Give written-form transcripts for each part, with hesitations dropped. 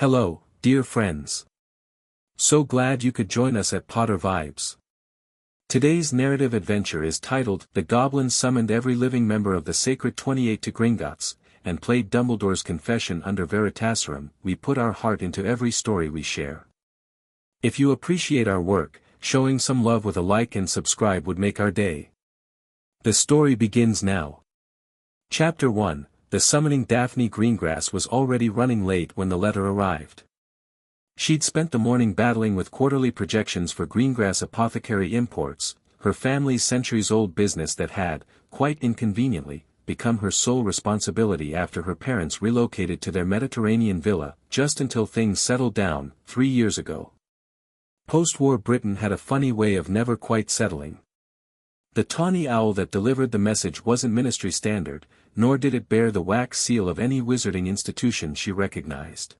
Hello, dear friends. So glad you could join us at Potter Vibes. Today's narrative adventure is titled The Goblins Summoned Every Living Member of the Sacred 28 to Gringotts, and played Dumbledore's Confession under Veritaserum. We put our heart into every story we share. If you appreciate our work, showing some love with a like and subscribe would make our day. The story begins now. Chapter 1. The summoning. Daphne Greengrass was already running late when the letter arrived. She'd spent the morning battling with quarterly projections for Greengrass Apothecary Imports, her family's centuries-old business that had, quite inconveniently, become her sole responsibility after her parents relocated to their Mediterranean villa, just until things settled down, 3 years ago. Post-war Britain had a funny way of never quite settling. The tawny owl that delivered the message wasn't ministry standard, nor did it bear the wax seal of any wizarding institution she recognized.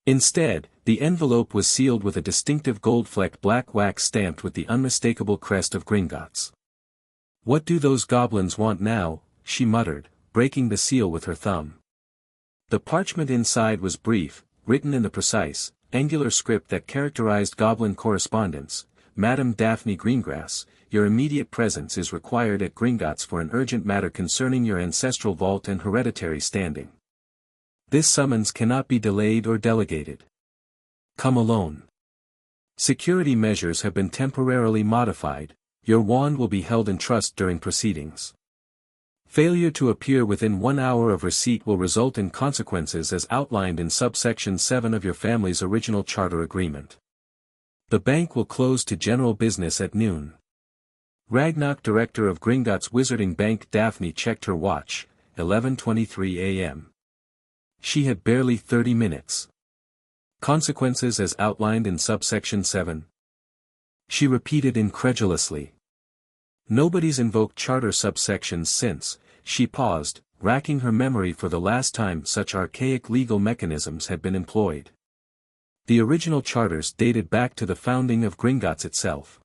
Instead, the envelope was sealed with a distinctive gold-flecked black wax stamped with the unmistakable crest of Gringotts. "What do those goblins want now?" she muttered, breaking the seal with her thumb. The parchment inside was brief, written in the precise, angular script that characterized goblin correspondence. "Madam Daphne Greengrass, your immediate presence is required at Gringotts for an urgent matter concerning your ancestral vault and hereditary standing. This summons cannot be delayed or delegated. Come alone. Security measures have been temporarily modified, your wand will be held in trust during proceedings. Failure to appear within 1 hour of receipt will result in consequences as outlined in subsection 7 of your family's original charter agreement. The bank will close to general business at noon. Ragnok, director of Gringotts Wizarding Bank." Daphne checked her watch, 11:23 a.m. She had barely 30 minutes. Consequences as outlined in subsection 7? She repeated incredulously. Nobody's invoked charter subsections since. She paused, racking her memory for the last time such archaic legal mechanisms had been employed. The original charters dated back to the founding of Gringotts itself.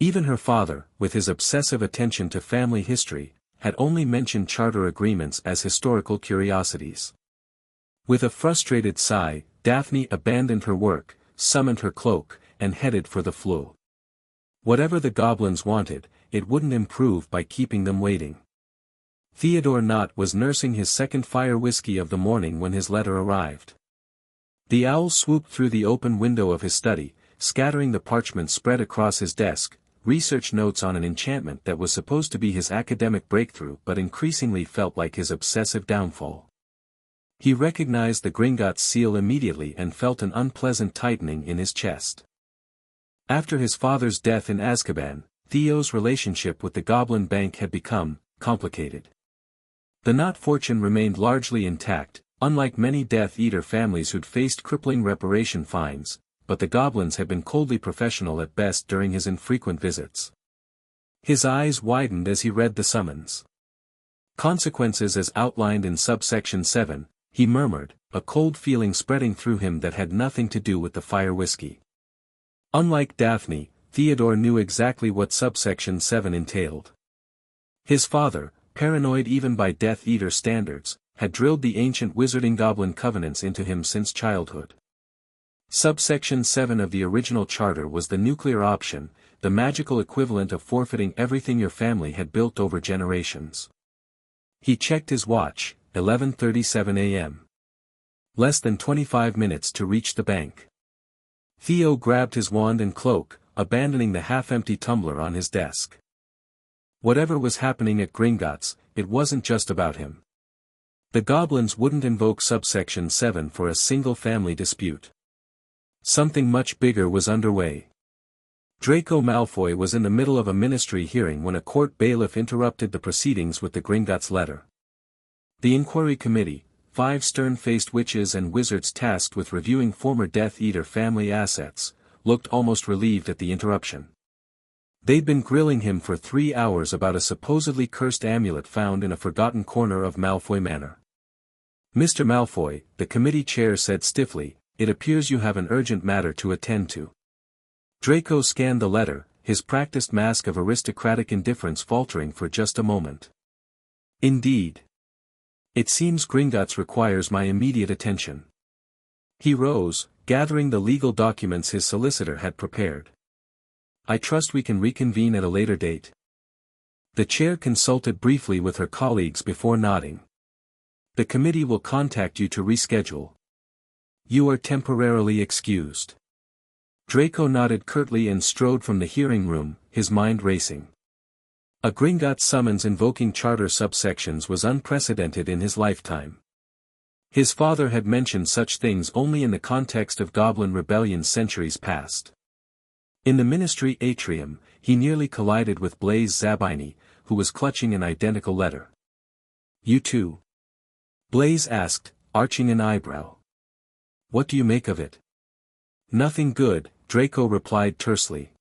Even her father, with his obsessive attention to family history, had only mentioned charter agreements as historical curiosities. With a frustrated sigh, Daphne abandoned her work, summoned her cloak, and headed for the flue. Whatever the goblins wanted, it wouldn't improve by keeping them waiting. Theodore Knott was nursing his second fire whiskey of the morning when his letter arrived. The owl swooped through the open window of his study, scattering the parchment spread across his desk, research notes on an enchantment that was supposed to be his academic breakthrough but increasingly felt like his obsessive downfall. He recognized the Gringotts seal immediately and felt an unpleasant tightening in his chest. After his father's death in Azkaban, Theo's relationship with the Goblin Bank had become complicated. The Knott fortune remained largely intact, unlike many Death Eater families who'd faced crippling reparation fines, but the goblins had been coldly professional at best during his infrequent visits. His eyes widened as he read the summons. Consequences as outlined in subsection 7, he murmured, a cold feeling spreading through him that had nothing to do with the fire whiskey. Unlike Daphne, Theodore knew exactly what subsection 7 entailed. His father, paranoid even by Death Eater standards, had drilled the ancient wizarding goblin covenants into him since childhood. Subsection 7 of the original charter was the nuclear option, the magical equivalent of forfeiting everything your family had built over generations. He checked his watch, 11:37 a.m. Less than 25 minutes to reach the bank. Theo grabbed his wand and cloak, abandoning the half-empty tumbler on his desk. Whatever was happening at Gringotts, it wasn't just about him. The goblins wouldn't invoke subsection 7 for a single family dispute. Something much bigger was underway. Draco Malfoy was in the middle of a ministry hearing when a court bailiff interrupted the proceedings with the Gringotts letter. The inquiry committee, 5 stern-faced witches and wizards tasked with reviewing former Death Eater family assets, looked almost relieved at the interruption. They'd been grilling him for 3 hours about a supposedly cursed amulet found in a forgotten corner of Malfoy Manor. "Mr. Malfoy," the committee chair said stiffly, "it appears you have an urgent matter to attend to." Draco scanned the letter, his practiced mask of aristocratic indifference faltering for just a moment. "Indeed. It seems Gringotts requires my immediate attention." He rose, gathering the legal documents his solicitor had prepared. I trust we can reconvene at a later date. The chair consulted briefly with her colleagues before nodding. The committee will contact you to reschedule. You are temporarily excused. Draco nodded curtly and strode from the hearing room, his mind racing. A Gringott summons invoking charter subsections was unprecedented in his lifetime. His father had mentioned such things only in the context of goblin rebellions centuries past. In the ministry atrium, he nearly collided with Blaise Zabini, who was clutching an identical letter. You too? Blaise asked, arching an eyebrow. What do you make of it? Nothing good, Draco replied tersely.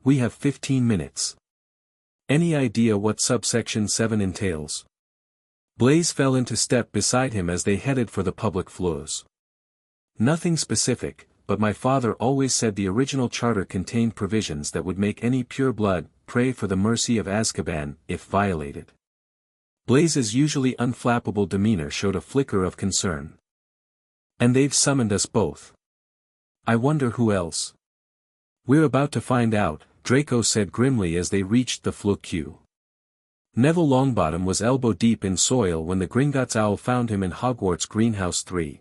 We have 15 minutes. Any idea what subsection 7 entails? Blaise fell into step beside him as they headed for the public floors. Nothing specific, but my father always said the original charter contained provisions that would make any pureblood pray for the mercy of Azkaban if violated. Blaise's usually unflappable demeanor showed a flicker of concern. And they've summoned us both. I wonder who else. We're about to find out, Draco said grimly as they reached the floor queue. Neville Longbottom was elbow-deep in soil when the Gringotts owl found him in Hogwarts Greenhouse 3.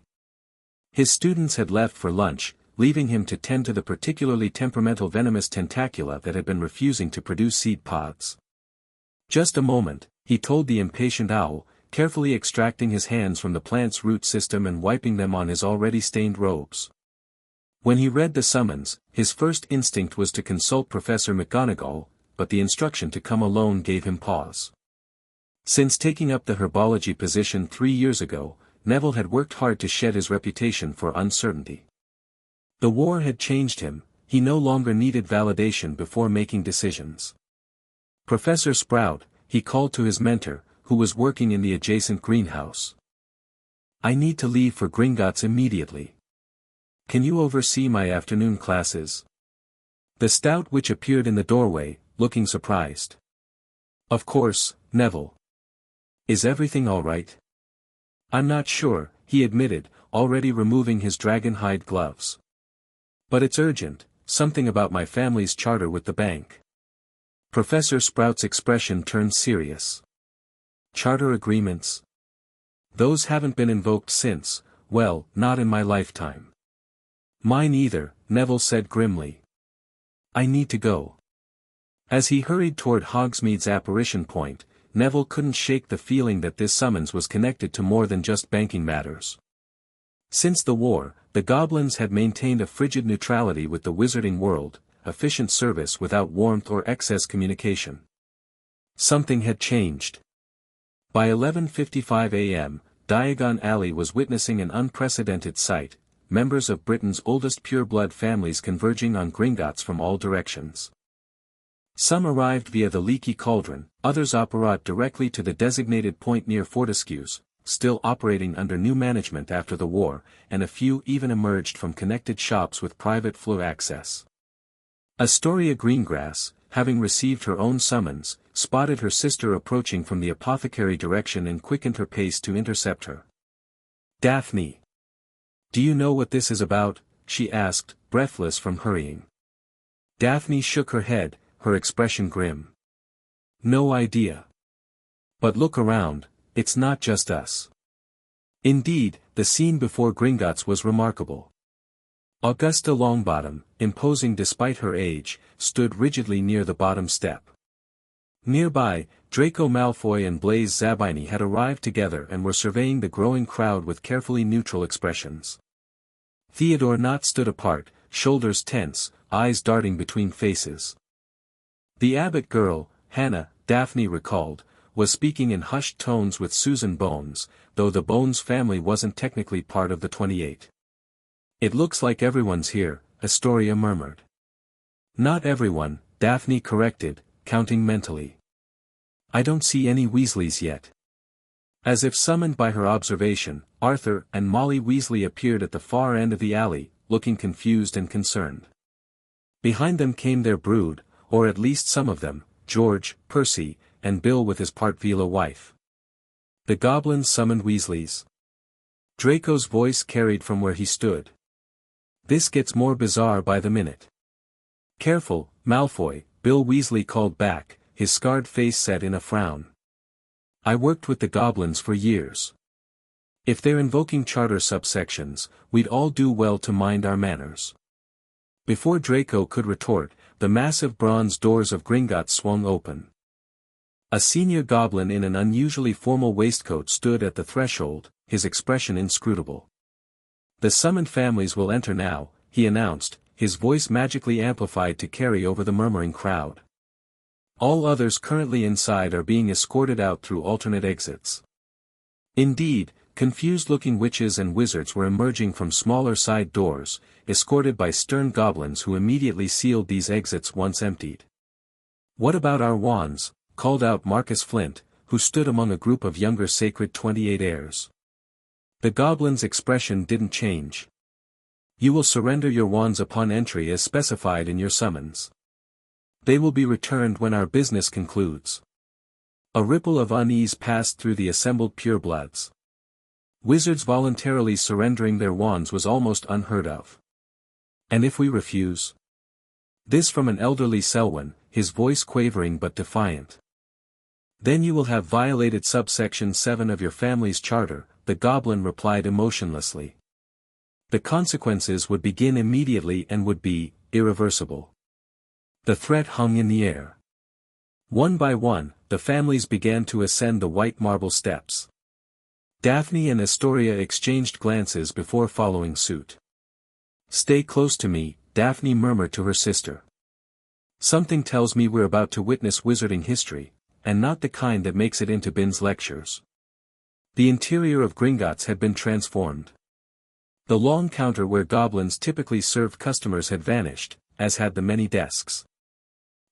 His students had left for lunch, leaving him to tend to the particularly temperamental venomous tentacula that had been refusing to produce seed pods. Just a moment, he told the impatient owl, carefully extracting his hands from the plant's root system and wiping them on his already stained robes. When he read the summons, his first instinct was to consult Professor McGonagall, but the instruction to come alone gave him pause. Since taking up the herbology position 3 years ago, Neville had worked hard to shed his reputation for uncertainty. The war had changed him, he no longer needed validation before making decisions. Professor Sprout, he called to his mentor, who was working in the adjacent greenhouse. I need to leave for Gringotts immediately. Can you oversee my afternoon classes? The stout witch appeared in the doorway, looking surprised. Of course, Neville. Is everything all right? I'm not sure, he admitted, already removing his dragonhide gloves. But it's urgent, something about my family's charter with the bank. Professor Sprout's expression turned serious. Charter agreements? Those haven't been invoked since, well, not in my lifetime. Mine either, Neville said grimly. I need to go. As he hurried toward Hogsmeade's apparition point, Neville couldn't shake the feeling that this summons was connected to more than just banking matters. Since the war, the Goblins had maintained a frigid neutrality with the wizarding world, efficient service without warmth or excess communication. Something had changed. By 11:55 a.m., Diagon Alley was witnessing an unprecedented sight, members of Britain's oldest pureblood families converging on Gringotts from all directions. Some arrived via the Leaky Cauldron, others apparat directly to the designated point near Fortescue's, still operating under new management after the war, and a few even emerged from connected shops with private floor access. Astoria Greengrass, having received her own summons, spotted her sister approaching from the apothecary direction and quickened her pace to intercept her. Daphne. Do you know what this is about? She asked, breathless from hurrying. Daphne shook her head, her expression grim. No idea. But look around, it's not just us. Indeed, the scene before Gringotts was remarkable. Augusta Longbottom, imposing despite her age, stood rigidly near the bottom step. Nearby, Draco Malfoy and Blaise Zabini had arrived together and were surveying the growing crowd with carefully neutral expressions. Theodore Nott stood apart, shoulders tense, eyes darting between faces. The Abbott girl, Hannah, Daphne recalled, was speaking in hushed tones with Susan Bones, though the Bones family wasn't technically part of the 28. It looks like everyone's here, Astoria murmured. Not everyone, Daphne corrected, counting mentally. I don't see any Weasleys yet. As if summoned by her observation, Arthur and Molly Weasley appeared at the far end of the alley, looking confused and concerned. Behind them came their brood, or at least some of them, George, Percy, and Bill with his Partvila wife. The Goblins summoned Weasleys. Draco's voice carried from where he stood. This gets more bizarre by the minute. Careful, Malfoy, Bill Weasley called back, his scarred face set in a frown. I worked with the goblins for years. If they're invoking charter subsections, we'd all do well to mind our manners. Before Draco could retort, the massive bronze doors of Gringotts swung open. A senior goblin in an unusually formal waistcoat stood at the threshold, his expression inscrutable. The summoned families will enter now, he announced, his voice magically amplified to carry over the murmuring crowd. All others currently inside are being escorted out through alternate exits. Indeed, confused-looking witches and wizards were emerging from smaller side doors, escorted by stern goblins who immediately sealed these exits once emptied. "What about our wands?" called out Marcus Flint, who stood among a group of younger Sacred 28 heirs. The goblin's expression didn't change. "You will surrender your wands upon entry as specified in your summons. They will be returned when our business concludes." A ripple of unease passed through the assembled purebloods. Wizards voluntarily surrendering their wands was almost unheard of. "And if we refuse?" This from an elderly Selwyn, his voice quavering but defiant. "Then you will have violated subsection 7 of your family's charter," the goblin replied emotionlessly. "The consequences would begin immediately and would be irreversible." The threat hung in the air. One by one, the families began to ascend the white marble steps. Daphne and Astoria exchanged glances before following suit. "Stay close to me," Daphne murmured to her sister. "Something tells me we're about to witness wizarding history, and not the kind that makes it into Bin's lectures." The interior of Gringotts had been transformed. The long counter where goblins typically served customers had vanished, as had the many desks.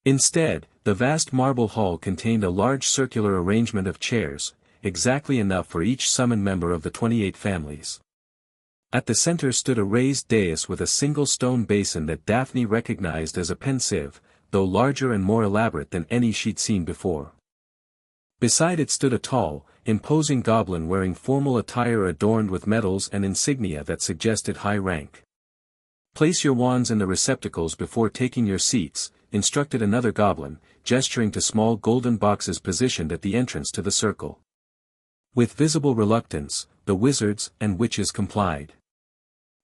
Instead, the vast marble hall contained a large circular arrangement of chairs, exactly enough for each summoned member of the 28 families. At the center stood a raised dais with a single stone basin that Daphne recognized as a pensieve, though larger and more elaborate than any she'd seen before. Beside it stood a tall, imposing goblin wearing formal attire adorned with medals and insignia that suggested high rank. "Place your wands in the receptacles before taking your seats," instructed another goblin, gesturing to small golden boxes positioned at the entrance to the circle. With visible reluctance, the wizards and witches complied.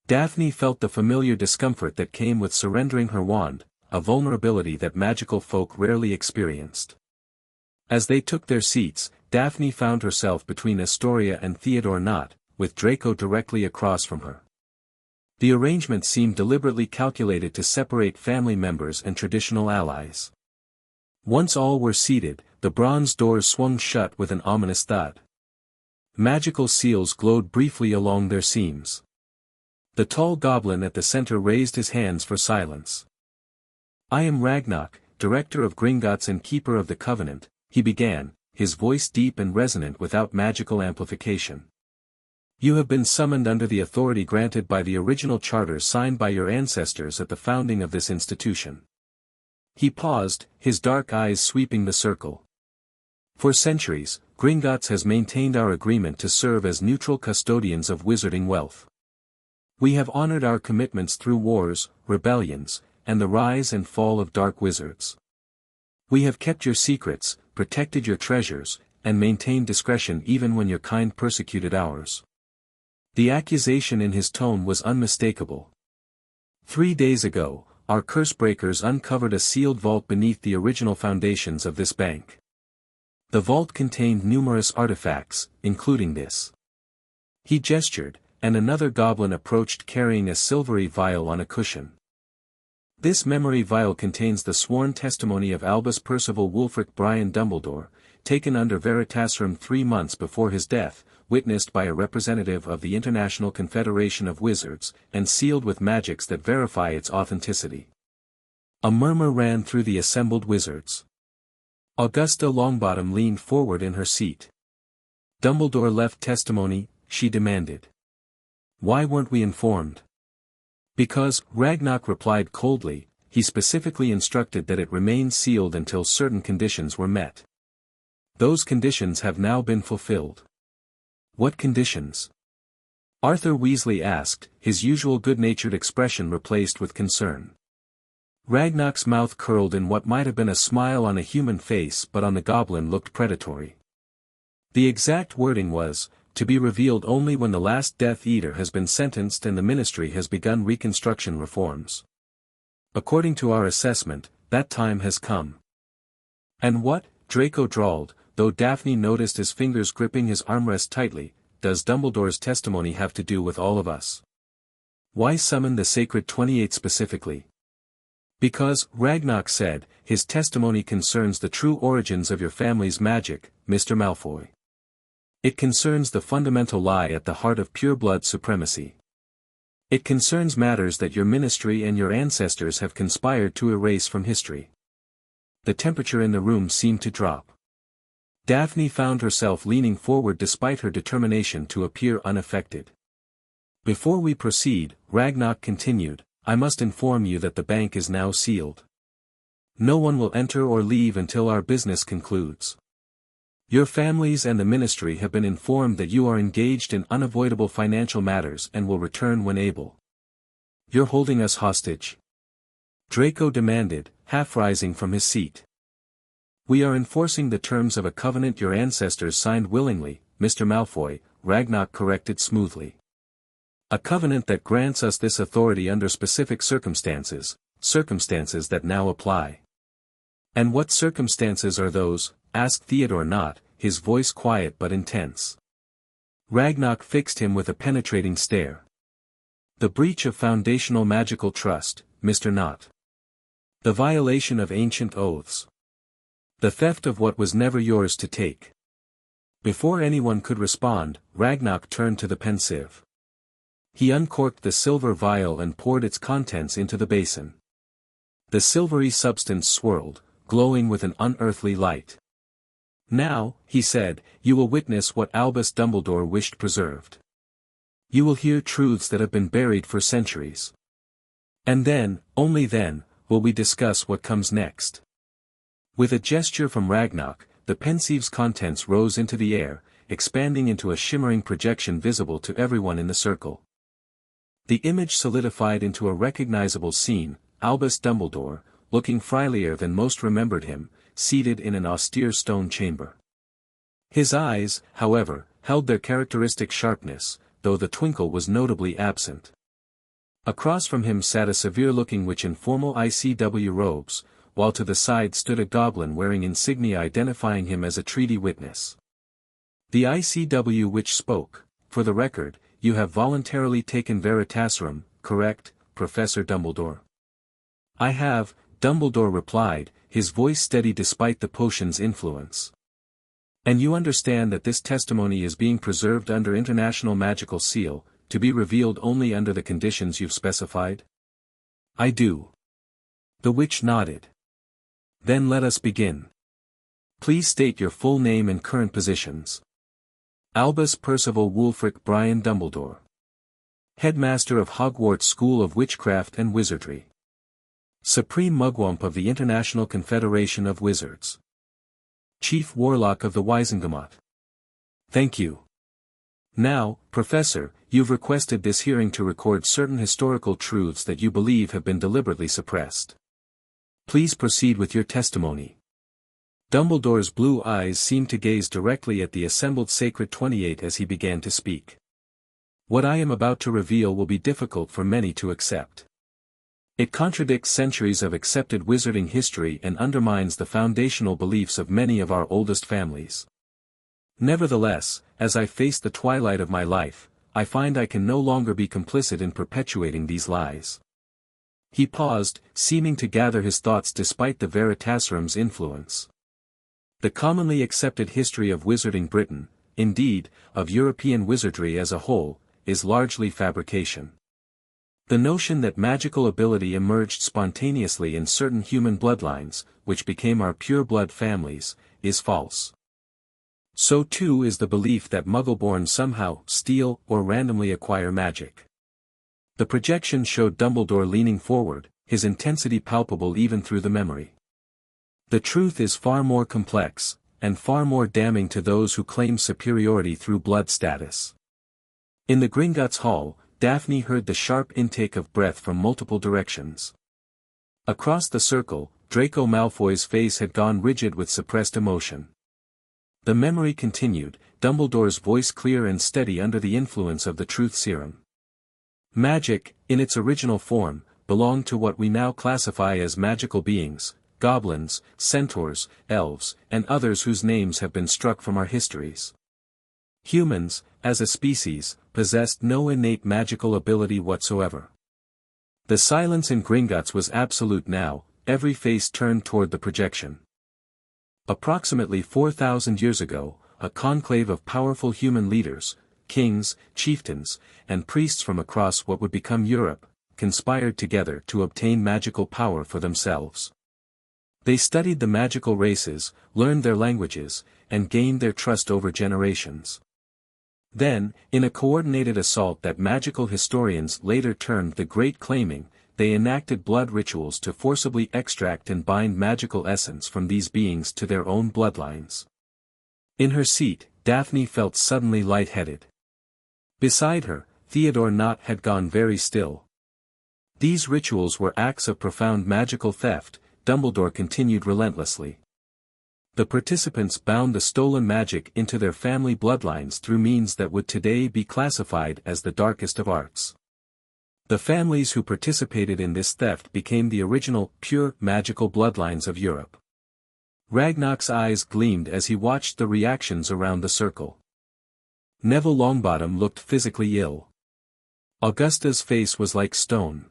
Daphne felt the familiar discomfort that came with surrendering her wand, a vulnerability that magical folk rarely experienced. As they took their seats, Daphne found herself between Astoria and Theodore Knott, with Draco directly across from her. The arrangement seemed deliberately calculated to separate family members and traditional allies. Once all were seated, the bronze doors swung shut with an ominous thud. Magical seals glowed briefly along their seams. The tall goblin at the center raised his hands for silence. "I am Ragnok, Director of Gringotts and Keeper of the Covenant," he began, his voice deep and resonant without magical amplification. "You have been summoned under the authority granted by the original charter signed by your ancestors at the founding of this institution." He paused, his dark eyes sweeping the circle. "For centuries, Gringotts has maintained our agreement to serve as neutral custodians of wizarding wealth. We have honored our commitments through wars, rebellions, and the rise and fall of dark wizards. We have kept your secrets, protected your treasures, and maintained discretion even when your kind persecuted ours." The accusation in his tone was unmistakable. 3 days ago, our curse-breakers uncovered a sealed vault beneath the original foundations of this bank. The vault contained numerous artifacts, including this. He gestured, and another goblin approached carrying a silvery vial on a cushion. "This memory vial contains the sworn testimony of Albus Percival Wulfric Brian Dumbledore, taken under Veritaserum 3 months before his death, witnessed by a representative of the International Confederation of Wizards, and sealed with magics that verify its authenticity." A murmur ran through the assembled wizards. Augusta Longbottom leaned forward in her seat. "Dumbledore left testimony," she demanded. "Why weren't we informed?" "Because," Ragnok replied coldly, "he specifically instructed that it remain sealed until certain conditions were met. Those conditions have now been fulfilled." "What conditions?" Arthur Weasley asked, his usual good-natured expression replaced with concern. Ragnok's mouth curled in what might have been a smile on a human face but on the goblin looked predatory. The exact wording was, to be revealed only when the last Death Eater has been sentenced and the Ministry has begun reconstruction reforms. According to our assessment, that time has come. And what, Draco drawled, though Daphne noticed his fingers gripping his armrest tightly, does Dumbledore's testimony have to do with all of us? Why summon the Sacred 28 specifically? Because, Ragnok said, his testimony concerns the true origins of your family's magic, Mr. Malfoy. It concerns the fundamental lie at the heart of pureblood supremacy. It concerns matters that your ministry and your ancestors have conspired to erase from history. The temperature in the room seemed to drop. Daphne found herself leaning forward despite her determination to appear unaffected. Before we proceed, Ragnok continued, I must inform you that the bank is now sealed. No one will enter or leave until our business concludes. Your families and the ministry have been informed that you are engaged in unavoidable financial matters and will return when able. You're holding us hostage? Draco demanded, half rising from his seat. We are enforcing the terms of a covenant your ancestors signed willingly, Mr. Malfoy, Ragnok corrected smoothly. A covenant that grants us this authority under specific circumstances, circumstances that now apply. And what circumstances are those? Asked Theodore Nott, his voice quiet but intense. Ragnok fixed him with a penetrating stare. The breach of foundational magical trust, Mr. Nott. The violation of ancient oaths. The theft of what was never yours to take. Before anyone could respond, Ragnok turned to the pensieve. He uncorked the silver vial and poured its contents into the basin. The silvery substance swirled, glowing with an unearthly light. Now, he said, you will witness what Albus Dumbledore wished preserved. You will hear truths that have been buried for centuries. And then, only then, will we discuss what comes next. With a gesture from Ragnok, the pensieve's contents rose into the air, expanding into a shimmering projection visible to everyone in the circle. The image solidified into a recognizable scene, Albus Dumbledore, looking friendlier than most remembered him, seated in an austere stone chamber. His eyes, however, held their characteristic sharpness, though the twinkle was notably absent. Across from him sat a severe-looking witch in formal ICW robes, while to the side stood a goblin wearing insignia identifying him as a treaty witness. The ICW witch spoke, for the record, you have voluntarily taken Veritaserum, correct, Professor Dumbledore? I have, Dumbledore replied, his voice steady despite the potion's influence. And you understand that this testimony is being preserved under international magical seal, to be revealed only under the conditions you've specified? I do. The witch nodded. Then let us begin. Please state your full name and current positions. Albus Percival Wulfric Brian Dumbledore. Headmaster of Hogwarts School of Witchcraft and Wizardry. Supreme Mugwump of the International Confederation of Wizards. Chief Warlock of the Wizengamot. Thank you. Now, Professor, you've requested this hearing to record certain historical truths that you believe have been deliberately suppressed. Please proceed with your testimony. Dumbledore's blue eyes seemed to gaze directly at the assembled Sacred 28 as he began to speak. What I am about to reveal will be difficult for many to accept. It contradicts centuries of accepted wizarding history and undermines the foundational beliefs of many of our oldest families. Nevertheless, as I face the twilight of my life, I find I can no longer be complicit in perpetuating these lies. He paused, seeming to gather his thoughts despite the Veritaserum's influence. The commonly accepted history of wizarding Britain, indeed, of European wizardry as a whole, is largely fabrication. The notion that magical ability emerged spontaneously in certain human bloodlines, which became our pure-blood families, is false. So too is the belief that Muggle-born somehow steal or randomly acquire magic. The projection showed Dumbledore leaning forward, his intensity palpable even through the memory. The truth is far more complex, and far more damning to those who claim superiority through blood status. In the Gringotts hall, Daphne heard the sharp intake of breath from multiple directions. Across the circle, Draco Malfoy's face had gone rigid with suppressed emotion. The memory continued, Dumbledore's voice clear and steady under the influence of the truth serum. Magic, in its original form, belonged to what we now classify as magical beings, goblins, centaurs, elves, and others whose names have been struck from our histories. Humans, as a species, possessed no innate magical ability whatsoever. The silence in Gringotts was absolute now, every face turned toward the projection. Approximately 4,000 years ago, a conclave of powerful human leaders, kings, chieftains, and priests from across what would become Europe, conspired together to obtain magical power for themselves. They studied the magical races, learned their languages, and gained their trust over generations. Then, in a coordinated assault that magical historians later termed the Great Claiming, they enacted blood rituals to forcibly extract and bind magical essence from these beings to their own bloodlines. In her seat, Daphne felt suddenly lightheaded. Beside her, Theodore Nott had gone very still. These rituals were acts of profound magical theft, Dumbledore continued relentlessly. The participants bound the stolen magic into their family bloodlines through means that would today be classified as the darkest of arts. The families who participated in this theft became the original, pure, magical bloodlines of Europe. Ragnok's eyes gleamed as he watched the reactions around the circle. Neville Longbottom looked physically ill. Augusta's face was like stone.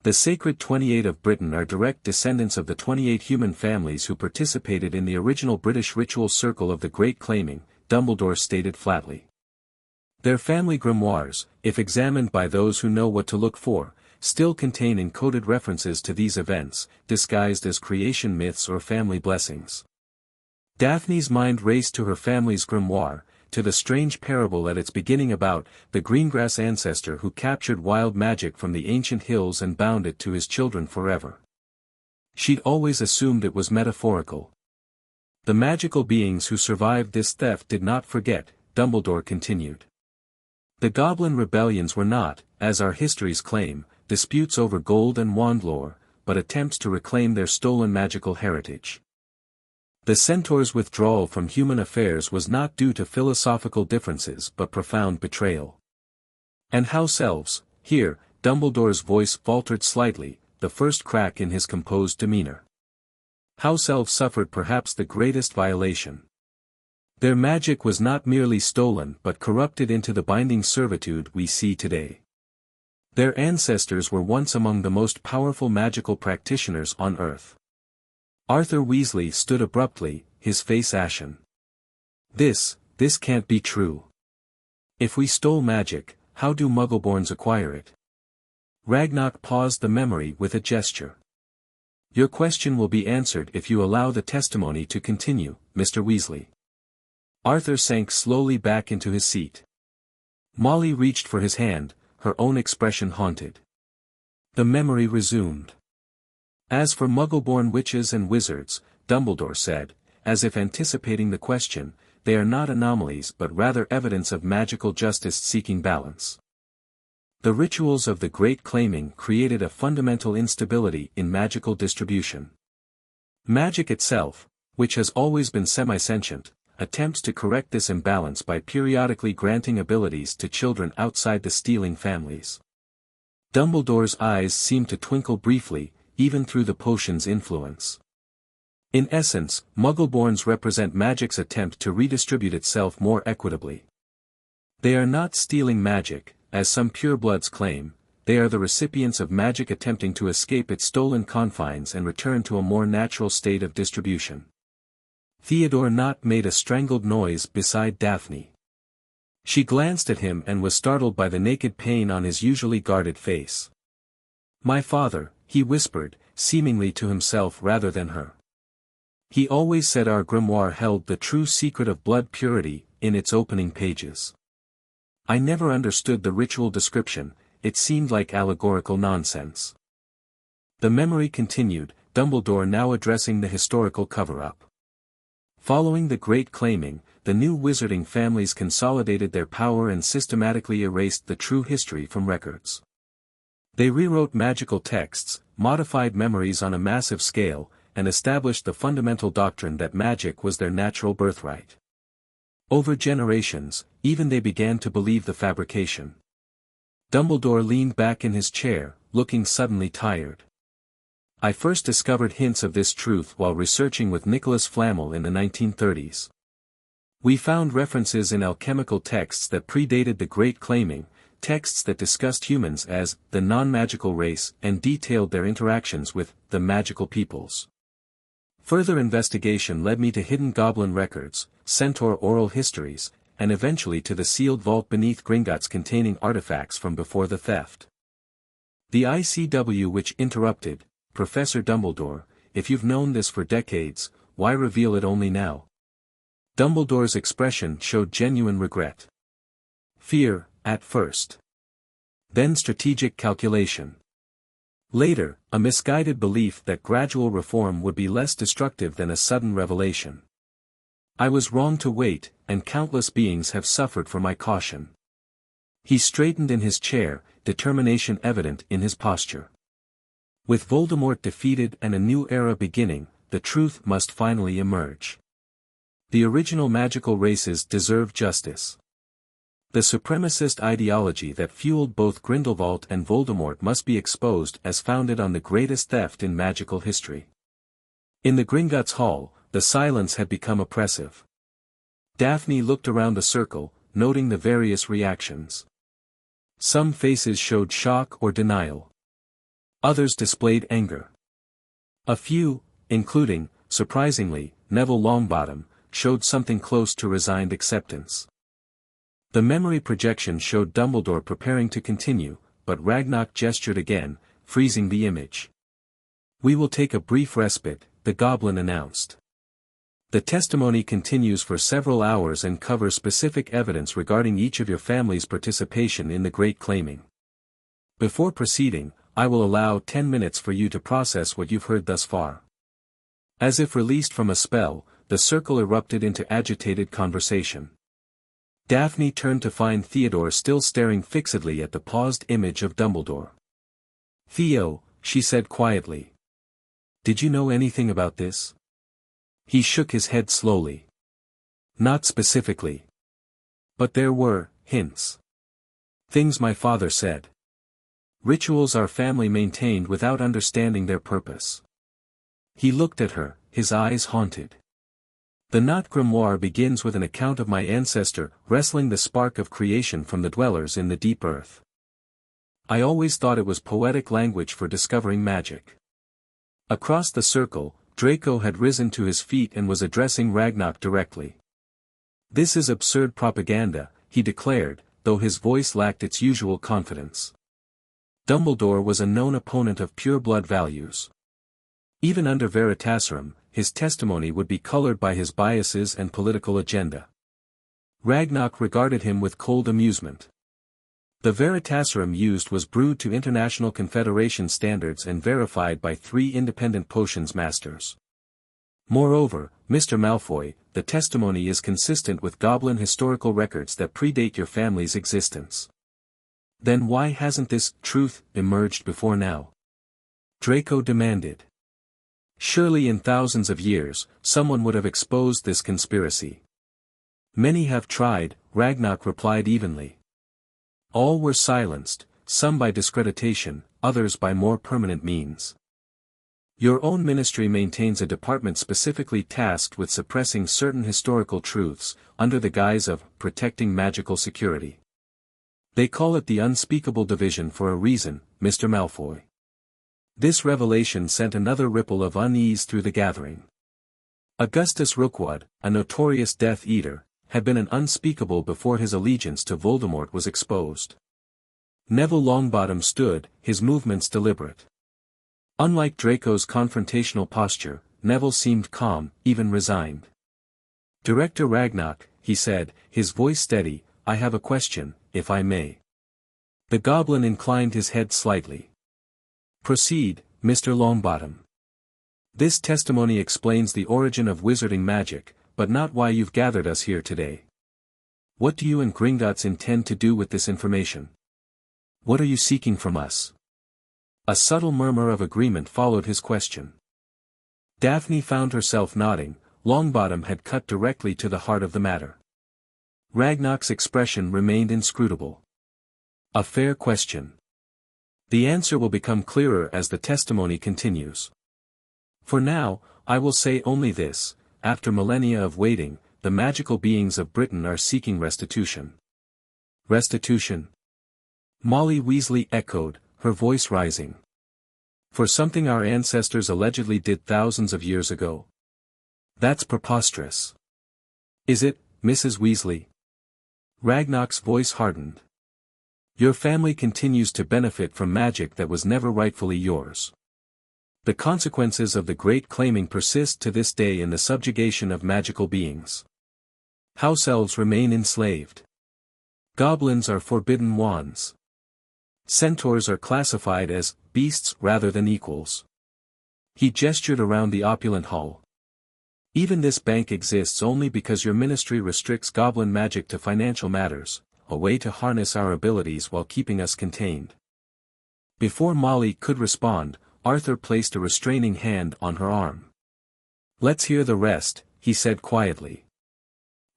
The Sacred 28 of Britain are direct descendants of the 28 human families who participated in the original British ritual circle of the Great Claiming, Dumbledore stated flatly. Their family grimoires, if examined by those who know what to look for, still contain encoded references to these events, disguised as creation myths or family blessings. Daphne's mind raced to her family's grimoire, to the strange parable at its beginning about the greengrass ancestor who captured wild magic from the ancient hills and bound it to his children forever. She'd always assumed it was metaphorical. The magical beings who survived this theft did not forget, Dumbledore continued. The Goblin rebellions were not, as our histories claim, disputes over gold and wand lore, but attempts to reclaim their stolen magical heritage. The Centaur's withdrawal from human affairs was not due to philosophical differences but profound betrayal. And house elves, here, Dumbledore's voice faltered slightly, the first crack in his composed demeanor. House elves suffered perhaps the greatest violation. Their magic was not merely stolen but corrupted into the binding servitude we see today. Their ancestors were once among the most powerful magical practitioners on Earth. Arthur Weasley stood abruptly, his face ashen. This can't be true. If we stole magic, how do Muggleborns acquire it? Ragnok paused the memory with a gesture. Your question will be answered if you allow the testimony to continue, Mr. Weasley. Arthur sank slowly back into his seat. Molly reached for his hand, her own expression haunted. The memory resumed. As for Muggleborn witches and wizards, Dumbledore said, as if anticipating the question, they are not anomalies but rather evidence of magical justice seeking balance. The rituals of the Great Claiming created a fundamental instability in magical distribution. Magic itself, which has always been semi-sentient, attempts to correct this imbalance by periodically granting abilities to children outside the stealing families. Dumbledore's eyes seemed to twinkle briefly, even through the potion's influence. In essence, Muggleborns represent magic's attempt to redistribute itself more equitably. They are not stealing magic, as some purebloods claim, they are the recipients of magic attempting to escape its stolen confines and return to a more natural state of distribution. Theodore Nott made a strangled noise beside Daphne. She glanced at him and was startled by the naked pain on his usually guarded face. My father, he whispered, seemingly to himself rather than her. He always said our grimoire held the true secret of blood purity, in its opening pages. I never understood the ritual description, it seemed like allegorical nonsense. The memory continued, Dumbledore now addressing the historical cover-up. Following the Great Claiming, the new wizarding families consolidated their power and systematically erased the true history from records. They rewrote magical texts, modified memories on a massive scale, and established the fundamental doctrine that magic was their natural birthright. Over generations, even they began to believe the fabrication. Dumbledore leaned back in his chair, looking suddenly tired. I first discovered hints of this truth while researching with Nicholas Flamel in the 1930s. We found references in alchemical texts that predated the Great Claiming, texts that discussed humans as the non-magical race and detailed their interactions with the magical peoples. Further investigation led me to hidden goblin records, centaur oral histories, and eventually to the sealed vault beneath Gringotts containing artifacts from before the theft. The ICW which interrupted, Professor Dumbledore, if you've known this for decades, why reveal it only now? Dumbledore's expression showed genuine regret. Fear, at first. Then strategic calculation. Later, a misguided belief that gradual reform would be less destructive than a sudden revelation. I was wrong to wait, and countless beings have suffered for my caution. He straightened in his chair, determination evident in his posture. With Voldemort defeated and a new era beginning, the truth must finally emerge. The original magical races deserve justice. The supremacist ideology that fueled both Grindelwald and Voldemort must be exposed as founded on the greatest theft in magical history. In the Gringotts Hall, the silence had become oppressive. Daphne looked around the circle, noting the various reactions. Some faces showed shock or denial. Others displayed anger. A few, including, surprisingly, Neville Longbottom, showed something close to resigned acceptance. The memory projection showed Dumbledore preparing to continue, but Ragnok gestured again, freezing the image. "We will take a brief respite," the goblin announced. "The testimony continues for several hours and covers specific evidence regarding each of your family's participation in the Great Claiming. Before proceeding, I will allow 10 minutes for you to process what you've heard thus far." As if released from a spell, the circle erupted into agitated conversation. Daphne turned to find Theodore still staring fixedly at the paused image of Dumbledore. "Theo," she said quietly. "Did you know anything about this?" He shook his head slowly. "Not specifically. But there were hints. Things my father said. Rituals our family maintained without understanding their purpose." He looked at her, his eyes haunted. "The Knot Grimoire begins with an account of my ancestor wresting the spark of creation from the dwellers in the deep earth. I always thought it was poetic language for discovering magic." Across the circle, Draco had risen to his feet and was addressing Ragnok directly. "This is absurd propaganda," he declared, though his voice lacked its usual confidence. Dumbledore was a known opponent of pureblood values. Even under Veritaserum, his testimony would be colored by his biases and political agenda. Ragnok regarded him with cold amusement. The Veritaserum used was brewed to International Confederation standards and verified by 3 independent potions masters. Moreover, Mr. Malfoy, the testimony is consistent with Goblin historical records that predate your family's existence. Then why hasn't this truth emerged before now? Draco demanded. Surely in thousands of years, someone would have exposed this conspiracy. Many have tried, Ragnok replied evenly. All were silenced, some by discreditation, others by more permanent means. Your own ministry maintains a department specifically tasked with suppressing certain historical truths, under the guise of protecting magical security. They call it the Unspeakable Division for a reason, Mr. Malfoy. This revelation sent another ripple of unease through the gathering. Augustus Rookwood, a notorious Death Eater, had been an unspeakable before his allegiance to Voldemort was exposed. Neville Longbottom stood, his movements deliberate. Unlike Draco's confrontational posture, Neville seemed calm, even resigned. Director Ragnok, he said, his voice steady, I have a question, if I may. The goblin inclined his head slightly. Proceed, Mr. Longbottom. This testimony explains the origin of wizarding magic, but not why you've gathered us here today. What do you and Gringotts intend to do with this information? What are you seeking from us? A subtle murmur of agreement followed his question. Daphne found herself nodding. Longbottom had cut directly to the heart of the matter. Ragnok's expression remained inscrutable. A fair question. The answer will become clearer as the testimony continues. For now, I will say only this: after millennia of waiting, the magical beings of Britain are seeking restitution. Restitution? Molly Weasley echoed, her voice rising. For something our ancestors allegedly did thousands of years ago. That's preposterous. Is it, Mrs. Weasley? Ragnok's voice hardened. Your family continues to benefit from magic that was never rightfully yours. The consequences of the great claiming persist to this day in the subjugation of magical beings. House elves remain enslaved. Goblins are forbidden wands. Centaurs are classified as beasts rather than equals. He gestured around the opulent hall. Even this bank exists only because your ministry restricts goblin magic to financial matters, a way to harness our abilities while keeping us contained. Before Molly could respond, Arthur placed a restraining hand on her arm. Let's hear the rest, he said quietly.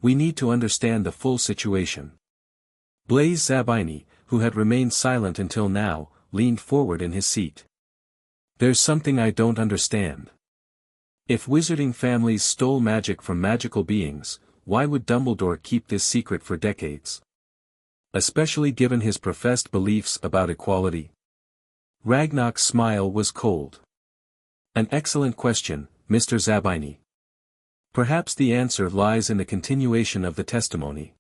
We need to understand the full situation. Blaise Zabini, who had remained silent until now, leaned forward in his seat. There's something I don't understand. If wizarding families stole magic from magical beings, why would Dumbledore keep this secret for decades? Especially given his professed beliefs about equality. Ragnok's smile was cold. An excellent question, Mr. Zabini. Perhaps the answer lies in the continuation of the testimony.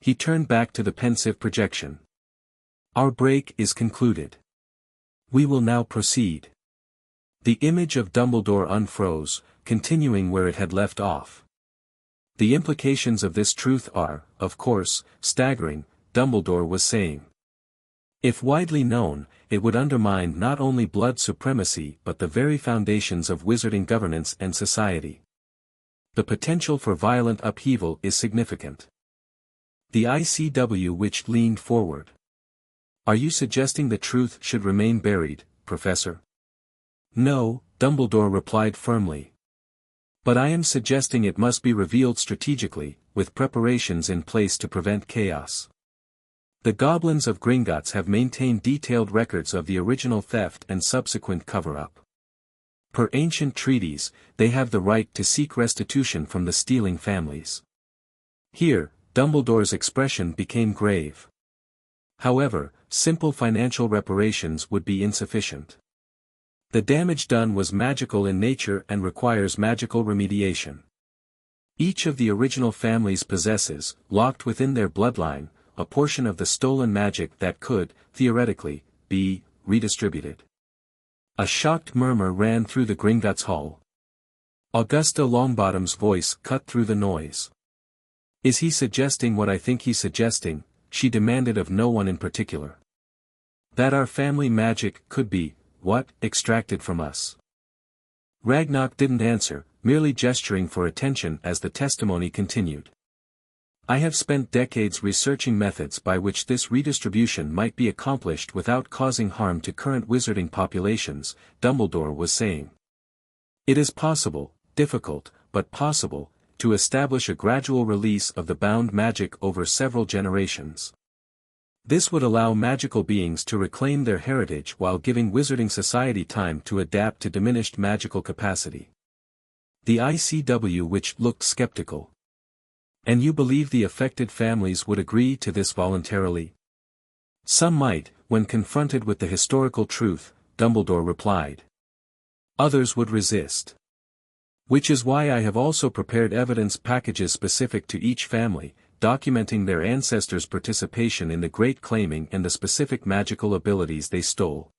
He turned back to the pensive projection. Our break is concluded. We will now proceed. The image of Dumbledore unfroze, continuing where it had left off. The implications of this truth are, of course, staggering, Dumbledore was saying. If widely known, it would undermine not only blood supremacy but the very foundations of wizarding governance and society. The potential for violent upheaval is significant. The ICW witch leaned forward. Are you suggesting the truth should remain buried, Professor? No, Dumbledore replied firmly. But I am suggesting it must be revealed strategically, with preparations in place to prevent chaos. The Goblins of Gringotts have maintained detailed records of the original theft and subsequent cover-up. Per ancient treaties, they have the right to seek restitution from the stealing families. Here, Dumbledore's expression became grave. However, simple financial reparations would be insufficient. The damage done was magical in nature and requires magical remediation. Each of the original families possesses, locked within their bloodline, a portion of the stolen magic that could, theoretically, be redistributed. A shocked murmur ran through the Gringotts hall. Augusta Longbottom's voice cut through the noise. Is he suggesting what I think he's suggesting? She demanded of no one in particular. That our family magic could be, what, extracted from us? Ragnok didn't answer, merely gesturing for attention as the testimony continued. I have spent decades researching methods by which this redistribution might be accomplished without causing harm to current wizarding populations, Dumbledore was saying. It is possible, difficult, but possible, to establish a gradual release of the bound magic over several generations. This would allow magical beings to reclaim their heritage while giving wizarding society time to adapt to diminished magical capacity. The ICW witch looked skeptical. And you believe the affected families would agree to this voluntarily? Some might, when confronted with the historical truth, Dumbledore replied. Others would resist. Which is why I have also prepared evidence packages specific to each family, documenting their ancestors' participation in the great claiming and the specific magical abilities they stole.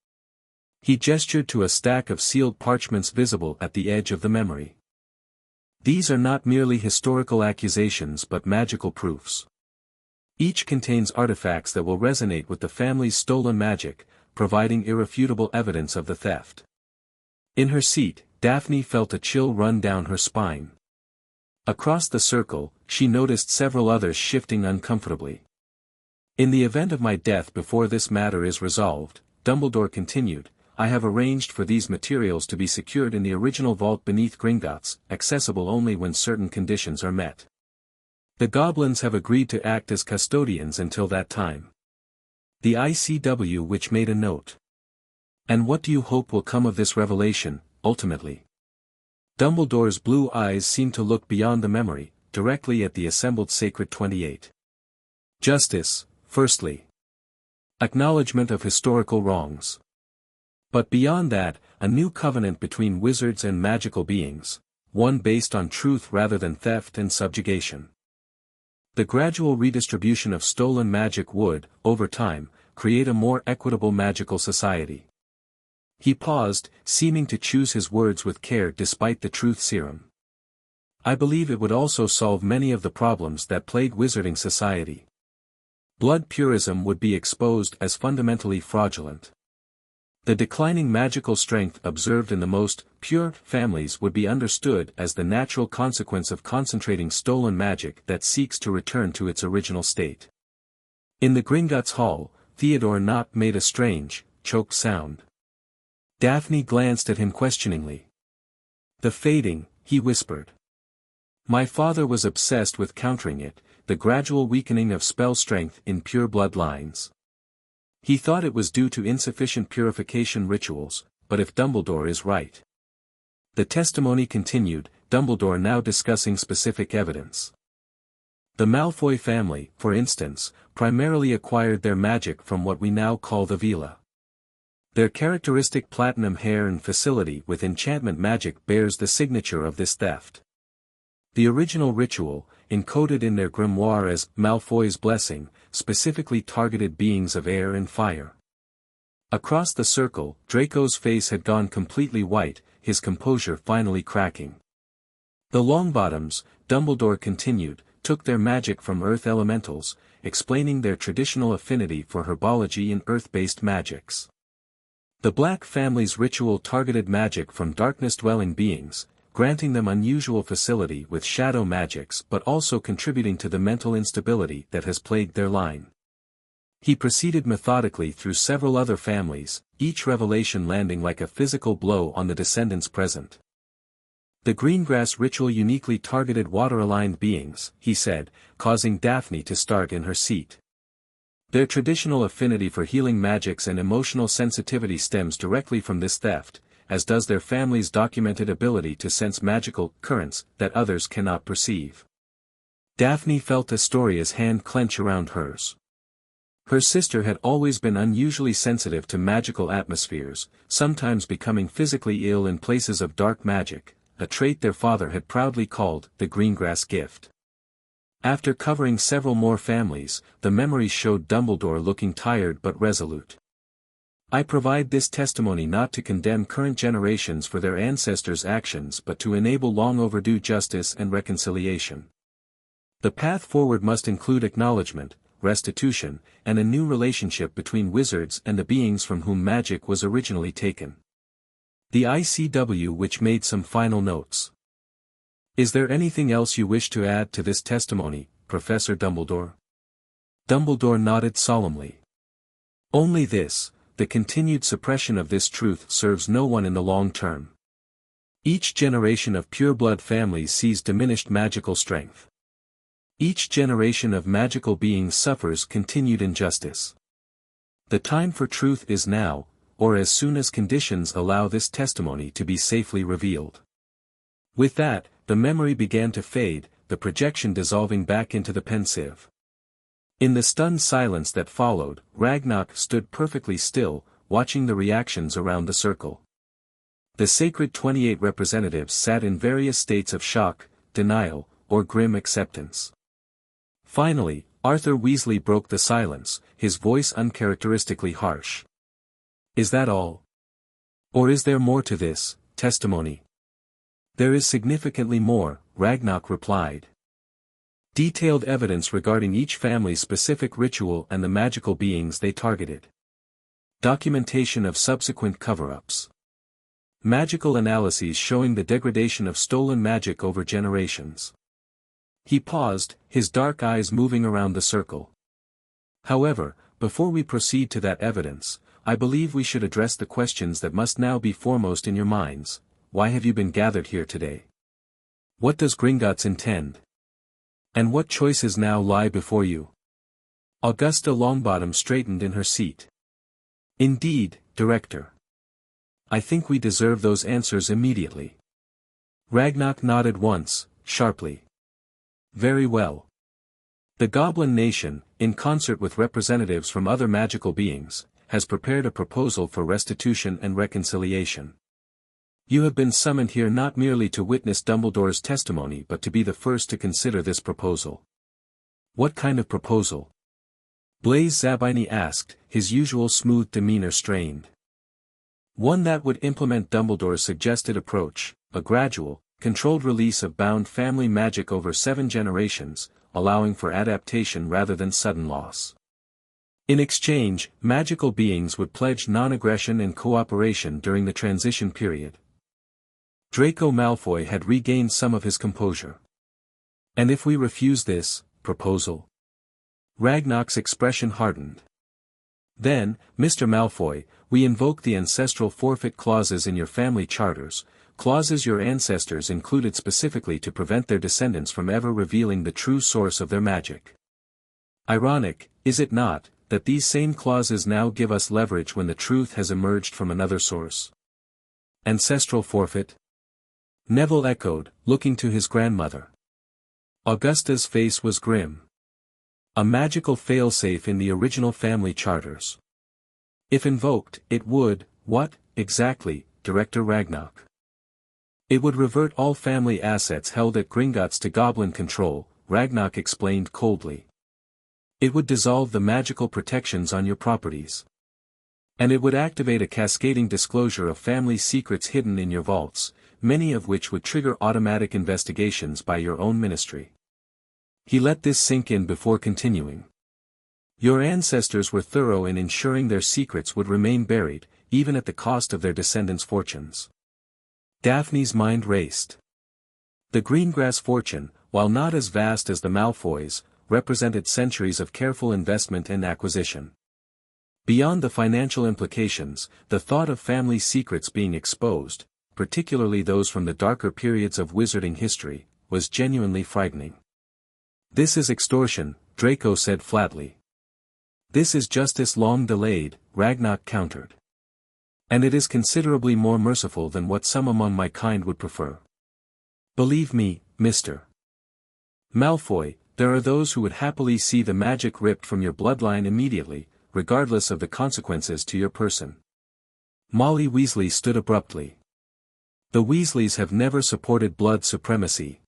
He gestured to a stack of sealed parchments visible at the edge of the memory. These are not merely historical accusations but magical proofs. Each contains artifacts that will resonate with the family's stolen magic, providing irrefutable evidence of the theft. In her seat, Daphne felt a chill run down her spine. Across the circle, she noticed several others shifting uncomfortably. In the event of my death before this matter is resolved, Dumbledore continued, I have arranged for these materials to be secured in the original vault beneath Gringotts, accessible only when certain conditions are met. The Goblins have agreed to act as custodians until that time. The ICW which made a note. And what do you hope will come of this revelation, ultimately? Dumbledore's blue eyes seemed to look beyond the memory, directly at the assembled Sacred 28. Justice, firstly. Acknowledgement of historical wrongs. But beyond that, a new covenant between wizards and magical beings, one based on truth rather than theft and subjugation. The gradual redistribution of stolen magic would, over time, create a more equitable magical society. He paused, seeming to choose his words with care despite the truth serum. I believe it would also solve many of the problems that plague wizarding society. Blood purism would be exposed as fundamentally fraudulent. The declining magical strength observed in the most pure families would be understood as the natural consequence of concentrating stolen magic that seeks to return to its original state. In the Gringotts hall, Theodore Knott made a strange, choked sound. Daphne glanced at him questioningly. The fading, he whispered. My father was obsessed with countering it, the gradual weakening of spell strength in pure bloodlines. He thought it was due to insufficient purification rituals, but if Dumbledore is right. The testimony continued, Dumbledore now discussing specific evidence. The Malfoy family, for instance, primarily acquired their magic from what we now call the Vila. Their characteristic platinum hair and facility with enchantment magic bears the signature of this theft. The original ritual, encoded in their grimoire as Malfoy's Blessing, specifically targeted beings of air and fire. Across the circle, Draco's face had gone completely white, his composure finally cracking. The Longbottoms, Dumbledore continued, took their magic from earth elementals, explaining their traditional affinity for herbology and earth-based magics. The Black family's ritual targeted magic from darkness-dwelling beings, granting them unusual facility with shadow magics but also contributing to the mental instability that has plagued their line. He proceeded methodically through several other families, each revelation landing like a physical blow on the descendants present. The Greengrass ritual uniquely targeted water-aligned beings, he said, causing Daphne to start in her seat. Their traditional affinity for healing magics and emotional sensitivity stems directly from this theft, as does their family's documented ability to sense magical currents that others cannot perceive. Daphne felt Astoria's hand clench around hers. Her sister had always been unusually sensitive to magical atmospheres, sometimes becoming physically ill in places of dark magic, a trait their father had proudly called the Greengrass gift. After covering several more families, the memories showed Dumbledore looking tired but resolute. I provide this testimony not to condemn current generations for their ancestors' actions but to enable long overdue justice and reconciliation. The path forward must include acknowledgement, restitution, and a new relationship between wizards and the beings from whom magic was originally taken. The ICW which made some final notes. Is there anything else you wish to add to this testimony, Professor Dumbledore? Dumbledore nodded solemnly. Only this. The continued suppression of this truth serves no one in the long term. Each generation of pureblood families sees diminished magical strength. Each generation of magical beings suffers continued injustice. The time for truth is now, or as soon as conditions allow this testimony to be safely revealed. With that, the memory began to fade, the projection dissolving back into the pensieve. In the stunned silence that followed, Ragnok stood perfectly still, watching the reactions around the circle. The Sacred 28 representatives sat in various states of shock, denial, or grim acceptance. Finally, Arthur Weasley broke the silence, his voice uncharacteristically harsh. Is that all? Or is there more to this testimony? There is significantly more, Ragnok replied. Detailed evidence regarding each family's specific ritual and the magical beings they targeted. Documentation of subsequent cover-ups. Magical analyses showing the degradation of stolen magic over generations. He paused, his dark eyes moving around the circle. However, before we proceed to that evidence, I believe we should address the questions that must now be foremost in your minds. Why have you been gathered here today? What does Gringotts intend? And what choices now lie before you? Augusta Longbottom straightened in her seat. Indeed, Director. I think we deserve those answers immediately. Ragnok nodded once, sharply. Very well. The Goblin Nation, in concert with representatives from other magical beings, has prepared a proposal for restitution and reconciliation. You have been summoned here not merely to witness Dumbledore's testimony but to be the first to consider this proposal. What kind of proposal? Blaise Zabini asked, his usual smooth demeanor strained. One that would implement Dumbledore's suggested approach, a gradual, controlled release of bound family magic over 7 generations, allowing for adaptation rather than sudden loss. In exchange, magical beings would pledge non-aggression and cooperation during the transition period. Draco Malfoy had regained some of his composure. And if we refuse this proposal? Ragnok's expression hardened. Then, Mr. Malfoy, we invoke the ancestral forfeit clauses in your family charters, clauses your ancestors included specifically to prevent their descendants from ever revealing the true source of their magic. Ironic, is it not, that these same clauses now give us leverage when the truth has emerged from another source? Ancestral forfeit? Neville echoed, looking to his grandmother. Augusta's face was grim. A magical failsafe in the original family charters. If invoked, it would, what, exactly, Director Ragnok? It would revert all family assets held at Gringotts to Goblin control, Ragnok explained coldly. It would dissolve the magical protections on your properties. And it would activate a cascading disclosure of family secrets hidden in your vaults, many of which would trigger automatic investigations by your own ministry. He let this sink in before continuing. Your ancestors were thorough in ensuring their secrets would remain buried, even at the cost of their descendants' fortunes. Daphne's mind raced. The Greengrass fortune, while not as vast as the Malfoys, represented centuries of careful investment and acquisition. Beyond the financial implications, the thought of family secrets being exposed, particularly those from the darker periods of wizarding history, was genuinely frightening. This is extortion, Draco said flatly. This is justice long delayed, Ragnok countered. And it is considerably more merciful than what some among my kind would prefer. Believe me, Mr. Malfoy, there are those who would happily see the magic ripped from your bloodline immediately, regardless of the consequences to your person. Molly Weasley stood abruptly. The Weasleys have never supported blood supremacy.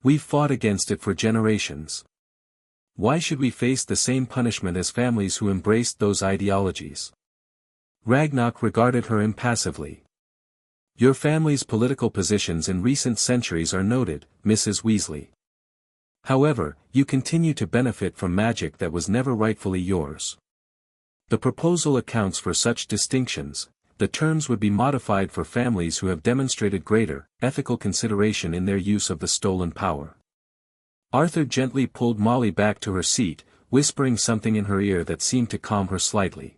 We've fought against it for generations. Why should we face the same punishment as families who embraced those ideologies? Ragnok regarded her impassively. Your family's political positions in recent centuries are noted, Mrs. Weasley. However, you continue to benefit from magic that was never rightfully yours. The proposal accounts for such distinctions. The terms would be modified for families who have demonstrated greater, ethical consideration in their use of the stolen power. Arthur gently pulled Molly back to her seat, whispering something in her ear that seemed to calm her slightly.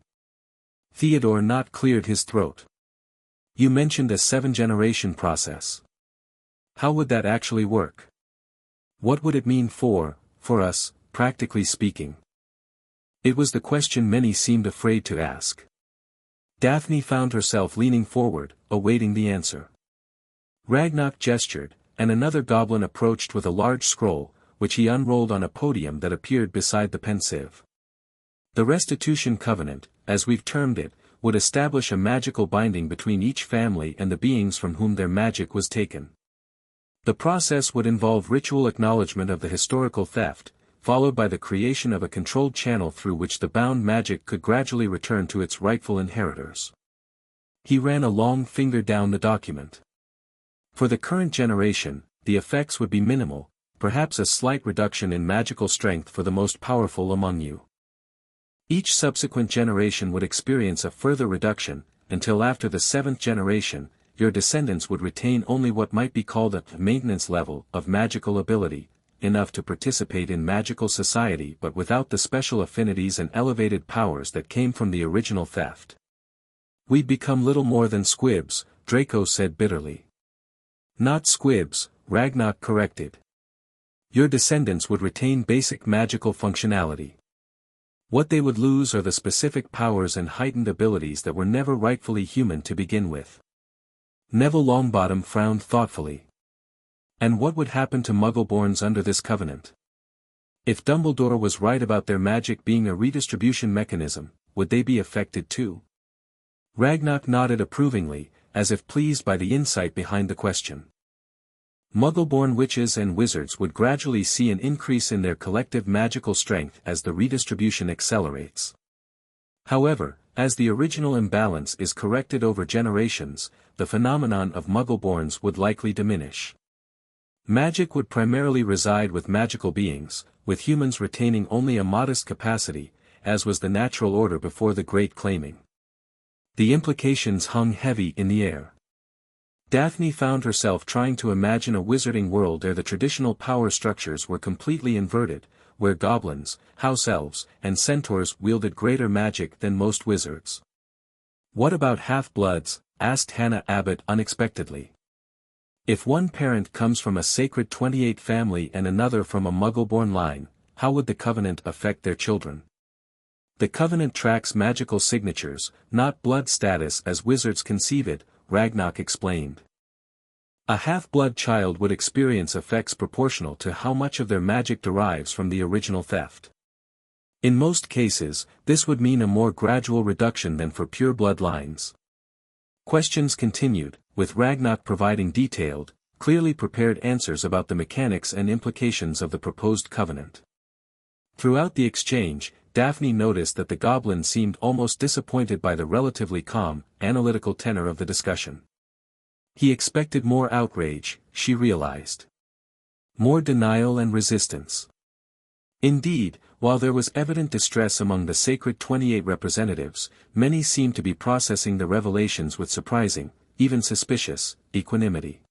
Theodore not cleared his throat. You mentioned a 7-generation process. How would that actually work? What would it mean for us, practically speaking? It was the question many seemed afraid to ask. Daphne found herself leaning forward, awaiting the answer. Ragnok gestured, and another goblin approached with a large scroll, which he unrolled on a podium that appeared beside the pensieve. The Restitution Covenant, as we've termed it, would establish a magical binding between each family and the beings from whom their magic was taken. The process would involve ritual acknowledgement of the historical theft, followed by the creation of a controlled channel through which the bound magic could gradually return to its rightful inheritors. He ran a long finger down the document. For the current generation, the effects would be minimal, perhaps a slight reduction in magical strength for the most powerful among you. Each subsequent generation would experience a further reduction, until after the 7th generation, your descendants would retain only what might be called a maintenance level of magical ability, enough to participate in magical society but without the special affinities and elevated powers that came from the original theft. We'd become little more than squibs, Draco said bitterly. Not squibs, Ragnok corrected. Your descendants would retain basic magical functionality. What they would lose are the specific powers and heightened abilities that were never rightfully human to begin with. Neville Longbottom frowned thoughtfully. And what would happen to Muggleborns under this covenant? If Dumbledore was right about their magic being a redistribution mechanism, would they be affected too? Ragnok nodded approvingly, as if pleased by the insight behind the question. Muggleborn witches and wizards would gradually see an increase in their collective magical strength as the redistribution accelerates. However, as the original imbalance is corrected over generations, the phenomenon of Muggleborns would likely diminish. Magic would primarily reside with magical beings, with humans retaining only a modest capacity, as was the natural order before the Great Claiming. The implications hung heavy in the air. Daphne found herself trying to imagine a wizarding world where the traditional power structures were completely inverted, where goblins, house elves, and centaurs wielded greater magic than most wizards. What about half-bloods? Asked Hannah Abbott unexpectedly. If one parent comes from a sacred 28 family and another from a Muggleborn line, how would the covenant affect their children? The covenant tracks magical signatures, not blood status as wizards conceive it, Ragnok explained. A half-blood child would experience effects proportional to how much of their magic derives from the original theft. In most cases, this would mean a more gradual reduction than for pureblood lines. Questions continued, with Ragnok providing detailed, clearly prepared answers about the mechanics and implications of the proposed covenant. Throughout the exchange, Daphne noticed that the goblin seemed almost disappointed by the relatively calm, analytical tenor of the discussion. He expected more outrage, she realized. More denial and resistance. Indeed, while there was evident distress among the sacred 28 representatives, many seemed to be processing the revelations with surprising, even suspicious, equanimity.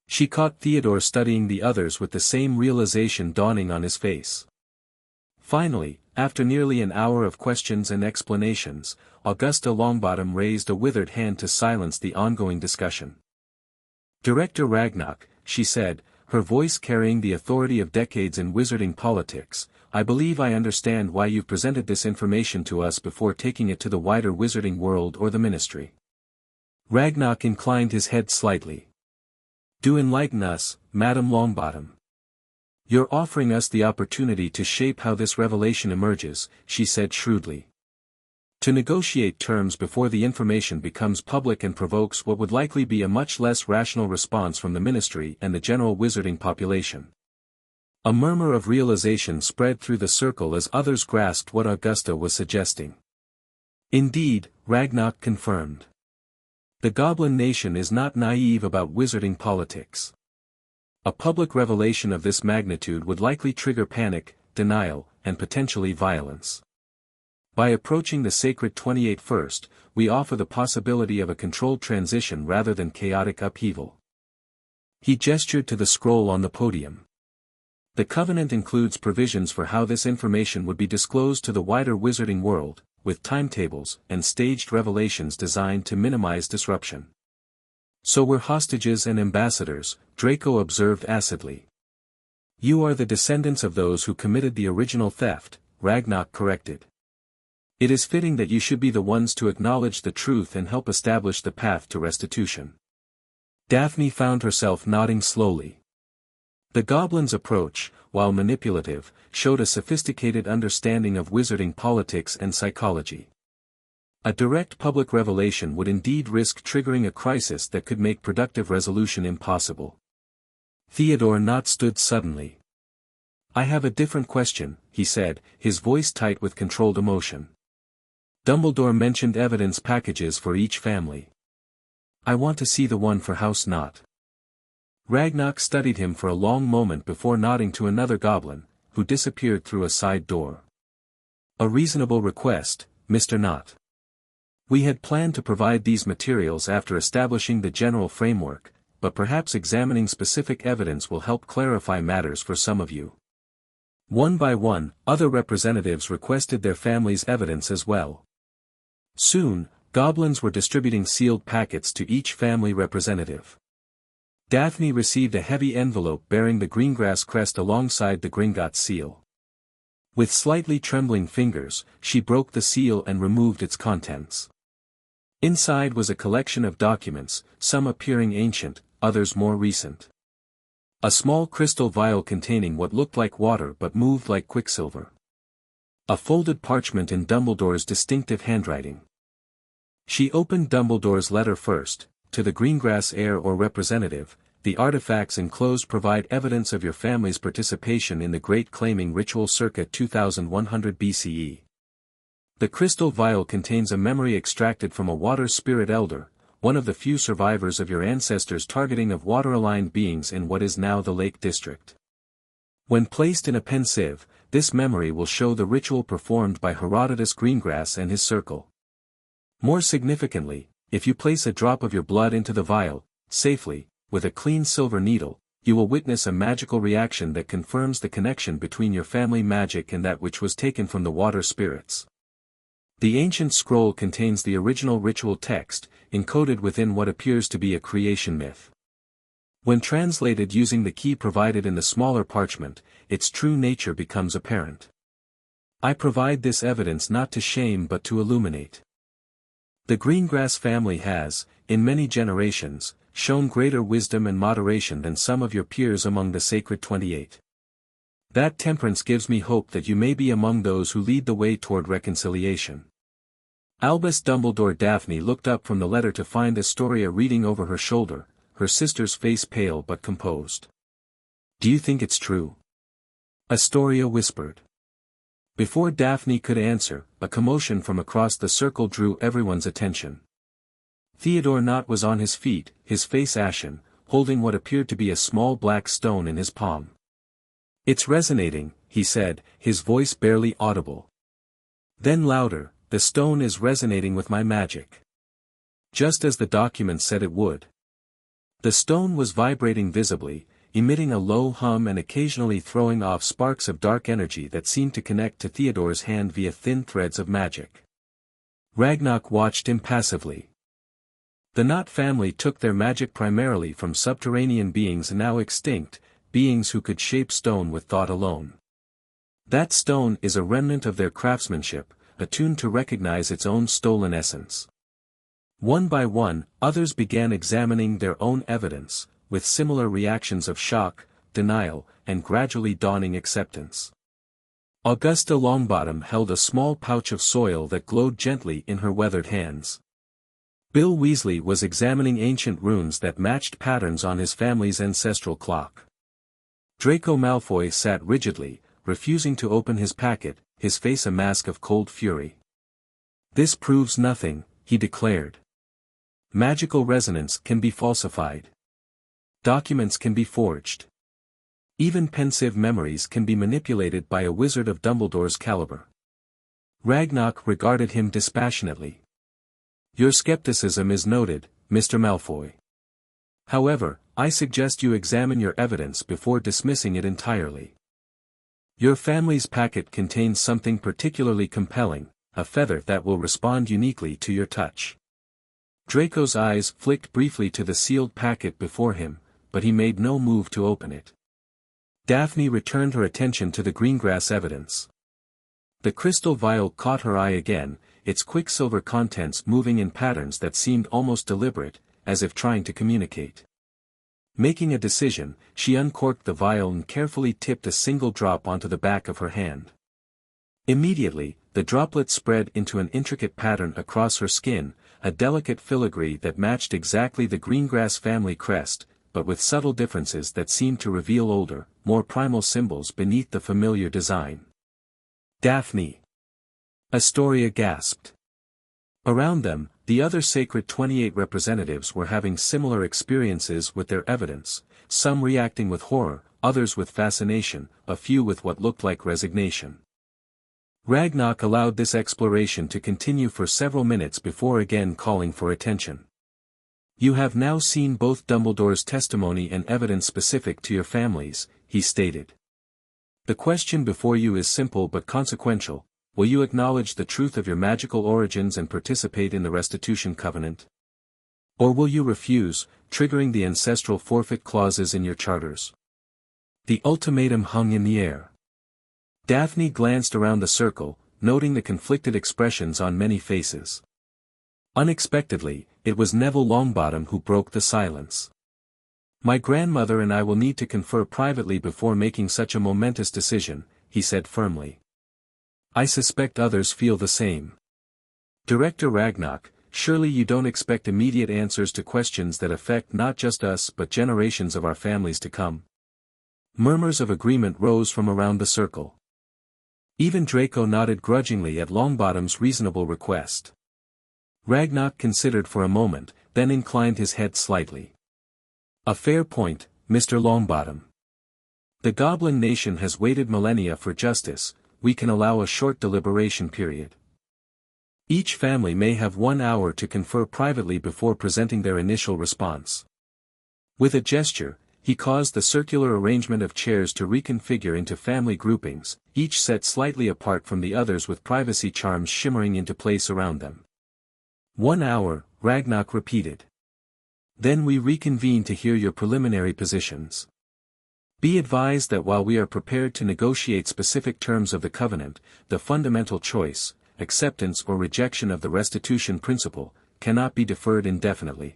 She caught Theodore studying the others with the same realization dawning on his face. Finally, after nearly an hour of questions and explanations, Augusta Longbottom raised a withered hand to silence the ongoing discussion. Director Ragnok, she said, her voice carrying the authority of decades in wizarding politics, I believe I understand why you've presented this information to us before taking it to the wider wizarding world or the ministry. Ragnok inclined his head slightly. Do enlighten us, Madam Longbottom. You're offering us the opportunity to shape how this revelation emerges, she said shrewdly. To negotiate terms before the information becomes public and provokes what would likely be a much less rational response from the ministry and the general wizarding population. A murmur of realization spread through the circle as others grasped what Augusta was suggesting. Indeed, Ragnok confirmed. The Goblin Nation is not naive about wizarding politics. A public revelation of this magnitude would likely trigger panic, denial, and potentially violence. By approaching the sacred 28 first, we offer the possibility of a controlled transition rather than chaotic upheaval. He gestured to the scroll on the podium. The covenant includes provisions for how this information would be disclosed to the wider wizarding world, with timetables and staged revelations designed to minimize disruption. So we're hostages and ambassadors, Draco observed acidly. You are the descendants of those who committed the original theft, Ragnok corrected. It is fitting that you should be the ones to acknowledge the truth and help establish the path to restitution. Daphne found herself nodding slowly. The goblin's approach, while manipulative, showed a sophisticated understanding of wizarding politics and psychology. A direct public revelation would indeed risk triggering a crisis that could make productive resolution impossible. Theodore Knott stood suddenly. I have a different question, he said, his voice tight with controlled emotion. Dumbledore mentioned evidence packages for each family. I want to see the one for House Knott. Ragnok studied him for a long moment before nodding to another goblin, who disappeared through a side door. A reasonable request, Mr. Knott. We had planned to provide these materials after establishing the general framework, but perhaps examining specific evidence will help clarify matters for some of you. One by one, other representatives requested their family's evidence as well. Soon, goblins were distributing sealed packets to each family representative. Daphne received a heavy envelope bearing the greengrass crest alongside the Gringott seal. With slightly trembling fingers, she broke the seal and removed its contents. Inside was a collection of documents, some appearing ancient, others more recent. A small crystal vial containing what looked like water but moved like quicksilver. A folded parchment in Dumbledore's distinctive handwriting. She opened Dumbledore's letter first. To the Greengrass heir or representative, the artifacts enclosed provide evidence of your family's participation in the Great Claiming Ritual circa 2100 BCE. The crystal vial contains a memory extracted from a water spirit elder, one of the few survivors of your ancestors' targeting of water-aligned beings in what is now the Lake District. When placed in a pensieve, this memory will show the ritual performed by Herodotus Greengrass and his circle. More significantly, if you place a drop of your blood into the vial, safely, with a clean silver needle, you will witness a magical reaction that confirms the connection between your family magic and that which was taken from the water spirits. The ancient scroll contains the original ritual text, encoded within what appears to be a creation myth. When translated using the key provided in the smaller parchment, its true nature becomes apparent. I provide this evidence not to shame but to illuminate. The Greengrass family has, in many generations, shown greater wisdom and moderation than some of your peers among the Sacred 28. That temperance gives me hope that you may be among those who lead the way toward reconciliation. Albus Dumbledore. Daphne looked up from the letter to find Astoria reading over her shoulder, her sister's face pale but composed. "Do you think it's true?" Astoria whispered. Before Daphne could answer, a commotion from across the circle drew everyone's attention. Theodore Knott was on his feet, his face ashen, holding what appeared to be a small black stone in his palm. "It's resonating," he said, his voice barely audible. Then louder, "The stone is resonating with my magic." Just as the document said it would. The stone was vibrating visibly, emitting a low hum and occasionally throwing off sparks of dark energy that seemed to connect to Theodore's hand via thin threads of magic. Ragnok watched impassively. The Knott family took their magic primarily from subterranean beings now extinct, beings who could shape stone with thought alone. That stone is a remnant of their craftsmanship, attuned to recognize its own stolen essence. One by one, others began examining their own evidence, with similar reactions of shock, denial, and gradually dawning acceptance. Augusta Longbottom held a small pouch of soil that glowed gently in her weathered hands. Bill Weasley was examining ancient runes that matched patterns on his family's ancestral clock. Draco Malfoy sat rigidly, refusing to open his packet, his face a mask of cold fury. "This proves nothing," he declared. "Magical resonance can be falsified. Documents can be forged. Even pensive memories can be manipulated by a wizard of Dumbledore's caliber." Ragnok regarded him dispassionately. "Your skepticism is noted, Mr. Malfoy. However, I suggest you examine your evidence before dismissing it entirely. Your family's packet contains something particularly compelling, a feather that will respond uniquely to your touch." Draco's eyes flicked briefly to the sealed packet before him, but he made no move to open it. Daphne returned her attention to the Greengrass evidence. The crystal vial caught her eye again, its quicksilver contents moving in patterns that seemed almost deliberate, as if trying to communicate. Making a decision, she uncorked the vial and carefully tipped a single drop onto the back of her hand. Immediately, the droplet spread into an intricate pattern across her skin, a delicate filigree that matched exactly the Greengrass family crest, but with subtle differences that seemed to reveal older, more primal symbols beneath the familiar design. "Daphne!" Astoria gasped. Around them, the other Sacred 28 representatives were having similar experiences with their evidence, some reacting with horror, others with fascination, a few with what looked like resignation. Ragnok allowed this exploration to continue for several minutes before again calling for attention. You have now seen both Dumbledore's testimony and evidence specific to your families, he stated. The question before you is simple but consequential: will you acknowledge the truth of your magical origins and participate in the restitution covenant? Or will you refuse, triggering the ancestral forfeit clauses in your charters? The ultimatum hung in the air. Daphne glanced around the circle, noting the conflicted expressions on many faces. Unexpectedly, it was Neville Longbottom who broke the silence. My grandmother and I will need to confer privately before making such a momentous decision, he said firmly. I suspect others feel the same. Director Ragnok, surely you don't expect immediate answers to questions that affect not just us but generations of our families to come. Murmurs of agreement rose from around the circle. Even Draco nodded grudgingly at Longbottom's reasonable request. Ragnok considered for a moment, then inclined his head slightly. A fair point, Mr. Longbottom. The Goblin nation has waited millennia for justice. We can allow a short deliberation period. Each family may have 1 hour to confer privately before presenting their initial response. With a gesture, he caused the circular arrangement of chairs to reconfigure into family groupings, each set slightly apart from the others with privacy charms shimmering into place around them. 1 hour, Ragnok repeated. Then we reconvene to hear your preliminary positions. Be advised that while we are prepared to negotiate specific terms of the covenant, the fundamental choice, acceptance or rejection of the restitution principle, cannot be deferred indefinitely.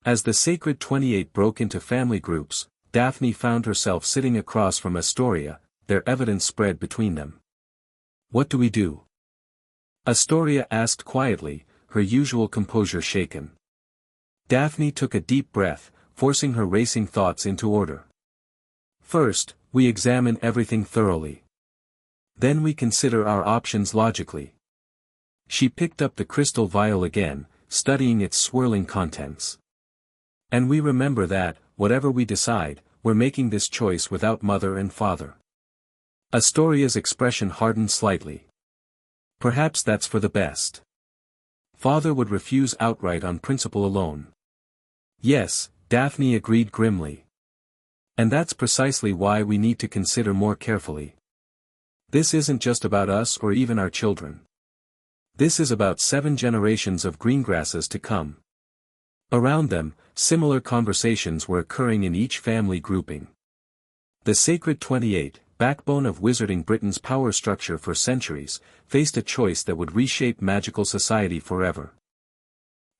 As the Sacred 28 broke into family groups, Daphne found herself sitting across from Astoria, their evidence spread between them. What do we do? Astoria asked quietly, her usual composure shaken. Daphne took a deep breath, forcing her racing thoughts into order. First, we examine everything thoroughly. Then we consider our options logically. She picked up the crystal vial again, studying its swirling contents. And we remember that, whatever we decide, we're making this choice without mother and father. Astoria's expression hardened slightly. Perhaps that's for the best. Father would refuse outright on principle alone. Yes, Daphne agreed grimly. And that's precisely why we need to consider more carefully. This isn't just about us or even our children. This is about 7 generations of greengrasses to come. Around them, similar conversations were occurring in each family grouping. The Sacred 28, backbone of Wizarding Britain's power structure for centuries, faced a choice that would reshape magical society forever.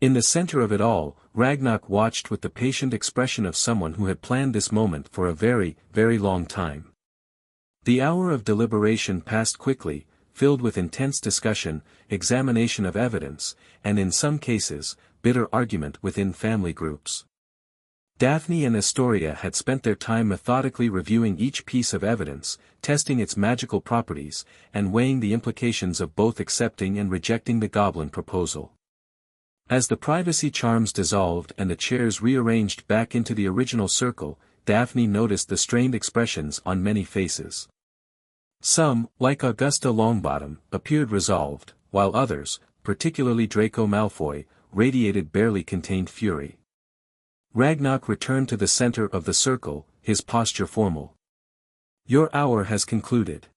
In the center of it all, Ragnok watched with the patient expression of someone who had planned this moment for a very, very long time. The hour of deliberation passed quickly, filled with intense discussion, examination of evidence, and in some cases, bitter argument within family groups. Daphne and Astoria had spent their time methodically reviewing each piece of evidence, testing its magical properties, and weighing the implications of both accepting and rejecting the goblin proposal. As the privacy charms dissolved and the chairs rearranged back into the original circle, Daphne noticed the strained expressions on many faces. Some, like Augusta Longbottom, appeared resolved, while others, particularly Draco Malfoy, radiated barely contained fury. Ragnok returned to the center of the circle, his posture formal. Your hour has concluded.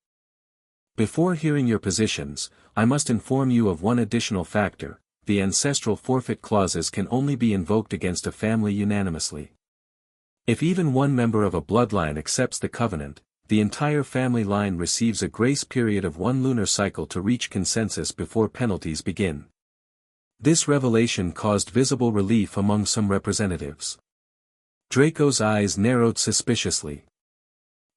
Before hearing your positions, I must inform you of one additional factor: the ancestral forfeit clauses can only be invoked against a family unanimously. If even one member of a bloodline accepts the covenant, the entire family line receives a grace period of 1 lunar cycle to reach consensus before penalties begin. This revelation caused visible relief among some representatives. Draco's eyes narrowed suspiciously.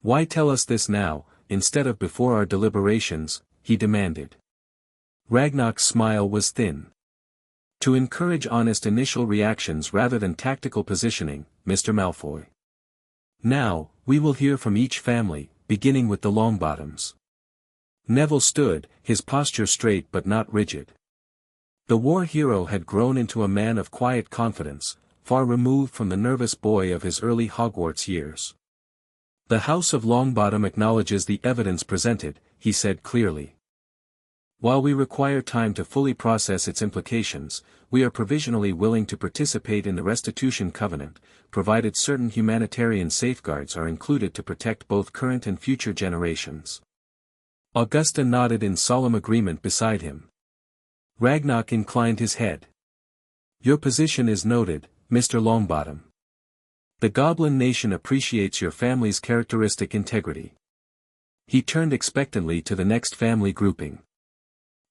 Why tell us this now, instead of before our deliberations? He demanded. Ragnok's smile was thin. To encourage honest initial reactions rather than tactical positioning, Mr. Malfoy. Now, we will hear from each family, beginning with the Longbottoms. Neville stood, his posture straight but not rigid. The war hero had grown into a man of quiet confidence, far removed from the nervous boy of his early Hogwarts years. The House of Longbottom acknowledges the evidence presented, he said clearly. While we require time to fully process its implications, we are provisionally willing to participate in the Restitution Covenant, provided certain humanitarian safeguards are included to protect both current and future generations. Augusta nodded in solemn agreement beside him. Ragnok inclined his head. Your position is noted, Mr. Longbottom. The Goblin Nation appreciates your family's characteristic integrity. He turned expectantly to the next family grouping.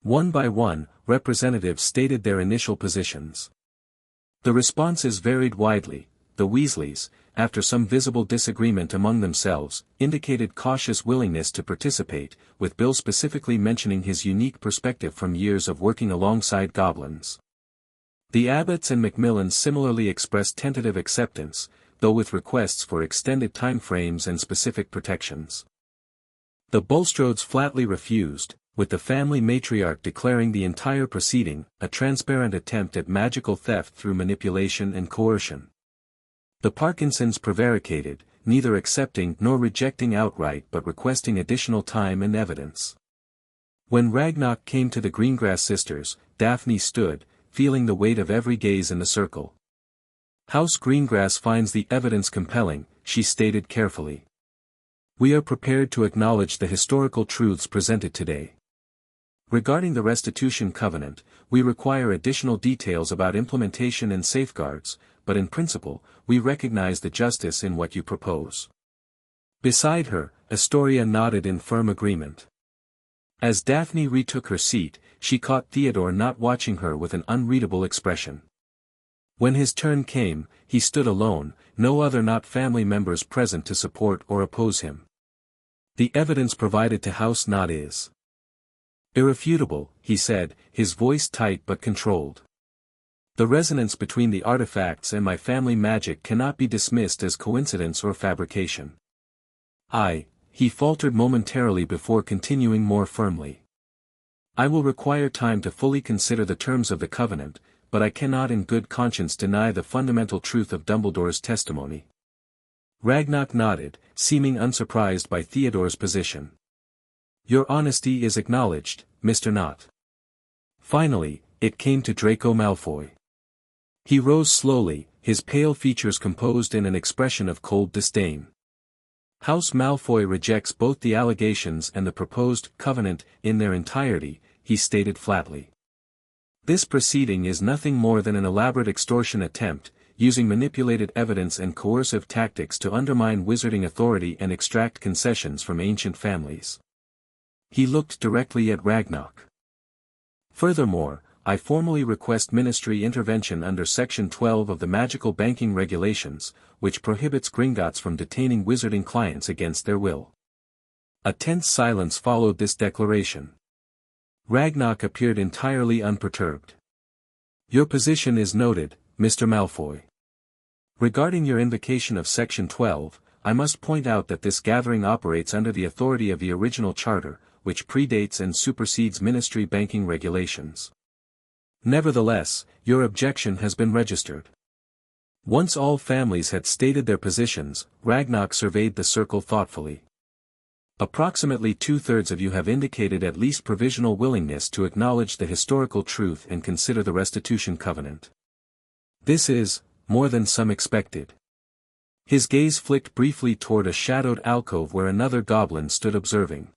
One by one, representatives stated their initial positions. The responses varied widely. The Weasleys, after some visible disagreement among themselves, indicated cautious willingness to participate, with Bill specifically mentioning his unique perspective from years of working alongside goblins. The Abbotts and Macmillans similarly expressed tentative acceptance, though with requests for extended time frames and specific protections. The Bulstrodes flatly refused, with the family matriarch declaring the entire proceeding a transparent attempt at magical theft through manipulation and coercion. The Parkinsons prevaricated, neither accepting nor rejecting outright but requesting additional time and evidence. When Ragnok came to the Greengrass sisters, Daphne stood, feeling the weight of every gaze in the circle. House Greengrass finds the evidence compelling, she stated carefully. We are prepared to acknowledge the historical truths presented today. Regarding the Restitution Covenant, we require additional details about implementation and safeguards, but in principle, we recognize the justice in what you propose. Beside her, Astoria nodded in firm agreement. As Daphne retook her seat, she caught Theodore not watching her with an unreadable expression. When his turn came, he stood alone, no other not family members present to support or oppose him. The evidence provided to House Nod is irrefutable, he said, his voice tight but controlled. The resonance between the artifacts and my family magic cannot be dismissed as coincidence or fabrication. He faltered momentarily before continuing more firmly. I will require time to fully consider the terms of the covenant, but I cannot in good conscience deny the fundamental truth of Dumbledore's testimony. Ragnok nodded, seeming unsurprised by Theodore's position. Your honesty is acknowledged, Mr. Knott. Finally, it came to Draco Malfoy. He rose slowly, his pale features composed in an expression of cold disdain. House Malfoy rejects both the allegations and the proposed covenant in their entirety, he stated flatly. This proceeding is nothing more than an elaborate extortion attempt, using manipulated evidence and coercive tactics to undermine wizarding authority and extract concessions from ancient families. He looked directly at Ragnok. Furthermore, I formally request ministry intervention under Section 12 of the Magical Banking Regulations, which prohibits Gringotts from detaining wizarding clients against their will. A tense silence followed this declaration. Ragnok appeared entirely unperturbed. Your position is noted, Mr. Malfoy. Regarding your invocation of Section 12, I must point out that this gathering operates under the authority of the original charter, which predates and supersedes ministry banking regulations. Nevertheless, your objection has been registered. Once all families had stated their positions, Ragnok surveyed the circle thoughtfully. Approximately 2/3 of you have indicated at least provisional willingness to acknowledge the historical truth and consider the Restitution Covenant. This is more than some expected. His gaze flicked briefly toward a shadowed alcove where another goblin stood observing.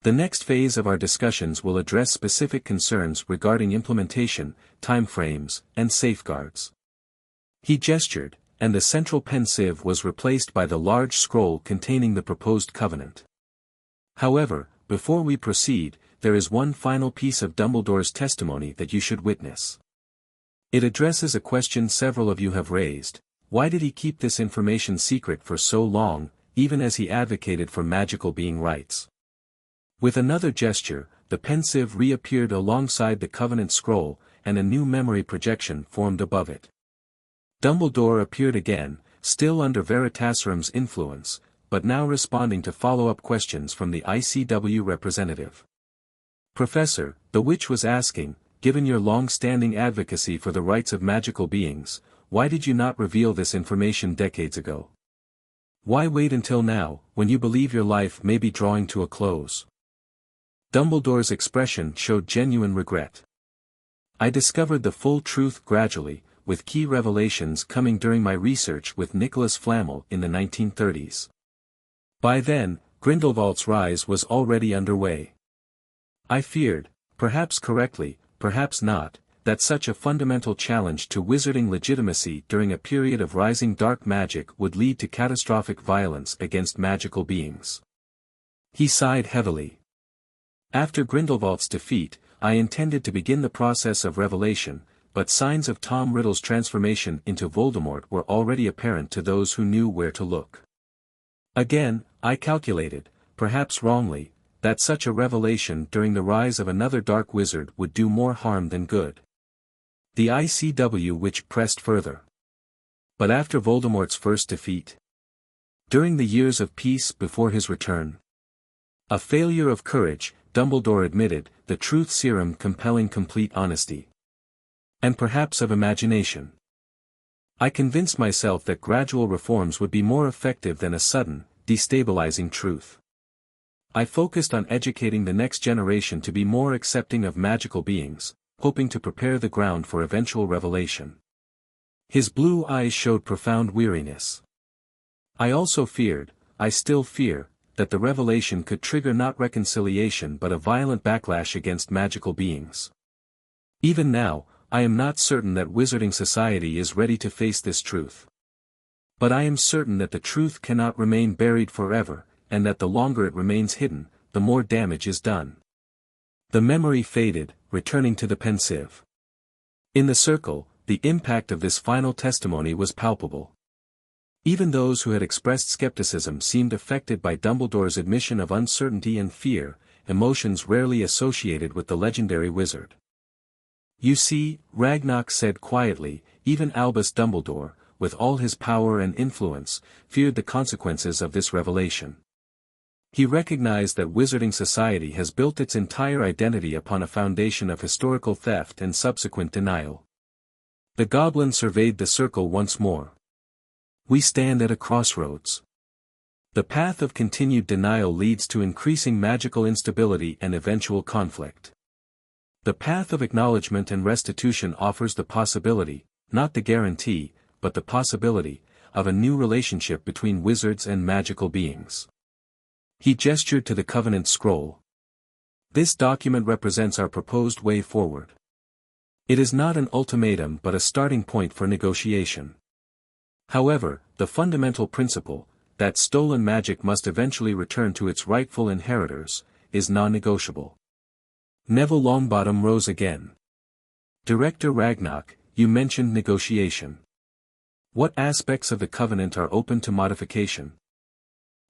The next phase of our discussions will address specific concerns regarding implementation, timeframes, and safeguards. He gestured, and the central pensieve was replaced by the large scroll containing the proposed covenant. However, before we proceed, there is one final piece of Dumbledore's testimony that you should witness. It addresses a question several of you have raised: why did he keep this information secret for so long, even as he advocated for magical being rights? With another gesture, the pensieve reappeared alongside the covenant scroll, and a new memory projection formed above it. Dumbledore appeared again, still under Veritaserum's influence, but now responding to follow-up questions from the ICW representative. Professor, the witch was asking, given your long-standing advocacy for the rights of magical beings, why did you not reveal this information decades ago? Why wait until now, when you believe your life may be drawing to a close? Dumbledore's expression showed genuine regret. I discovered the full truth gradually, with key revelations coming during my research with Nicholas Flamel in the 1930s. By then, Grindelwald's rise was already underway. I feared, perhaps correctly, perhaps not, that such a fundamental challenge to wizarding legitimacy during a period of rising dark magic would lead to catastrophic violence against magical beings. He sighed heavily. After Grindelwald's defeat, I intended to begin the process of revelation, but signs of Tom Riddle's transformation into Voldemort were already apparent to those who knew where to look. Again, I calculated, perhaps wrongly, that such a revelation during the rise of another dark wizard would do more harm than good. The ICW which pressed further. But after Voldemort's first defeat? During the years of peace before his return? A failure of courage, Dumbledore admitted, the truth serum compelling complete honesty. And perhaps of imagination. I convinced myself that gradual reforms would be more effective than a sudden, destabilizing truth. I focused on educating the next generation to be more accepting of magical beings, hoping to prepare the ground for eventual revelation. His blue eyes showed profound weariness. I also feared, I still fear, that the revelation could trigger not reconciliation but a violent backlash against magical beings. Even now, I am not certain that wizarding society is ready to face this truth. But I am certain that the truth cannot remain buried forever, and that the longer it remains hidden, the more damage is done. The memory faded, returning to the pensive. In the circle, the impact of this final testimony was palpable. Even those who had expressed skepticism seemed affected by Dumbledore's admission of uncertainty and fear, emotions rarely associated with the legendary wizard. You see, Ragnok said quietly, even Albus Dumbledore, with all his power and influence, feared the consequences of this revelation. He recognized that wizarding society has built its entire identity upon a foundation of historical theft and subsequent denial. The goblin surveyed the circle once more. We stand at a crossroads. The path of continued denial leads to increasing magical instability and eventual conflict. The path of acknowledgement and restitution offers the possibility, not the guarantee, but the possibility, of a new relationship between wizards and magical beings. He gestured to the Covenant scroll. This document represents our proposed way forward. It is not an ultimatum but a starting point for negotiation. However, the fundamental principle, that stolen magic must eventually return to its rightful inheritors, is non-negotiable. Neville Longbottom rose again. Director Ragnok, you mentioned negotiation. What aspects of the Covenant are open to modification?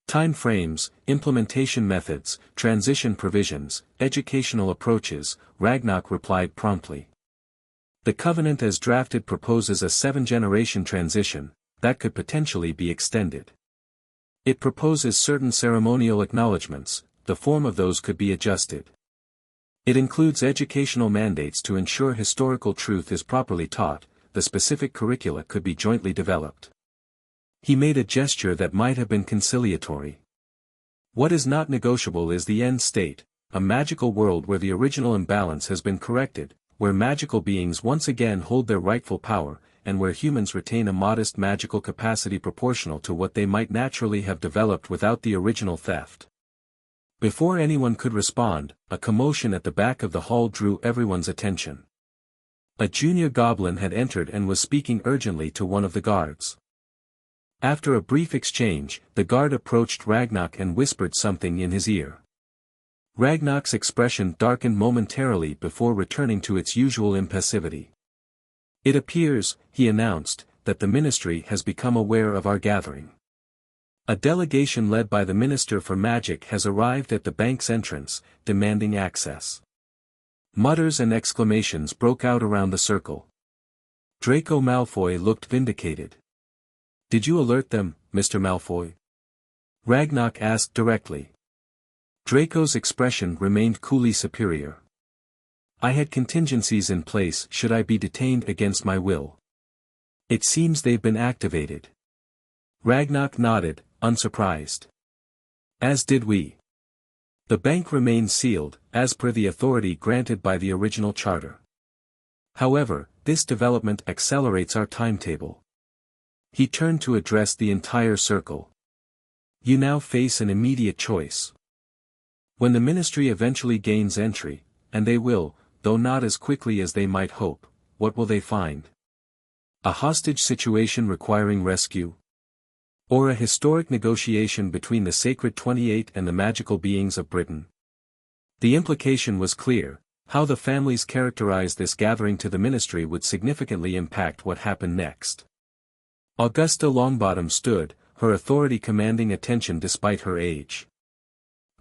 Time frames, implementation methods, transition provisions, educational approaches, Ragnok replied promptly. The Covenant as drafted proposes a 7-generation transition, that could potentially be extended. It proposes certain ceremonial acknowledgements, the form of those could be adjusted. It includes educational mandates to ensure historical truth is properly taught, the specific curricula could be jointly developed. He made a gesture that might have been conciliatory. What is not negotiable is the end state, a magical world where the original imbalance has been corrected, where magical beings once again hold their rightful power, and where humans retain a modest magical capacity proportional to what they might naturally have developed without the original theft. Before anyone could respond, a commotion at the back of the hall drew everyone's attention. A junior goblin had entered and was speaking urgently to one of the guards. After a brief exchange, the guard approached Ragnok and whispered something in his ear. Ragnok's expression darkened momentarily before returning to its usual impassivity. It appears, he announced, that the ministry has become aware of our gathering. A delegation led by the Minister for Magic has arrived at the bank's entrance, demanding access. Mutters and exclamations broke out around the circle. Draco Malfoy looked vindicated. Did you alert them, Mr. Malfoy? Ragnok asked directly. Draco's expression remained coolly superior. I had contingencies in place should I be detained against my will. It seems they've been activated. Ragnok nodded, unsurprised. As did we. The bank remained sealed, as per the authority granted by the original charter. However, this development accelerates our timetable. He turned to address the entire circle. You now face an immediate choice. When the ministry eventually gains entry, and they will, though not as quickly as they might hope, what will they find? A hostage situation requiring rescue? Or a historic negotiation between the Sacred 28 and the magical beings of Britain? The implication was clear: how the families characterized this gathering to the ministry would significantly impact what happened next. Augusta Longbottom stood, her authority commanding attention despite her age.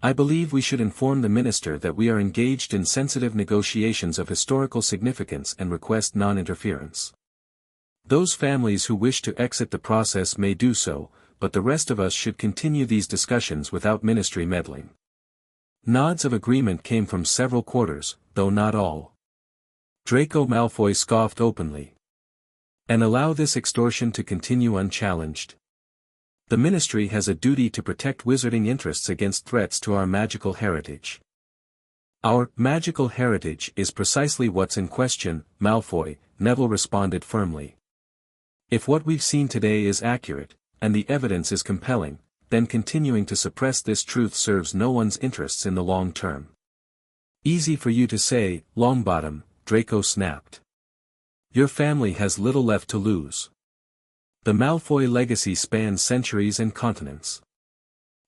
I believe we should inform the minister that we are engaged in sensitive negotiations of historical significance and request non-interference. Those families who wish to exit the process may do so, but the rest of us should continue these discussions without ministry meddling. Nods of agreement came from several quarters, though not all. Draco Malfoy scoffed openly. And allow this extortion to continue unchallenged? The ministry has a duty to protect wizarding interests against threats to our magical heritage. Our magical heritage is precisely what's in question, Malfoy, Neville responded firmly. If what we've seen today is accurate, and the evidence is compelling, then continuing to suppress this truth serves no one's interests in the long term. Easy for you to say, Longbottom, Draco snapped. Your family has little left to lose. The Malfoy legacy spans centuries and continents.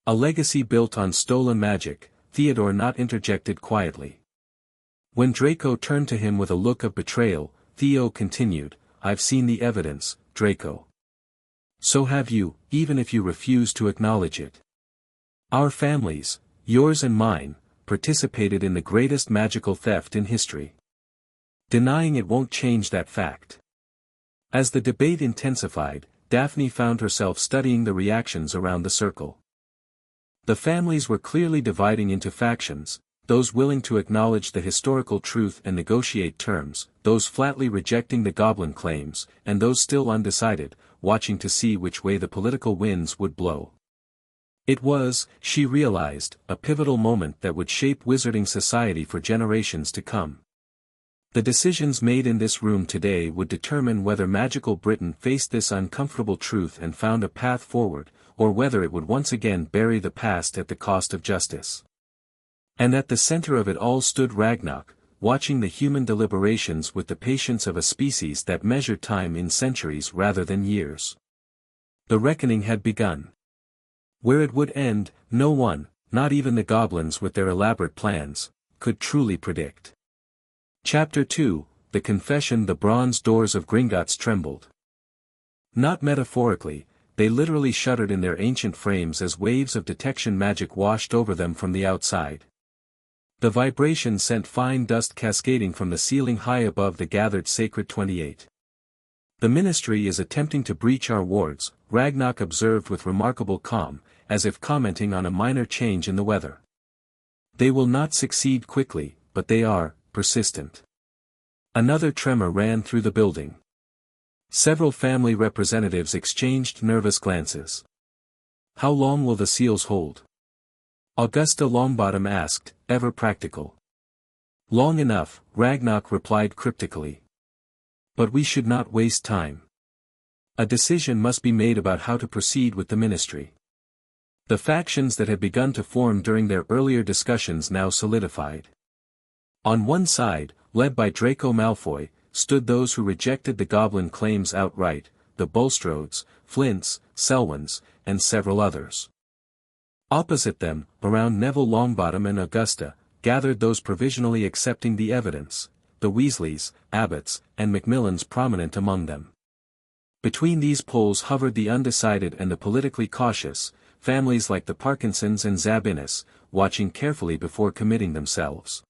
A legacy built on stolen magic, Theodore not interjected quietly. When Draco turned to him with a look of betrayal, Theo continued, I've seen the evidence, Draco. So have you, even if you refuse to acknowledge it. Our families, yours and mine, participated in the greatest magical theft in history. Denying it won't change that fact. As the debate intensified, Daphne found herself studying the reactions around the circle. The families were clearly dividing into factions, those willing to acknowledge the historical truth and negotiate terms, those flatly rejecting the goblin claims, and those still undecided, watching to see which way the political winds would blow. It was, she realized, a pivotal moment that would shape wizarding society for generations to come. The decisions made in this room today would determine whether magical Britain faced this uncomfortable truth and found a path forward, or whether it would once again bury the past at the cost of justice. And at the center of it all stood Ragnok, watching the human deliberations with the patience of a species that measured time in centuries rather than years. The reckoning had begun. Where it would end, no one, not even the goblins with their elaborate plans, could truly predict. Chapter 2, The Confession. The bronze doors of Gringotts trembled. Not metaphorically, they literally shuddered in their ancient frames as waves of detection magic washed over them from the outside. The vibration sent fine dust cascading from the ceiling high above the gathered Sacred 28. The ministry is attempting to breach our wards, Ragnok observed with remarkable calm, as if commenting on a minor change in the weather. They will not succeed quickly, but they are persistent. Another tremor ran through the building. Several family representatives exchanged nervous glances. How long will the seals hold? Augusta Longbottom asked, ever practical. Long enough, Ragnok replied cryptically. But we should not waste time. A decision must be made about how to proceed with the ministry. The factions that had begun to form during their earlier discussions now solidified. On one side, led by Draco Malfoy, stood those who rejected the goblin claims outright, the Bulstrodes, Flints, Selwyns, and several others. Opposite them, around Neville Longbottom and Augusta, gathered those provisionally accepting the evidence, the Weasleys, Abbotts, and Macmillans prominent among them. Between these poles hovered the undecided and the politically cautious, families like the Parkinsons and Zabinis, watching carefully before committing themselves.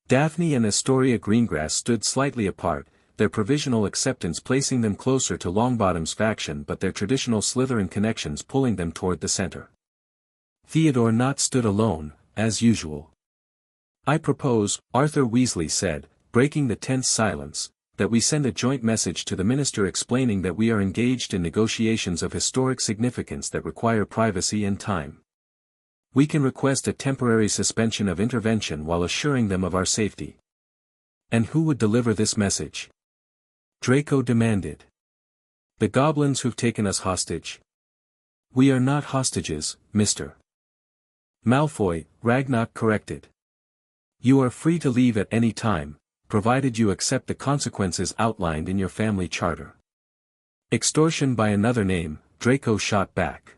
Daphne and Astoria Greengrass stood slightly apart, their provisional acceptance placing them closer to Longbottom's faction but their traditional Slytherin connections pulling them toward the center. Theodore Nott stood alone, as usual. I propose, Arthur Weasley said, breaking the tense silence, that we send a joint message to the minister explaining that we are engaged in negotiations of historic significance that require privacy and time. We can request a temporary suspension of intervention while assuring them of our safety. And who would deliver this message? Draco demanded. The goblins who've taken us hostage. We are not hostages, Mr. Malfoy, Ragnok corrected. You are free to leave at any time, provided you accept the consequences outlined in your family charter. Extortion by another name, Draco shot back.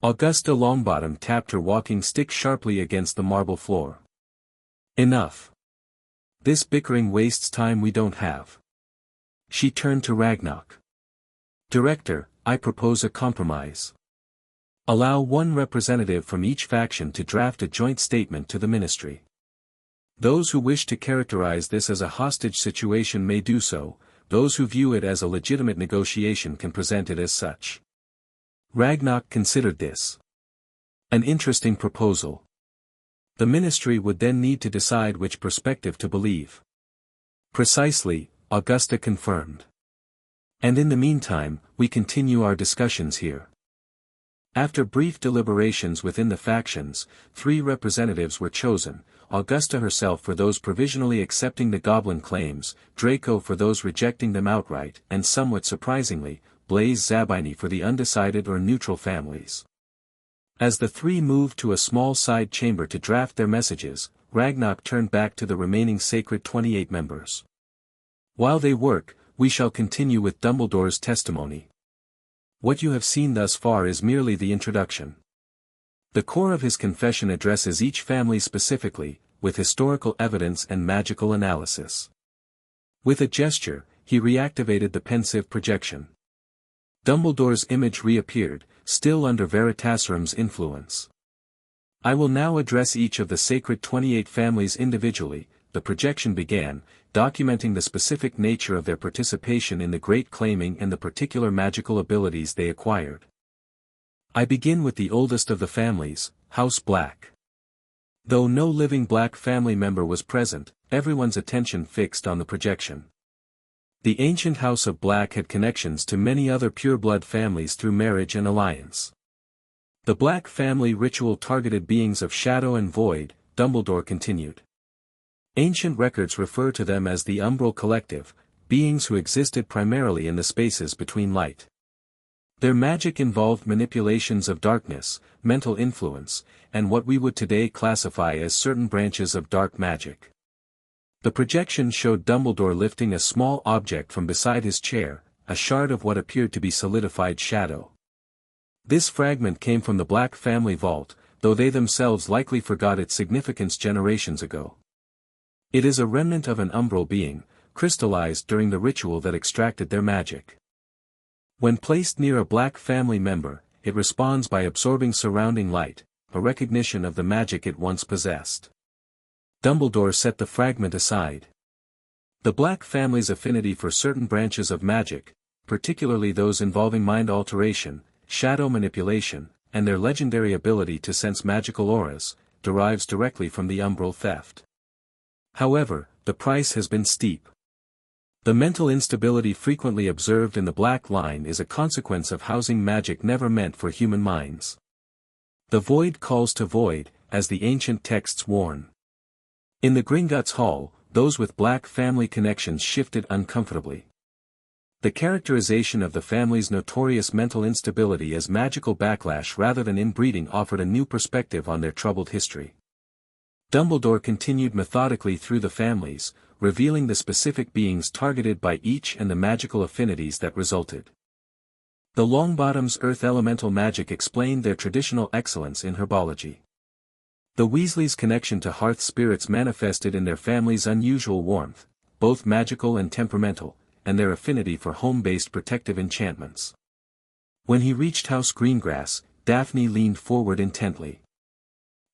Augusta Longbottom tapped her walking stick sharply against the marble floor. Enough. This bickering wastes time we don't have. She turned to Ragnok. Director, I propose a compromise. Allow one representative from each faction to draft a joint statement to the ministry. Those who wish to characterize this as a hostage situation may do so, those who view it as a legitimate negotiation can present it as such. Ragnok considered this an interesting proposal. The ministry would then need to decide which perspective to believe. Precisely, Augusta confirmed. And in the meantime, we continue our discussions here. After brief deliberations within the factions, 3 representatives were chosen, Augusta herself for those provisionally accepting the goblin claims, Draco for those rejecting them outright, and somewhat surprisingly, Blaise Zabini for the undecided or neutral families. As the 3 moved to a small side chamber to draft their messages, Ragnok turned back to the remaining Sacred 28 members. While they work, we shall continue with Dumbledore's testimony. What you have seen thus far is merely the introduction. The core of his confession addresses each family specifically, with historical evidence and magical analysis. With a gesture, he reactivated the pensive projection. Dumbledore's image reappeared, still under Veritaserum's influence. I will now address each of the Sacred 28 families individually. The projection began, documenting the specific nature of their participation in the Great Claiming and the particular magical abilities they acquired. I begin with the oldest of the families, House Black. Though no living Black family member was present, everyone's attention fixed on the projection. The ancient House of Black had connections to many other pureblood families through marriage and alliance. The Black family ritual targeted beings of shadow and void, Dumbledore continued. Ancient records refer to them as the Umbral Collective, beings who existed primarily in the spaces between light. Their magic involved manipulations of darkness, mental influence, and what we would today classify as certain branches of dark magic. The projection showed Dumbledore lifting a small object from beside his chair, a shard of what appeared to be solidified shadow. This fragment came from the Black family vault, though they themselves likely forgot its significance generations ago. It is a remnant of an umbral being, crystallized during the ritual that extracted their magic. When placed near a Black family member, it responds by absorbing surrounding light, a recognition of the magic it once possessed. Dumbledore set the fragment aside. The Black family's affinity for certain branches of magic, particularly those involving mind alteration, shadow manipulation, and their legendary ability to sense magical auras, derives directly from the umbral theft. However, the price has been steep. The mental instability frequently observed in the Black line is a consequence of housing magic never meant for human minds. The void calls to void, as the ancient texts warn. In the Gringotts Hall, those with Black family connections shifted uncomfortably. The characterization of the family's notorious mental instability as magical backlash rather than inbreeding offered a new perspective on their troubled history. Dumbledore continued methodically through the families, revealing the specific beings targeted by each and the magical affinities that resulted. The Longbottom's earth elemental magic explained their traditional excellence in herbology. The Weasleys' connection to hearth spirits manifested in their family's unusual warmth, both magical and temperamental, and their affinity for home-based protective enchantments. When he reached House Greengrass, Daphne leaned forward intently.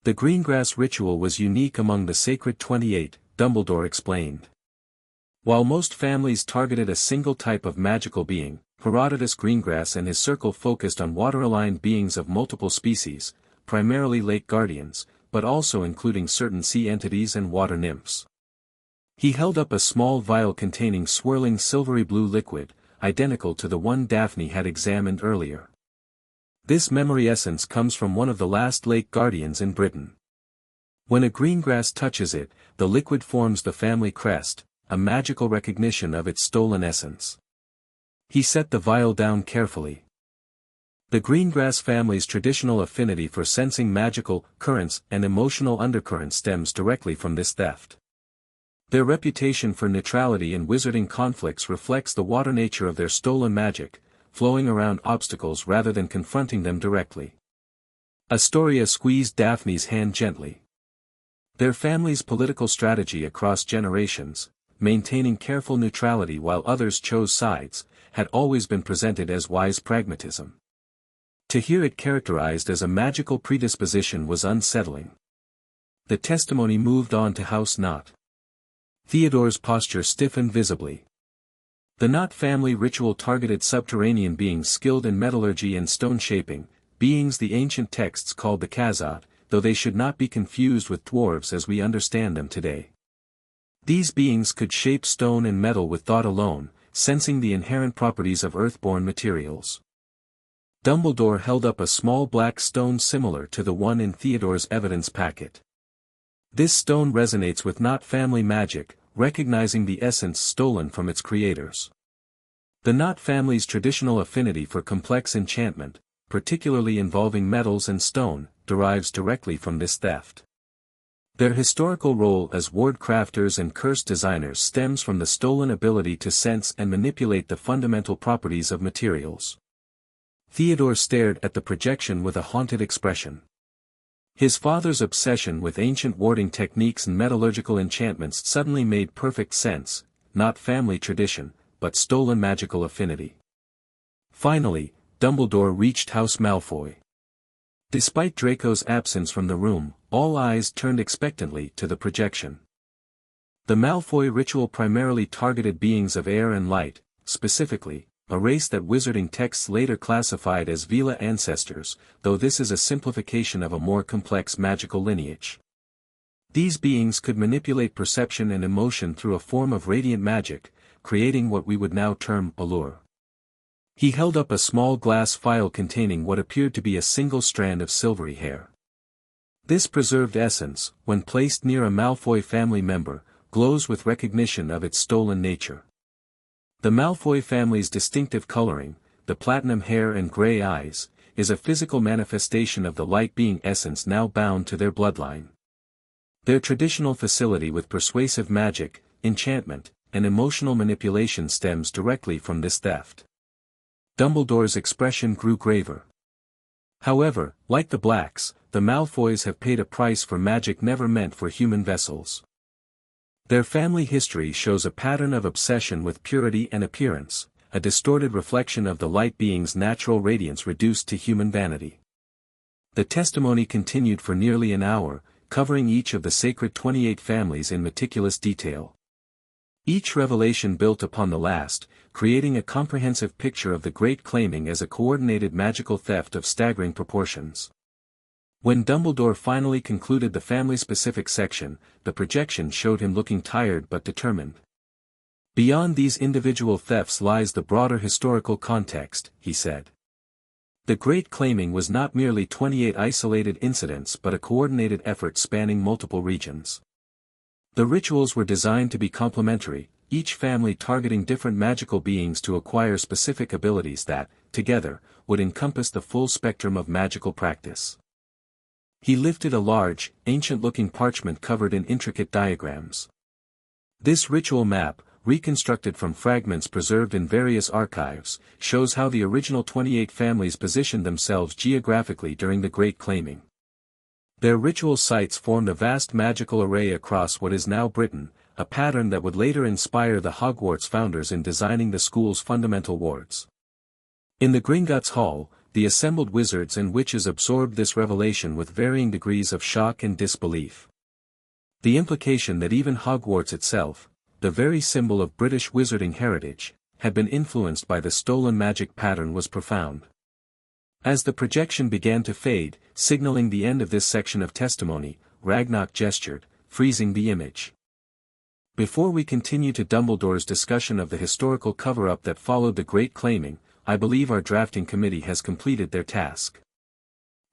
The Greengrass ritual was unique among the Sacred 28, Dumbledore explained. While most families targeted a single type of magical being, Herodotus Greengrass and his circle focused on water-aligned beings of multiple species, primarily lake guardians, but also including certain sea entities and water nymphs. He held up a small vial containing swirling silvery blue liquid, identical to the one Daphne had examined earlier. This memory essence comes from one of the last lake guardians in Britain. When a green grass touches it, the liquid forms the family crest, a magical recognition of its stolen essence. He set the vial down carefully. The greengrass family's traditional affinity for sensing magical currents and emotional undercurrents stems directly from this theft. Their reputation for neutrality in wizarding conflicts reflects the water nature of their stolen magic, flowing around obstacles rather than confronting them directly. Astoria squeezed Daphne's hand gently. Their family's political strategy across generations, maintaining careful neutrality while others chose sides, had always been presented as wise pragmatism. To hear it characterized as a magical predisposition was unsettling. The testimony moved on to House Knott. Theodore's posture stiffened visibly. The Knott family ritual targeted subterranean beings skilled in metallurgy and stone shaping, beings the ancient texts called the Khazad, though they should not be confused with dwarves as we understand them today. These beings could shape stone and metal with thought alone, sensing the inherent properties of earthborn materials. Dumbledore held up a small black stone similar to the one in Theodore's evidence packet. This stone resonates with Knott family magic, recognizing the essence stolen from its creators. The Knott family's traditional affinity for complex enchantment, particularly involving metals and stone, derives directly from this theft. Their historical role as ward crafters and curse designers stems from the stolen ability to sense and manipulate the fundamental properties of materials. Theodore stared at the projection with a haunted expression. His father's obsession with ancient warding techniques and metallurgical enchantments suddenly made perfect sense, not family tradition, but stolen magical affinity. Finally, Dumbledore reached House Malfoy. Despite Draco's absence from the room, all eyes turned expectantly to the projection. The Malfoy ritual primarily targeted beings of air and light, specifically, a race that wizarding texts later classified as Vela ancestors, though this is a simplification of a more complex magical lineage. These beings could manipulate perception and emotion through a form of radiant magic, creating what we would now term allure. He held up a small glass phial containing what appeared to be a single strand of silvery hair. This preserved essence, when placed near a Malfoy family member, glows with recognition of its stolen nature. The Malfoy family's distinctive coloring, the platinum hair and gray eyes, is a physical manifestation of the light being essence now bound to their bloodline. Their traditional facility with persuasive magic, enchantment, and emotional manipulation stems directly from this theft. Dumbledore's expression grew graver. However, like the Blacks, the Malfoys have paid a price for magic never meant for human vessels. Their family history shows a pattern of obsession with purity and appearance, a distorted reflection of the light being's natural radiance reduced to human vanity. The testimony continued for nearly an hour, covering each of the sacred 28 families in meticulous detail. Each revelation built upon the last, creating a comprehensive picture of the Great Claiming as a coordinated magical theft of staggering proportions. When Dumbledore finally concluded the family-specific section, the projection showed him looking tired but determined. Beyond these individual thefts lies the broader historical context, he said. The Great Claiming was not merely 28 isolated incidents but a coordinated effort spanning multiple regions. The rituals were designed to be complementary, each family targeting different magical beings to acquire specific abilities that, together, would encompass the full spectrum of magical practice. He lifted a large, ancient-looking parchment covered in intricate diagrams. This ritual map, reconstructed from fragments preserved in various archives, shows how the original 28 families positioned themselves geographically during the Great Claiming. Their ritual sites formed a vast magical array across what is now Britain, a pattern that would later inspire the Hogwarts founders in designing the school's fundamental wards. In the Gringotts Hall, the assembled wizards and witches absorbed this revelation with varying degrees of shock and disbelief. The implication that even Hogwarts itself, the very symbol of British wizarding heritage, had been influenced by the stolen magic pattern was profound. As the projection began to fade, signaling the end of this section of testimony, Ragnok gestured, freezing the image. Before we continue to Dumbledore's discussion of the historical cover-up that followed the Great Claiming, I believe our drafting committee has completed their task.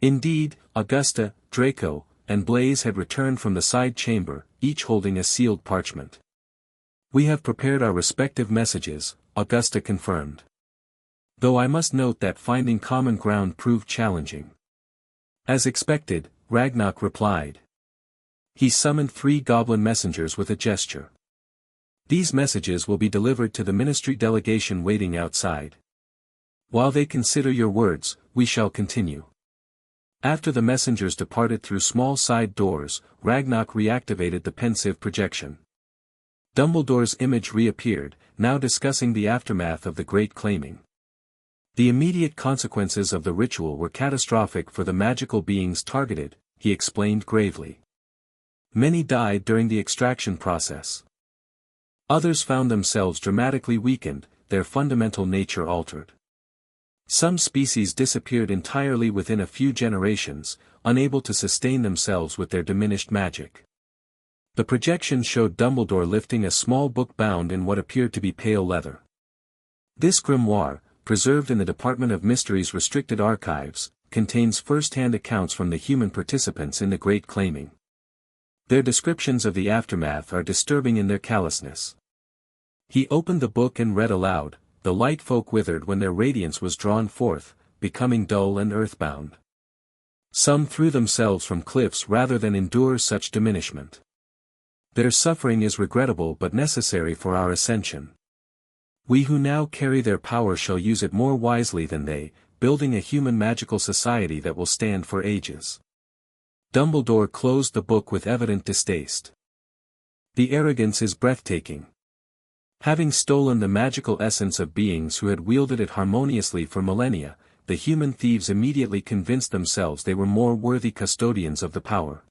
Indeed, Augusta, Draco, and Blaze had returned from the side chamber, each holding a sealed parchment. We have prepared our respective messages, Augusta confirmed. Though I must note that finding common ground proved challenging. As expected, Ragnok replied. He summoned 3 goblin messengers with a gesture. These messages will be delivered to the ministry delegation waiting outside. While they consider your words, we shall continue. After the messengers departed through small side doors, Ragnok reactivated the pensive projection. Dumbledore's image reappeared, now discussing the aftermath of the Great Claiming. The immediate consequences of the ritual were catastrophic for the magical beings targeted, he explained gravely. Many died during the extraction process. Others found themselves dramatically weakened, their fundamental nature altered. Some species disappeared entirely within a few generations, unable to sustain themselves with their diminished magic. The projection showed Dumbledore lifting a small book bound in what appeared to be pale leather. This grimoire, preserved in the Department of Mystery's restricted archives, contains first-hand accounts from the human participants in the Great Claiming. Their descriptions of the aftermath are disturbing in their callousness. He opened the book and read aloud, "The light folk withered when their radiance was drawn forth, becoming dull and earthbound. Some threw themselves from cliffs rather than endure such diminishment. Their suffering is regrettable but necessary for our ascension. We who now carry their power shall use it more wisely than they, building a human magical society that will stand for ages." Dumbledore closed the book with evident distaste. The arrogance is breathtaking. Having stolen the magical essence of beings who had wielded it harmoniously for millennia, the human thieves immediately convinced themselves they were more worthy custodians of the power.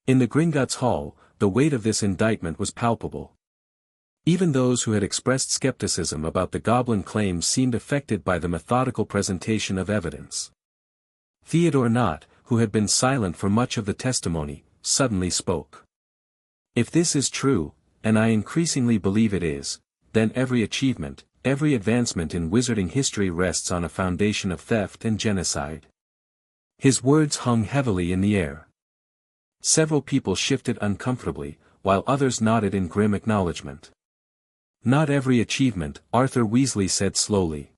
In the Gringotts hall, the weight of this indictment was palpable. Even those who had expressed skepticism about the goblin claims seemed affected by the methodical presentation of evidence. Theodore Knott, who had been silent for much of the testimony, suddenly spoke. "If this is true, and I increasingly believe it is, then every achievement, every advancement in wizarding history rests on a foundation of theft and genocide." His words hung heavily in the air. Several people shifted uncomfortably, while others nodded in grim acknowledgement. "Not every achievement," Arthur Weasley said slowly.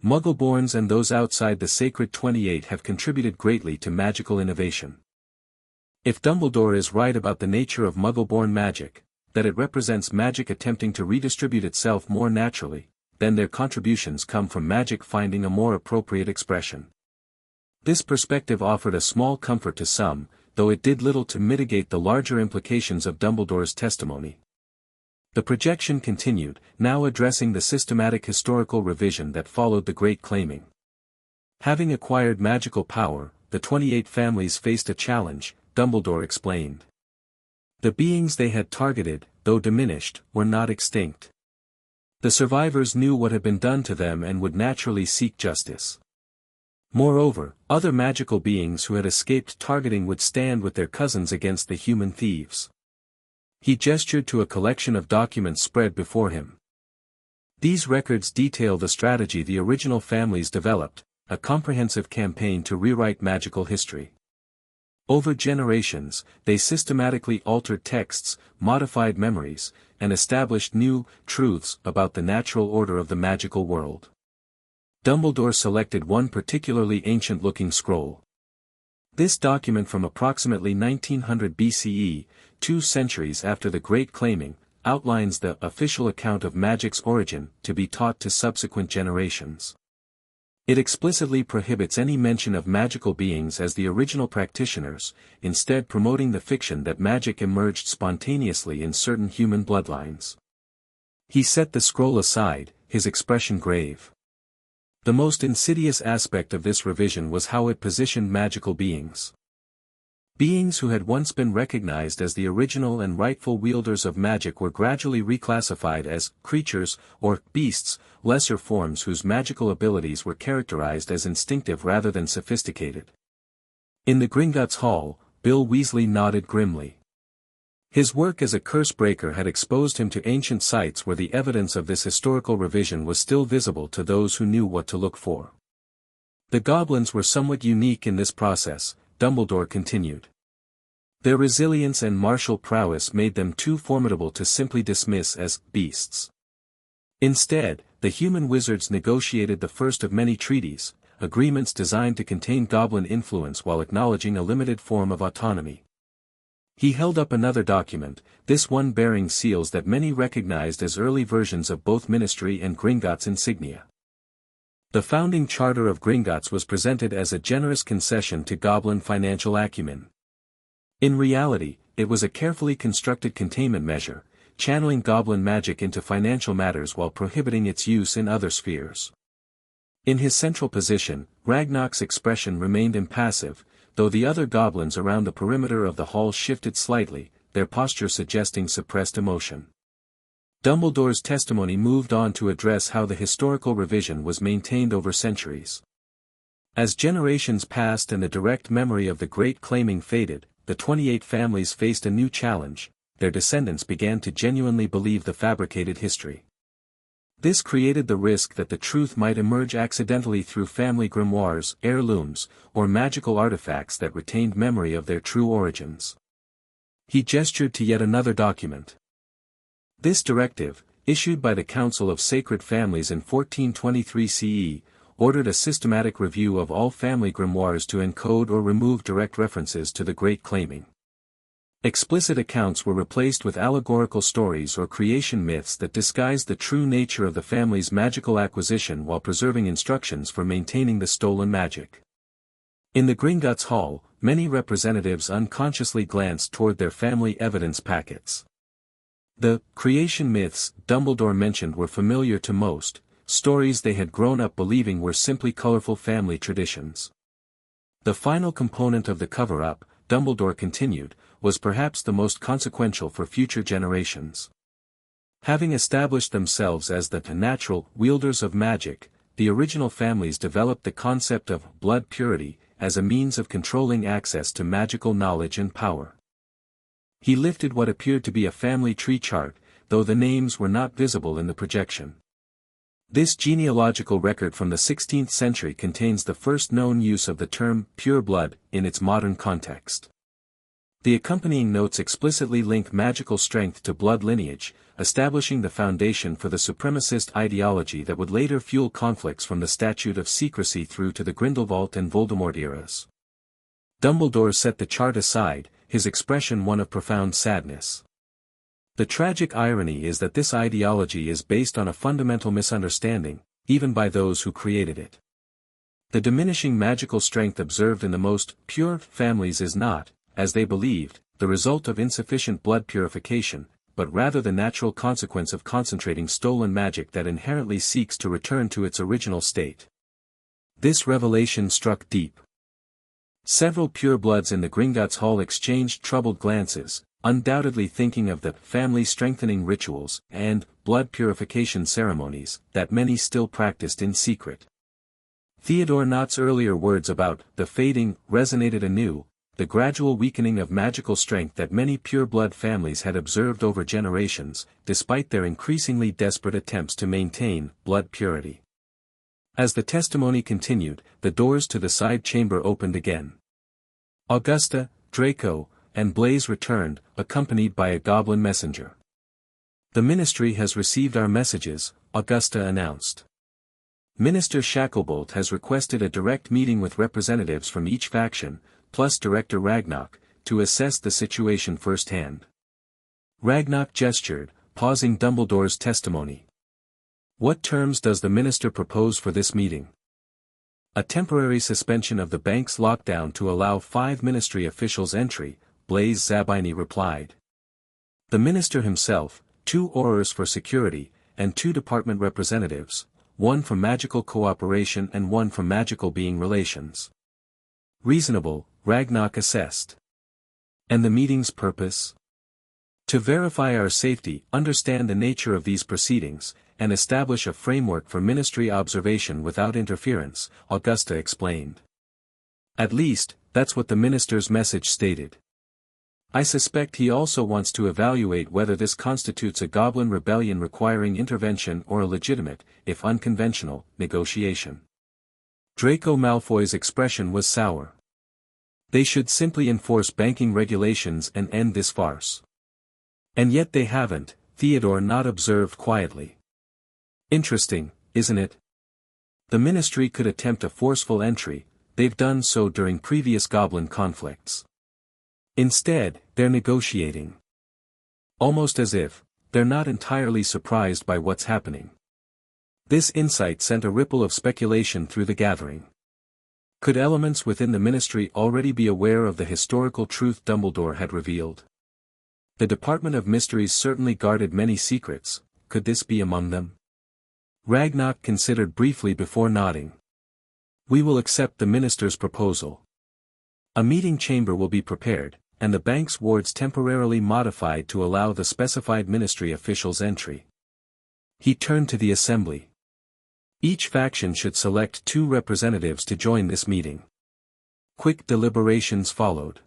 "Muggleborns and those outside the Sacred 28 have contributed greatly to magical innovation. If Dumbledore is right about the nature of Muggleborn magic, that it represents magic attempting to redistribute itself more naturally, then their contributions come from magic finding a more appropriate expression." This perspective offered a small comfort to some, though it did little to mitigate the larger implications of Dumbledore's testimony. The projection continued, now addressing the systematic historical revision that followed the Great Claiming. Having acquired magical power, the 28 families faced a challenge, Dumbledore explained. The beings they had targeted, though diminished, were not extinct. The survivors knew what had been done to them and would naturally seek justice. Moreover, other magical beings who had escaped targeting would stand with their cousins against the human thieves. He gestured to a collection of documents spread before him. These records detail the strategy the original families developed, a comprehensive campaign to rewrite magical history. Over generations, they systematically altered texts, modified memories, and established new truths about the natural order of the magical world. Dumbledore selected one particularly ancient-looking scroll. This document from approximately 1900 BCE, 2 centuries after the Great Claiming, outlines the official account of magic's origin to be taught to subsequent generations. It explicitly prohibits any mention of magical beings as the original practitioners, instead promoting the fiction that magic emerged spontaneously in certain human bloodlines. He set the scroll aside, his expression grave. The most insidious aspect of this revision was how it positioned magical beings. Beings who had once been recognized as the original and rightful wielders of magic were gradually reclassified as creatures or beasts, lesser forms whose magical abilities were characterized as instinctive rather than sophisticated. In the Gringotts hall, Bill Weasley nodded grimly. His work as a curse breaker had exposed him to ancient sites where the evidence of this historical revision was still visible to those who knew what to look for. The goblins were somewhat unique in this process, Dumbledore continued. Their resilience and martial prowess made them too formidable to simply dismiss as beasts. Instead, the human wizards negotiated the first of many treaties, agreements designed to contain goblin influence while acknowledging a limited form of autonomy. He held up another document, this one bearing seals that many recognized as early versions of both Ministry and Gringotts insignia. The founding charter of Gringotts was presented as a generous concession to goblin financial acumen. In reality, it was a carefully constructed containment measure, channeling goblin magic into financial matters while prohibiting its use in other spheres. In his central position, Ragnok's expression remained impassive, though the other goblins around the perimeter of the hall shifted slightly, their posture suggesting suppressed emotion. Dumbledore's testimony moved on to address how the historical revision was maintained over centuries. As generations passed and the direct memory of the Great Claiming faded, the 28 families faced a new challenge. Their descendants began to genuinely believe the fabricated history. This created the risk that the truth might emerge accidentally through family grimoires, heirlooms, or magical artifacts that retained memory of their true origins. He gestured to yet another document. This directive, issued by the Council of Sacred Families in 1423 CE, ordered a systematic review of all family grimoires to encode or remove direct references to the Great Claiming. Explicit accounts were replaced with allegorical stories or creation myths that disguised the true nature of the family's magical acquisition while preserving instructions for maintaining the stolen magic. In the Gringotts Hall, many representatives unconsciously glanced toward their family evidence packets. The creation myths Dumbledore mentioned were familiar to most, stories they had grown up believing were simply colorful family traditions. The final component of the cover-up, Dumbledore continued, was perhaps the most consequential for future generations. Having established themselves as the natural wielders of magic, the original families developed the concept of blood purity as a means of controlling access to magical knowledge and power. He lifted what appeared to be a family tree chart, though the names were not visible in the projection. This genealogical record from the 16th century contains the first known use of the term pureblood in its modern context. The accompanying notes explicitly link magical strength to blood lineage, establishing the foundation for the supremacist ideology that would later fuel conflicts from the Statute of Secrecy through to the Grindelwald and Voldemort eras. Dumbledore set the chart aside, his expression one of profound sadness. The tragic irony is that this ideology is based on a fundamental misunderstanding, even by those who created it. The diminishing magical strength observed in the most pure families is not, as they believed, the result of insufficient blood purification, but rather the natural consequence of concentrating stolen magic that inherently seeks to return to its original state. This revelation struck deep. Several purebloods in the Gringotts Hall exchanged troubled glances, undoubtedly thinking of the family-strengthening rituals and blood purification ceremonies that many still practiced in secret. Theodore Knott's earlier words about the fading resonated anew, the gradual weakening of magical strength that many pureblood families had observed over generations, despite their increasingly desperate attempts to maintain blood purity. As the testimony continued, the doors to the side chamber opened again. Augusta, Draco, and Blaise returned, accompanied by a goblin messenger. "The Ministry has received our messages," Augusta announced. "Minister Shacklebolt has requested a direct meeting with representatives from each faction, plus Director Ragnok, to assess the situation firsthand." Ragnok gestured, pausing Dumbledore's testimony. "What terms does the minister propose for this meeting?" "A temporary suspension of the bank's lockdown to allow 5 ministry officials entry," Blaise Zabini replied. The minister himself, 2 aurors for security, and 2 department representatives, 1 from magical cooperation and 1 from magical being relations. "Reasonable," Ragnok assessed. "And the meeting's purpose?" "To verify our safety, understand the nature of these proceedings, and establish a framework for ministry observation without interference," Augusta explained. "At least, that's what the minister's message stated." I suspect he also wants to evaluate whether this constitutes a goblin rebellion requiring intervention or a legitimate, if unconventional, negotiation. Draco Malfoy's expression was sour. They should simply enforce banking regulations and end this farce. And yet they haven't, Theodore Nott observed quietly. Interesting, isn't it? The Ministry could attempt a forceful entry, they've done so during previous goblin conflicts. Instead, they're negotiating. Almost as if, they're not entirely surprised by what's happening. This insight sent a ripple of speculation through the gathering. Could elements within the Ministry already be aware of the historical truth Dumbledore had revealed? The Department of Mysteries certainly guarded many secrets, could this be among them? Ragnok considered briefly before nodding. We will accept the Minister's proposal. A meeting chamber will be prepared, and the bank's wards temporarily modified to allow the specified Ministry officials entry. He turned to the assembly. Each faction should select 2 representatives to join this meeting. Quick deliberations followed.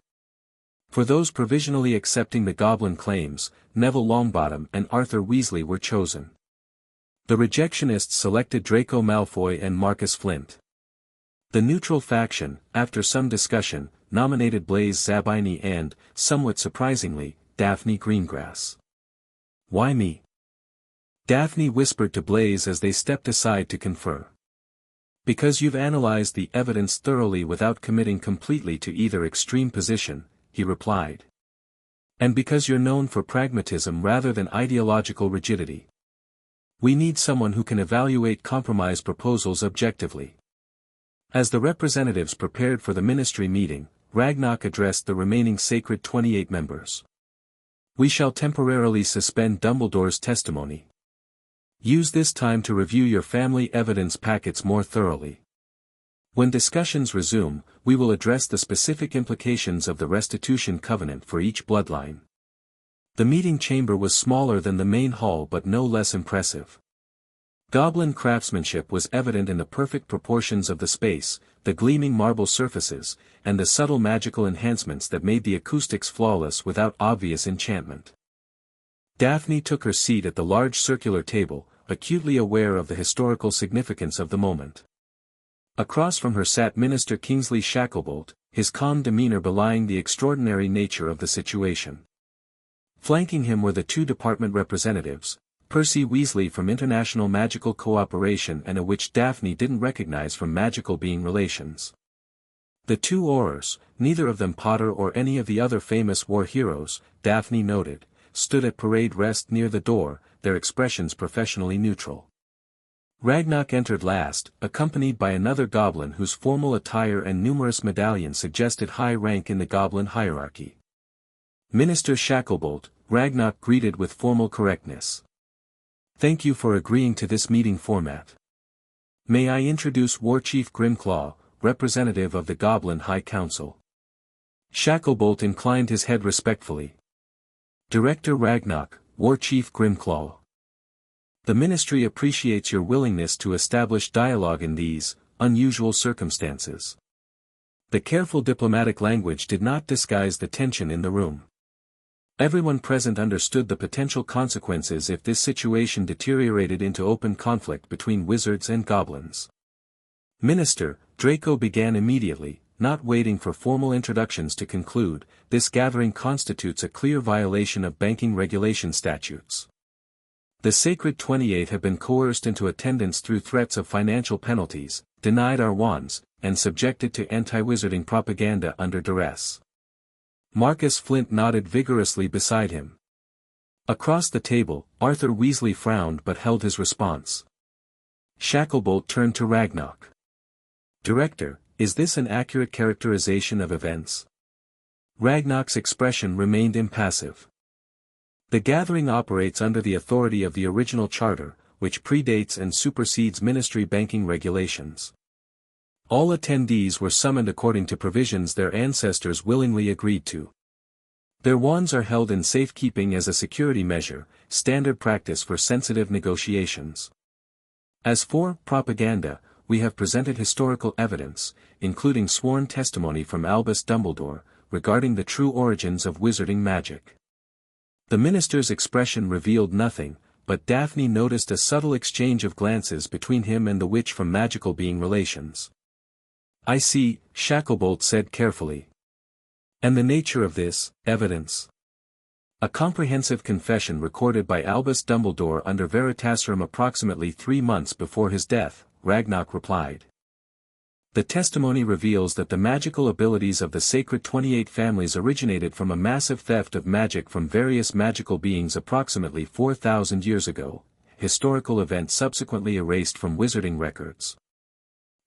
For those provisionally accepting the goblin claims, Neville Longbottom and Arthur Weasley were chosen. The rejectionists selected Draco Malfoy and Marcus Flint. The neutral faction, after some discussion, nominated Blaise Zabini and, somewhat surprisingly, Daphne Greengrass. Why me? Daphne whispered to Blaise as they stepped aside to confer. Because you've analyzed the evidence thoroughly without committing completely to either extreme position, he replied. And because you're known for pragmatism rather than ideological rigidity. We need someone who can evaluate compromise proposals objectively. As the representatives prepared for the Ministry meeting, Ragnok addressed the remaining Sacred 28 members. We shall temporarily suspend Dumbledore's testimony. Use this time to review your family evidence packets more thoroughly. When discussions resume, we will address the specific implications of the restitution covenant for each bloodline. The meeting chamber was smaller than the main hall but no less impressive. Goblin craftsmanship was evident in the perfect proportions of the space, the gleaming marble surfaces, and the subtle magical enhancements that made the acoustics flawless without obvious enchantment. Daphne took her seat at the large circular table, acutely aware of the historical significance of the moment. Across from her sat Minister Kingsley Shacklebolt, his calm demeanor belying the extraordinary nature of the situation. Flanking him were the 2 department representatives, Percy Weasley from International Magical Cooperation and a witch Daphne didn't recognize from magical being relations. The 2 Aurors, neither of them Potter or any of the other famous war heroes, Daphne noted, stood at parade rest near the door, their expressions professionally neutral. Ragnok entered last, accompanied by another goblin whose formal attire and numerous medallions suggested high rank in the goblin hierarchy. Minister Shacklebolt, Ragnok greeted with formal correctness. Thank you for agreeing to this meeting format. May I introduce War Chief Grimclaw, representative of the Goblin High Council. Shacklebolt inclined his head respectfully. Director Ragnok, War Chief Grimclaw. The Ministry appreciates your willingness to establish dialogue in these, unusual circumstances. The careful diplomatic language did not disguise the tension in the room. Everyone present understood the potential consequences if this situation deteriorated into open conflict between wizards and goblins. Minister, Draco began immediately, not waiting for formal introductions to conclude, this gathering constitutes a clear violation of banking regulation statutes. The Sacred 28 have been coerced into attendance through threats of financial penalties, denied our wands, and subjected to anti-wizarding propaganda under duress. Marcus Flint nodded vigorously beside him. Across the table, Arthur Weasley frowned but held his response. Shacklebolt turned to Ragnok. Director, is this an accurate characterization of events? Ragnok's expression remained impassive. The gathering operates under the authority of the original charter, which predates and supersedes ministry banking regulations. All attendees were summoned according to provisions their ancestors willingly agreed to. Their wands are held in safekeeping as a security measure, standard practice for sensitive negotiations. As for propaganda, we have presented historical evidence, including sworn testimony from Albus Dumbledore, regarding the true origins of wizarding magic. The minister's expression revealed nothing, but Daphne noticed a subtle exchange of glances between him and the witch from magical being relations. "I see," Shacklebolt said carefully. "And the nature of this evidence?" "A comprehensive confession recorded by Albus Dumbledore under Veritaserum approximately 3 months before his death," Ragnok replied. "The testimony reveals that the magical abilities of the sacred 28 families originated from a massive theft of magic from various magical beings approximately 4,000 years ago, historical event subsequently erased from wizarding records."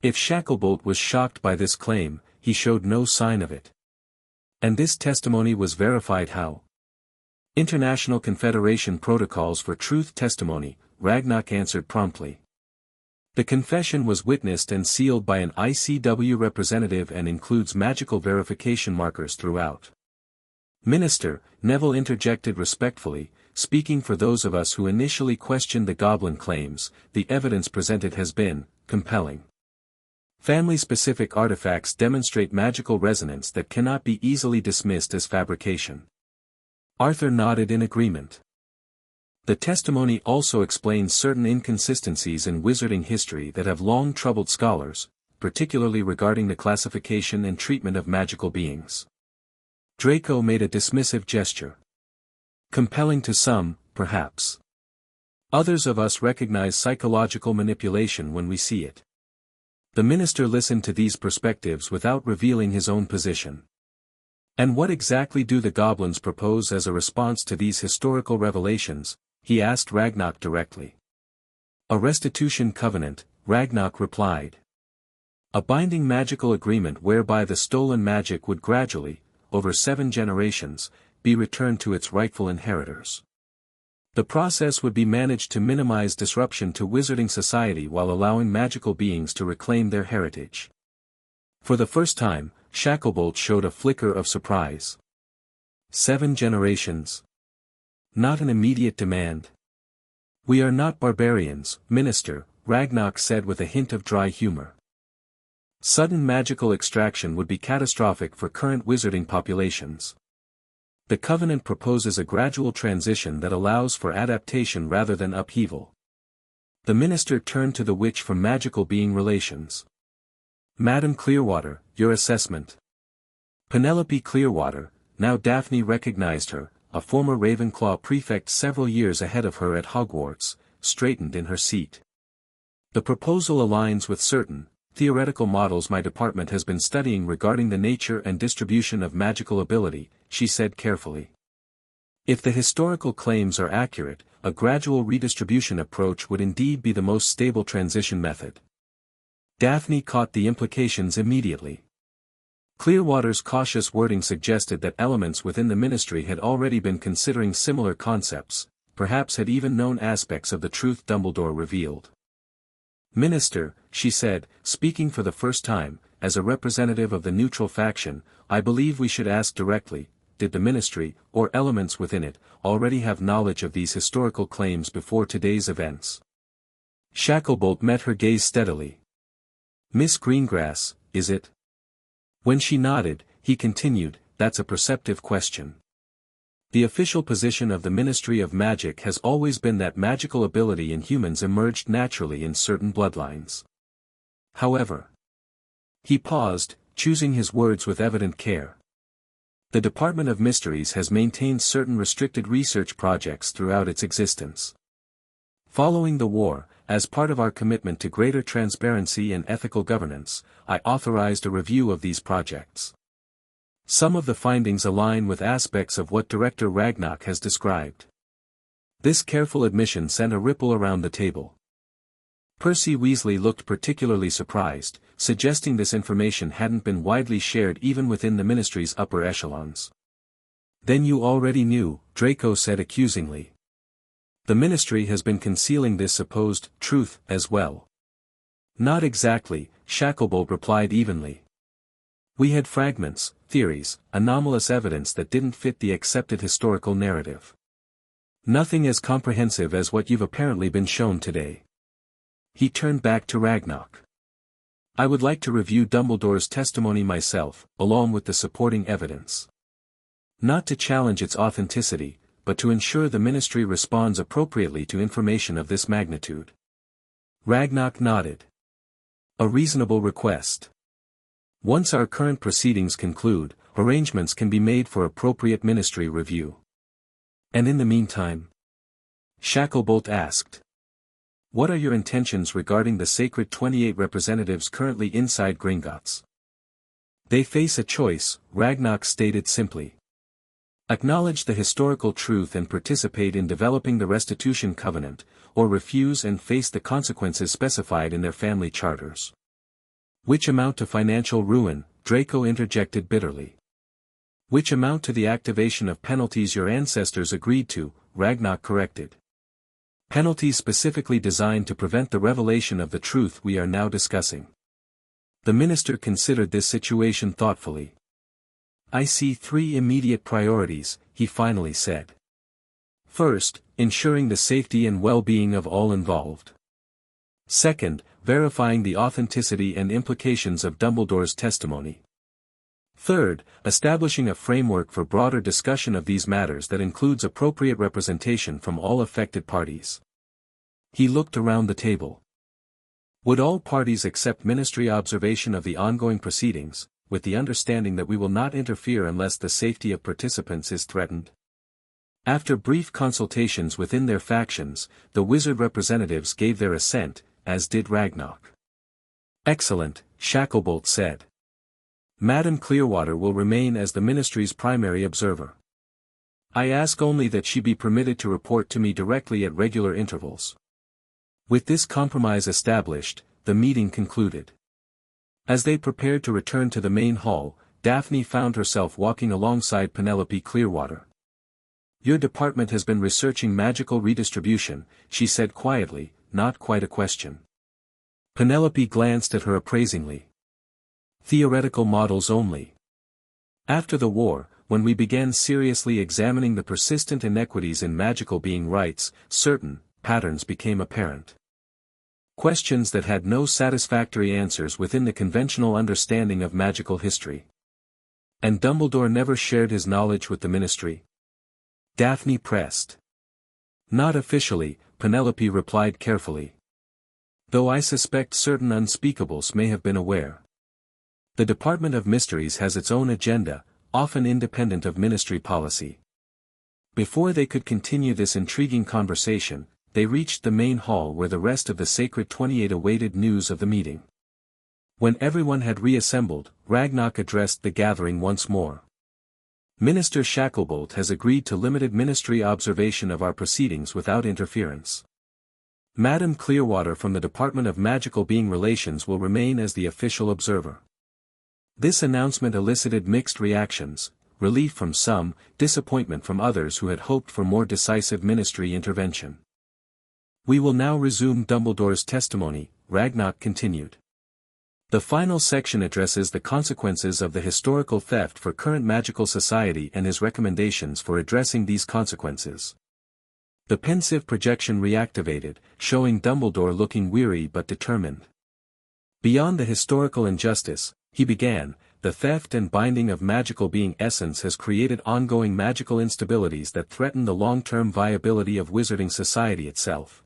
If Shacklebolt was shocked by this claim, he showed no sign of it. "And this testimony was verified how?" "International Confederation Protocols for Truth Testimony," Ragnok answered promptly. "The confession was witnessed and sealed by an ICW representative and includes magical verification markers throughout." "Minister," Neville interjected respectfully, "speaking for those of us who initially questioned the goblin claims, the evidence presented has been compelling. Family-specific artifacts demonstrate magical resonance that cannot be easily dismissed as fabrication." Arthur nodded in agreement. "The testimony also explains certain inconsistencies in wizarding history that have long troubled scholars, particularly regarding the classification and treatment of magical beings." Draco made a dismissive gesture. "Compelling to some, perhaps. Others of us recognize psychological manipulation when we see it." The minister listened to these perspectives without revealing his own position. "And what exactly do the goblins propose as a response to these historical revelations?" he asked Ragnok directly. "A restitution covenant," Ragnok replied. "A binding magical agreement whereby the stolen magic would gradually, over 7 generations, be returned to its rightful inheritors. The process would be managed to minimize disruption to wizarding society while allowing magical beings to reclaim their heritage." For the first time, Shacklebolt showed a flicker of surprise. 7 generations. Not an immediate demand. "We are not barbarians, Minister," Ragnok said with a hint of dry humor. "Sudden magical extraction would be catastrophic for current wizarding populations. The Covenant proposes a gradual transition that allows for adaptation rather than upheaval." The minister turned to the witch from magical being relations. "Madam Clearwater, your assessment." Penelope Clearwater, now Daphne recognized her, a former Ravenclaw prefect several years ahead of her at Hogwarts, straightened in her seat. "The proposal aligns with certain theoretical models my department has been studying regarding the nature and distribution of magical ability," she said carefully. "If the historical claims are accurate, a gradual redistribution approach would indeed be the most stable transition method." Daphne caught the implications immediately. Clearwater's cautious wording suggested that elements within the ministry had already been considering similar concepts, perhaps had even known aspects of the truth Dumbledore revealed. "Minister," she said, speaking for the first time, as a representative of the neutral faction, "I believe we should ask directly, did the ministry, or elements within it, already have knowledge of these historical claims before today's events?" Shacklebolt met her gaze steadily. "Miss Greengrass, is it?" When she nodded, he continued, "That's a perceptive question. The official position of the Ministry of Magic has always been that magical ability in humans emerged naturally in certain bloodlines. However," he paused, choosing his words with evident care, "the Department of Mysteries has maintained certain restricted research projects throughout its existence. Following the war, as part of our commitment to greater transparency and ethical governance, I authorized a review of these projects. Some of the findings align with aspects of what Director Ragnok has described." This careful admission sent a ripple around the table. Percy Weasley looked particularly surprised, suggesting this information hadn't been widely shared even within the ministry's upper echelons. "Then you already knew," Draco said accusingly. "The ministry has been concealing this supposed truth as well." "Not exactly," Shacklebolt replied evenly. "We had fragments, theories, anomalous evidence that didn't fit the accepted historical narrative. Nothing as comprehensive as what you've apparently been shown today." He turned back to Ragnok. I would like to review Dumbledore's testimony myself, along with the supporting evidence. Not to challenge its authenticity, but to ensure the Ministry responds appropriately to information of this magnitude. Ragnok nodded. A reasonable request. Once our current proceedings conclude, arrangements can be made for appropriate Ministry review. And in the meantime? Shacklebolt asked. What are your intentions regarding the sacred 28 representatives currently inside Gringotts? They face a choice, Ragnok stated simply. Acknowledge the historical truth and participate in developing the Restitution Covenant, or refuse and face the consequences specified in their family charters. Which amount to financial ruin, Draco interjected bitterly. Which amount to the activation of penalties your ancestors agreed to, Ragnok corrected. Penalties specifically designed to prevent the revelation of the truth we are now discussing. The minister considered this situation thoughtfully. I see 3 immediate priorities, he finally said. First, ensuring the safety and well-being of all involved. Second, verifying the authenticity and implications of Dumbledore's testimony. Third, establishing a framework for broader discussion of these matters that includes appropriate representation from all affected parties. He looked around the table. Would all parties accept Ministry observation of the ongoing proceedings, with the understanding that we will not interfere unless the safety of participants is threatened? After brief consultations within their factions, the wizard representatives gave their assent, as did Ragnok. Excellent, Shacklebolt said. Madam Clearwater will remain as the Ministry's primary observer. I ask only that she be permitted to report to me directly at regular intervals. With this compromise established, the meeting concluded. As they prepared to return to the main hall, Daphne found herself walking alongside Penelope Clearwater. Your department has been researching magical redistribution, she said quietly, not quite a question. Penelope glanced at her appraisingly. Theoretical models only. After the war, when we began seriously examining the persistent inequities in magical being rights, certain patterns became apparent. Questions that had no satisfactory answers within the conventional understanding of magical history. And Dumbledore never shared his knowledge with the Ministry? Daphne pressed. Not officially, Penelope replied carefully. Though I suspect certain unspeakables may have been aware. The Department of Mysteries has its own agenda, often independent of Ministry policy. Before they could continue this intriguing conversation, they reached the main hall where the rest of the Sacred 28 awaited news of the meeting. When everyone had reassembled, Ragnok addressed the gathering once more. Minister Shacklebolt has agreed to limited Ministry observation of our proceedings without interference. Madam Clearwater from the Department of Magical Being Relations will remain as the official observer. This announcement elicited mixed reactions, relief from some, disappointment from others who had hoped for more decisive Ministry intervention. We will now resume Dumbledore's testimony, Ragnok continued. The final section addresses the consequences of the historical theft for current magical society and his recommendations for addressing these consequences. The pensive projection reactivated, showing Dumbledore looking weary but determined. Beyond the historical injustice, he began, the theft and binding of magical being essence has created ongoing magical instabilities that threaten the long-term viability of wizarding society itself.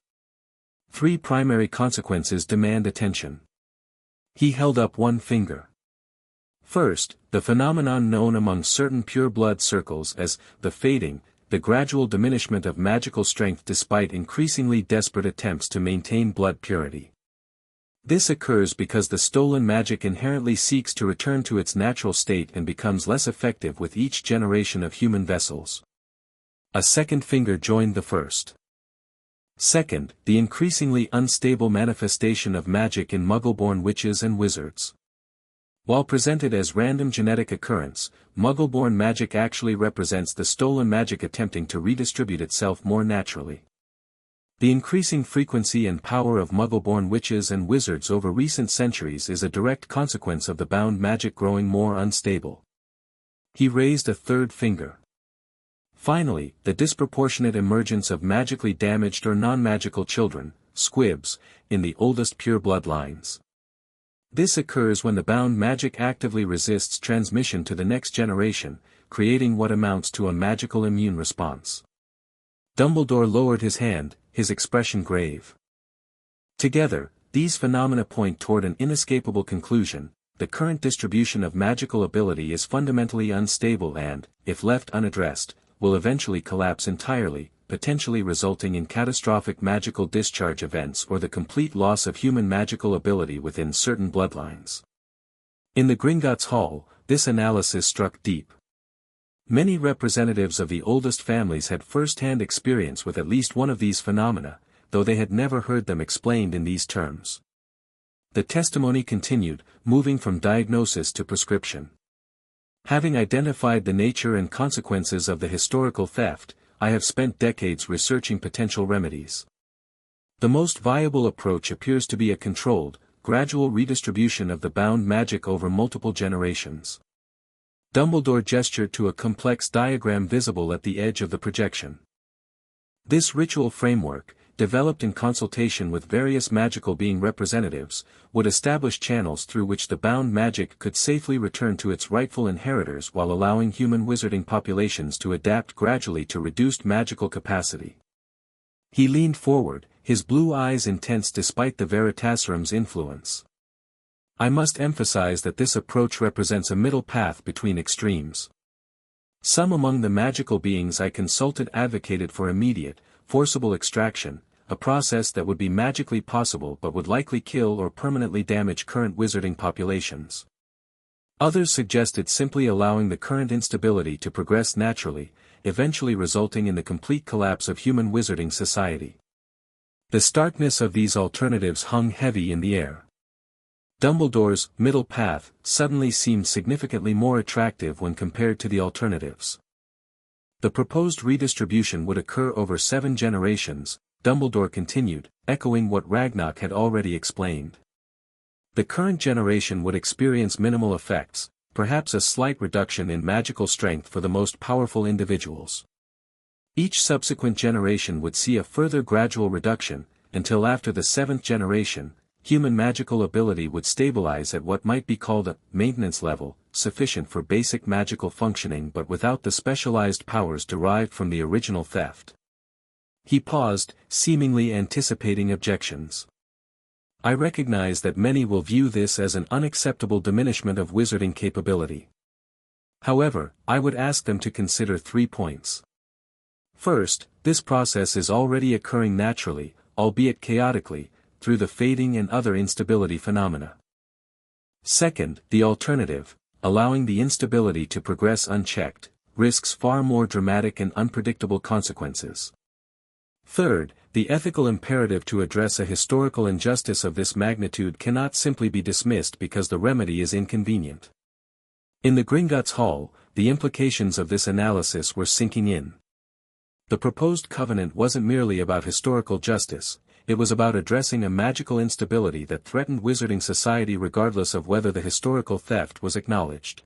3 primary consequences demand attention. He held up one finger. First, the phenomenon known among certain pure-blood circles as the fading, the gradual diminishment of magical strength despite increasingly desperate attempts to maintain blood purity. This occurs because the stolen magic inherently seeks to return to its natural state and becomes less effective with each generation of human vessels. A second finger joined the first. Second, the increasingly unstable manifestation of magic in Muggle-born witches and wizards. While presented as random genetic occurrence, Muggle-born magic actually represents the stolen magic attempting to redistribute itself more naturally. The increasing frequency and power of Muggle-born witches and wizards over recent centuries is a direct consequence of the bound magic growing more unstable. He raised a third finger. Finally, the disproportionate emergence of magically damaged or non-magical children, squibs, in the oldest pure bloodlines. This occurs when the bound magic actively resists transmission to the next generation, creating what amounts to a magical immune response. Dumbledore lowered his hand, his expression grave. Together, these phenomena point toward an inescapable conclusion: the current distribution of magical ability is fundamentally unstable and, if left unaddressed, will eventually collapse entirely, potentially resulting in catastrophic magical discharge events or the complete loss of human magical ability within certain bloodlines. In the Gringotts Hall, this analysis struck deep. Many representatives of the oldest families had first-hand experience with at least one of these phenomena, though they had never heard them explained in these terms. The testimony continued, moving from diagnosis to prescription. Having identified the nature and consequences of the historical theft, I have spent decades researching potential remedies. The most viable approach appears to be a controlled, gradual redistribution of the bound magic over multiple generations. Dumbledore gestured to a complex diagram visible at the edge of the projection. This ritual framework, developed in consultation with various magical being representatives, would establish channels through which the bound magic could safely return to its rightful inheritors while allowing human wizarding populations to adapt gradually to reduced magical capacity. He leaned forward, his blue eyes intense despite the Veritaserum's influence. I must emphasize that this approach represents a middle path between extremes. Some among the magical beings I consulted advocated for immediate, forcible extraction, a process that would be magically possible but would likely kill or permanently damage current wizarding populations. Others suggested simply allowing the current instability to progress naturally, eventually resulting in the complete collapse of human wizarding society. The starkness of these alternatives hung heavy in the air. Dumbledore's middle path suddenly seemed significantly more attractive when compared to the alternatives. The proposed redistribution would occur over 7 generations, Dumbledore continued, echoing what Ragnok had already explained. The current generation would experience minimal effects, perhaps a slight reduction in magical strength for the most powerful individuals. Each subsequent generation would see a further gradual reduction, until after the 7th generation, human magical ability would stabilize at what might be called a maintenance level, sufficient for basic magical functioning but without the specialized powers derived from the original theft. He paused, seemingly anticipating objections. I recognize that many will view this as an unacceptable diminishment of wizarding capability. However, I would ask them to consider 3 points. First, this process is already occurring naturally, albeit chaotically, through the fading and other instability phenomena. Second, the alternative, allowing the instability to progress unchecked, risks far more dramatic and unpredictable consequences. Third, the ethical imperative to address a historical injustice of this magnitude cannot simply be dismissed because the remedy is inconvenient. In the Gringotts Hall, the implications of this analysis were sinking in. The proposed covenant wasn't merely about historical justice, it was about addressing a magical instability that threatened wizarding society regardless of whether the historical theft was acknowledged.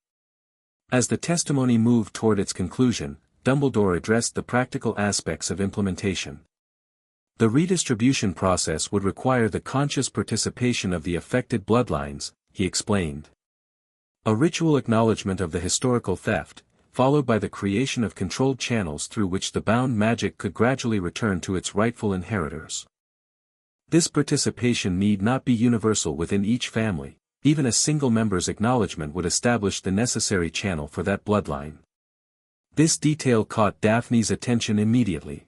As the testimony moved toward its conclusion, Dumbledore addressed the practical aspects of implementation. The redistribution process would require the conscious participation of the affected bloodlines, he explained. A ritual acknowledgement of the historical theft, followed by the creation of controlled channels through which the bound magic could gradually return to its rightful inheritors. This participation need not be universal within each family, even a single member's acknowledgement would establish the necessary channel for that bloodline. This detail caught Daphne's attention immediately.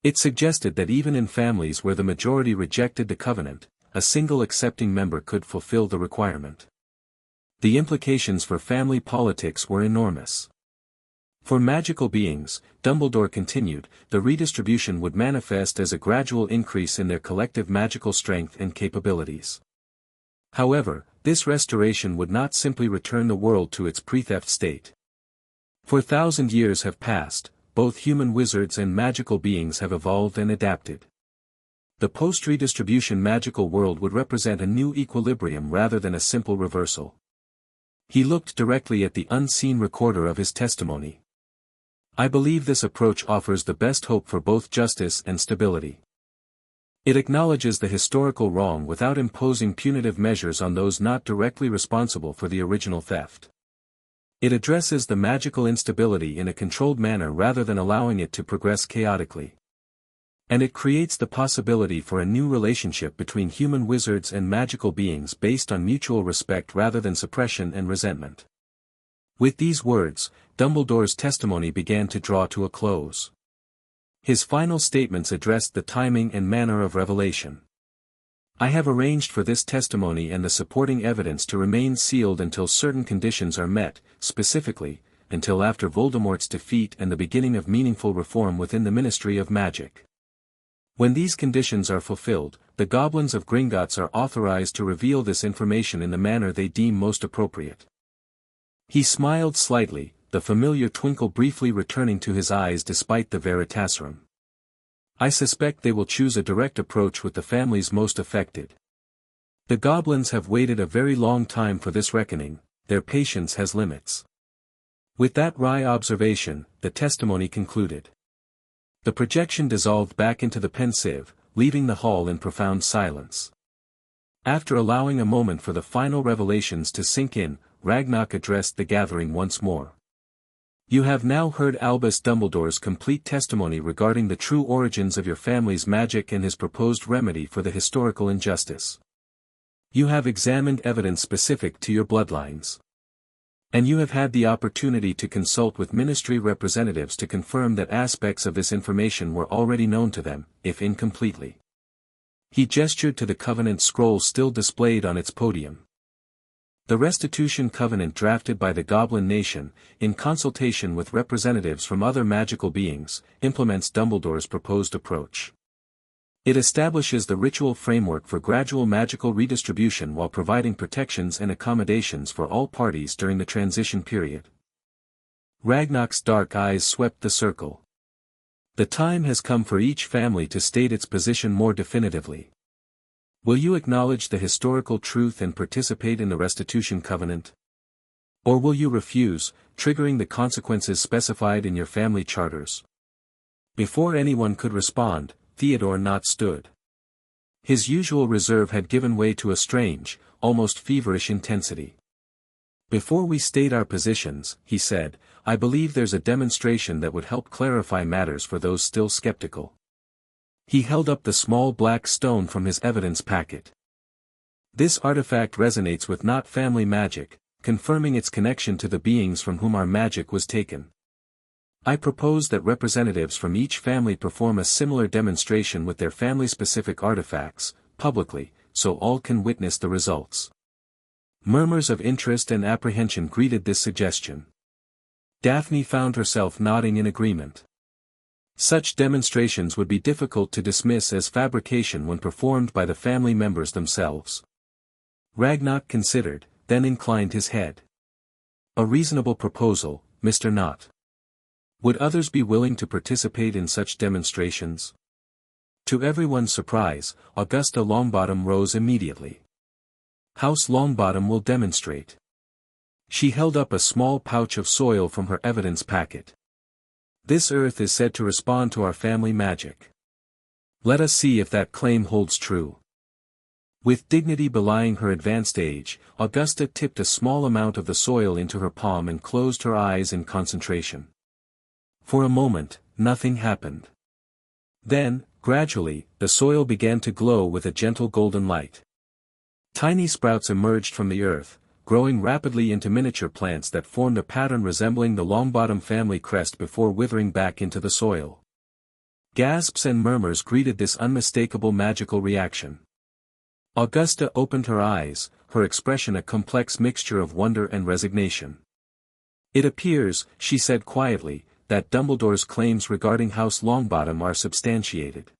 It suggested that even in families where the majority rejected the covenant, a single accepting member could fulfill the requirement. The implications for family politics were enormous. For magical beings, Dumbledore continued, the redistribution would manifest as a gradual increase in their collective magical strength and capabilities. However, this restoration would not simply return the world to its pre-theft state. For 1,000 years have passed, both human wizards and magical beings have evolved and adapted. The post-redistribution magical world would represent a new equilibrium rather than a simple reversal. He looked directly at the unseen recorder of his testimony. I believe this approach offers the best hope for both justice and stability. It acknowledges the historical wrong without imposing punitive measures on those not directly responsible for the original theft. It addresses the magical instability in a controlled manner rather than allowing it to progress chaotically. And it creates the possibility for a new relationship between human wizards and magical beings based on mutual respect rather than suppression and resentment. With these words, Dumbledore's testimony began to draw to a close. His final statements addressed the timing and manner of revelation. I have arranged for this testimony and the supporting evidence to remain sealed until certain conditions are met, specifically, until after Voldemort's defeat and the beginning of meaningful reform within the Ministry of Magic. When these conditions are fulfilled, the Goblins of Gringotts are authorized to reveal this information in the manner they deem most appropriate. He smiled slightly, the familiar twinkle briefly returning to his eyes despite the Veritaserum. I suspect they will choose a direct approach with the families most affected. The Goblins have waited a very long time for this reckoning, their patience has limits. With that wry observation, the testimony concluded. The projection dissolved back into the pensieve, leaving the hall in profound silence. After allowing a moment for the final revelations to sink in, Ragnok addressed the gathering once more. You have now heard Albus Dumbledore's complete testimony regarding the true origins of your family's magic and his proposed remedy for the historical injustice. You have examined evidence specific to your bloodlines. And you have had the opportunity to consult with ministry representatives to confirm that aspects of this information were already known to them, if incompletely. He gestured to the covenant scroll still displayed on its podium. The restitution covenant drafted by the Goblin Nation, in consultation with representatives from other magical beings, implements Dumbledore's proposed approach. It establishes the ritual framework for gradual magical redistribution while providing protections and accommodations for all parties during the transition period. Ragnok's dark eyes swept the circle. The time has come for each family to state its position more definitively. Will you acknowledge the historical truth and participate in the restitution covenant? Or will you refuse, triggering the consequences specified in your family charters? Before anyone could respond, Theodore Nott stood. His usual reserve had given way to a strange, almost feverish intensity. Before we state our positions, he said, I believe there's a demonstration that would help clarify matters for those still skeptical. He held up the small black stone from his evidence packet. This artifact resonates with Nott family magic, confirming its connection to the beings from whom our magic was taken. I propose that representatives from each family perform a similar demonstration with their family-specific artifacts, publicly, so all can witness the results. Murmurs of interest and apprehension greeted this suggestion. Daphne found herself nodding in agreement. Such demonstrations would be difficult to dismiss as fabrication when performed by the family members themselves. Ragnok considered, then inclined his head. A reasonable proposal, Mr. Nott. Would others be willing to participate in such demonstrations? To everyone's surprise, Augusta Longbottom rose immediately. House Longbottom will demonstrate. She held up a small pouch of soil from her evidence packet. This earth is said to respond to our family magic. Let us see if that claim holds true. With dignity belying her advanced age, Augusta tipped a small amount of the soil into her palm and closed her eyes in concentration. For a moment, nothing happened. Then, gradually, the soil began to glow with a gentle golden light. Tiny sprouts emerged from the earth, growing rapidly into miniature plants that formed a pattern resembling the Longbottom family crest before withering back into the soil. Gasps and murmurs greeted this unmistakable magical reaction. Augusta opened her eyes, her expression a complex mixture of wonder and resignation. It appears, she said quietly, that Dumbledore's claims regarding House Longbottom are substantiated.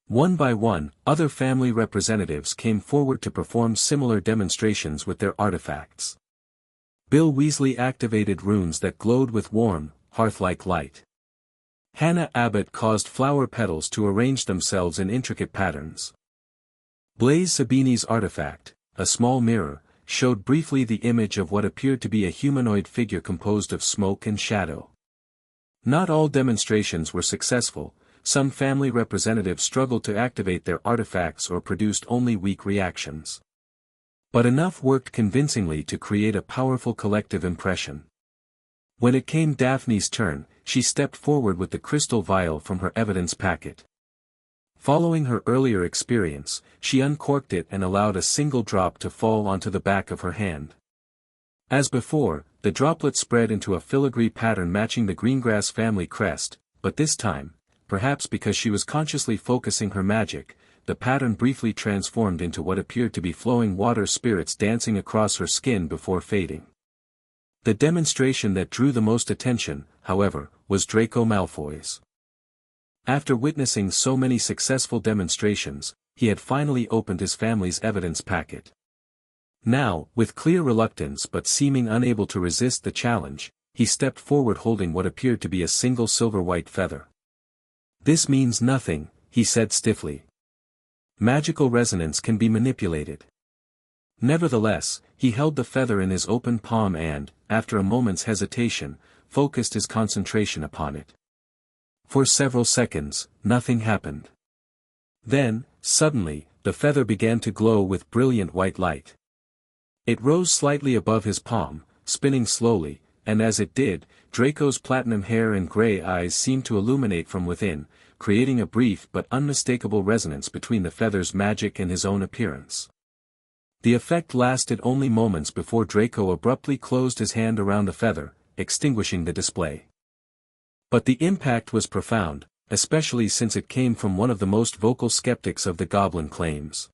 One by one, other family representatives came forward to perform similar demonstrations with their artifacts. Bill Weasley activated runes that glowed with warm, hearth-like light. Hannah Abbott caused flower petals to arrange themselves in intricate patterns. Blaise Sabini's artifact, a small mirror, showed briefly the image of what appeared to be a humanoid figure composed of smoke and shadow. Not all demonstrations were successful, some family representatives struggled to activate their artifacts or produced only weak reactions. But enough worked convincingly to create a powerful collective impression. When it came Daphne's turn, she stepped forward with the crystal vial from her evidence packet. Following her earlier experience, she uncorked it and allowed a single drop to fall onto the back of her hand. As before, the droplet spread into a filigree pattern matching the greengrass family crest, but this time, perhaps because she was consciously focusing her magic, the pattern briefly transformed into what appeared to be flowing water spirits dancing across her skin before fading. The demonstration that drew the most attention, however, was Draco Malfoy's. After witnessing so many successful demonstrations, he had finally opened his family's evidence packet. Now, with clear reluctance but seeming unable to resist the challenge, he stepped forward holding what appeared to be a single silver-white feather. "This means nothing," he said stiffly. "Magical resonance can be manipulated." Nevertheless, he held the feather in his open palm and, after a moment's hesitation, focused his concentration upon it. For several seconds, nothing happened. Then, suddenly, the feather began to glow with brilliant white light. It rose slightly above his palm, spinning slowly, and as it did, Draco's platinum hair and gray eyes seemed to illuminate from within, creating a brief but unmistakable resonance between the feather's magic and his own appearance. The effect lasted only moments before Draco abruptly closed his hand around the feather, extinguishing the display. But the impact was profound, especially since it came from one of the most vocal skeptics of the goblin claims.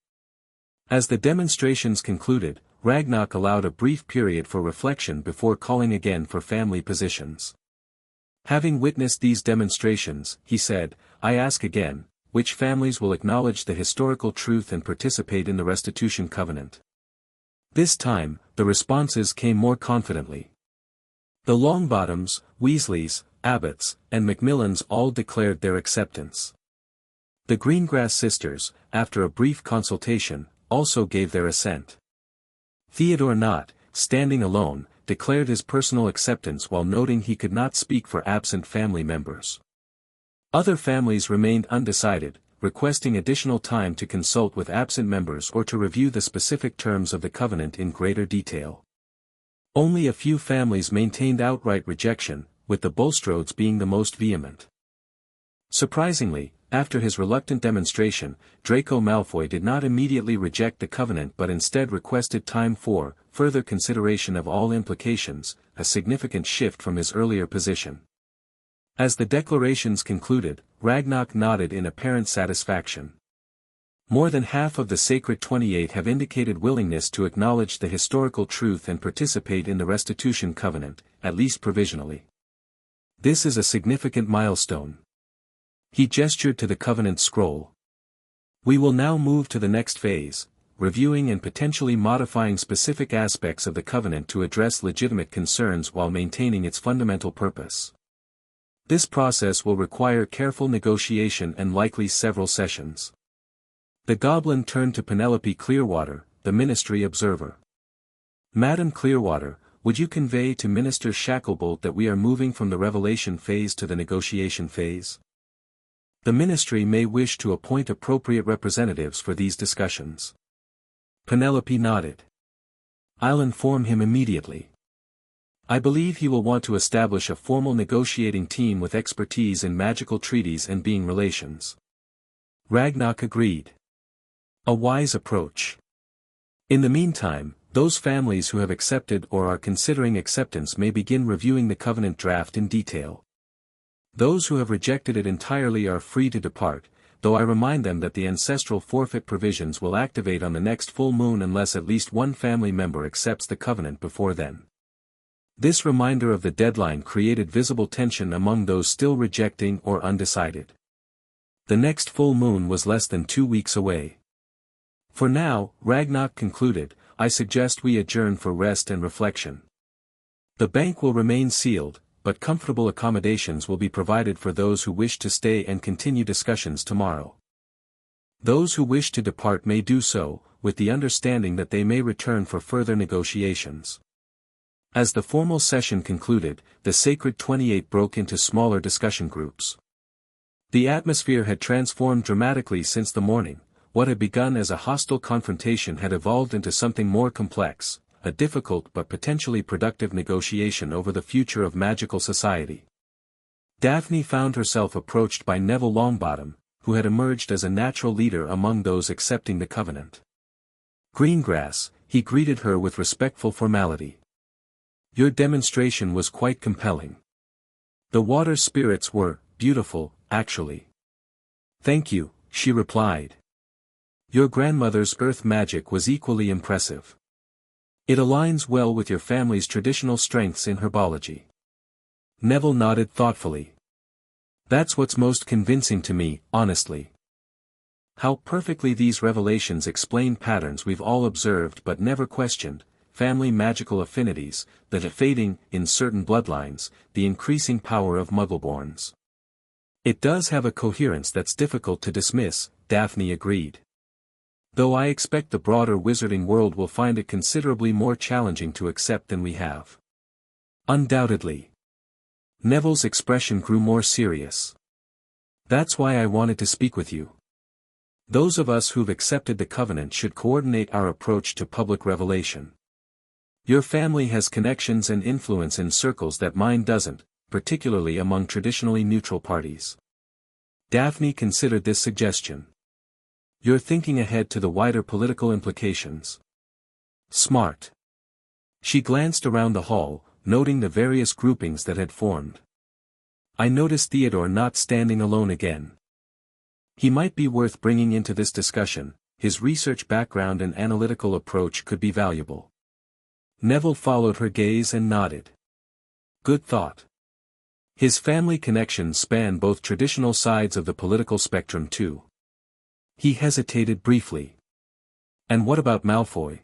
As the demonstrations concluded, Ragnok allowed a brief period for reflection before calling again for family positions. Having witnessed these demonstrations, he said, "I ask again, which families will acknowledge the historical truth and participate in the restitution covenant?" This time, the responses came more confidently. The Longbottoms, Weasleys, Abbotts, and Macmillans all declared their acceptance. The Greengrass sisters, after a brief consultation, also gave their assent. Theodore Nott, standing alone, declared his personal acceptance while noting he could not speak for absent family members. Other families remained undecided, requesting additional time to consult with absent members or to review the specific terms of the covenant in greater detail. Only a few families maintained outright rejection, with the Bulstrodes being the most vehement. Surprisingly, after his reluctant demonstration, Draco Malfoy did not immediately reject the covenant but instead requested time for further consideration of all implications, a significant shift from his earlier position. As the declarations concluded, Ragnok nodded in apparent satisfaction. More than half of the Sacred 28 have indicated willingness to acknowledge the historical truth and participate in the restitution covenant, at least provisionally. This is a significant milestone. He gestured to the covenant scroll. We will now move to the next phase, reviewing and potentially modifying specific aspects of the covenant to address legitimate concerns while maintaining its fundamental purpose. This process will require careful negotiation and likely several sessions. The goblin turned to Penelope Clearwater, the ministry observer. "Madam Clearwater, would you convey to Minister Shacklebolt that we are moving from the revelation phase to the negotiation phase? The ministry may wish to appoint appropriate representatives for these discussions." Penelope nodded. "I'll inform him immediately. I believe he will want to establish a formal negotiating team with expertise in magical treaties and being relations." Ragnok agreed. "A wise approach. In the meantime, those families who have accepted or are considering acceptance may begin reviewing the covenant draft in detail. Those who have rejected it entirely are free to depart, though I remind them that the ancestral forfeit provisions will activate on the next full moon unless at least one family member accepts the covenant before then." This reminder of the deadline created visible tension among those still rejecting or undecided. The next full moon was less than 2 weeks away. "For now," Ragnok concluded, "I suggest we adjourn for rest and reflection. The bank will remain sealed, but comfortable accommodations will be provided for those who wish to stay and continue discussions tomorrow. Those who wish to depart may do so, with the understanding that they may return for further negotiations." As the formal session concluded, the Sacred 28 broke into smaller discussion groups. The atmosphere had transformed dramatically since the morning. What had begun as a hostile confrontation had evolved into something more complex, a difficult but potentially productive negotiation over the future of magical society. Daphne found herself approached by Neville Longbottom, who had emerged as a natural leader among those accepting the covenant. Greengrass, he greeted her with respectful formality. Your demonstration was quite compelling. The water spirits were beautiful, actually. Thank you, she replied. Your grandmother's earth magic was equally impressive. It aligns well with your family's traditional strengths in herbology. Neville nodded thoughtfully. That's what's most convincing to me, honestly. How perfectly these revelations explain patterns we've all observed but never questioned, family magical affinities, the fading, in certain bloodlines, the increasing power of Muggleborns. It does have a coherence that's difficult to dismiss, Daphne agreed. Though I expect the broader wizarding world will find it considerably more challenging to accept than we have. Undoubtedly. Neville's expression grew more serious. That's why I wanted to speak with you. Those of us who've accepted the covenant should coordinate our approach to public revelation. Your family has connections and influence in circles that mine doesn't, particularly among traditionally neutral parties. Daphne considered this suggestion. You're thinking ahead to the wider political implications. Smart. She glanced around the hall, noting the various groupings that had formed. I noticed Theodore not standing alone again. He might be worth bringing into this discussion, his research background and analytical approach could be valuable. Neville followed her gaze and nodded. Good thought. His family connections span both traditional sides of the political spectrum too. He hesitated briefly. And what about Malfoy?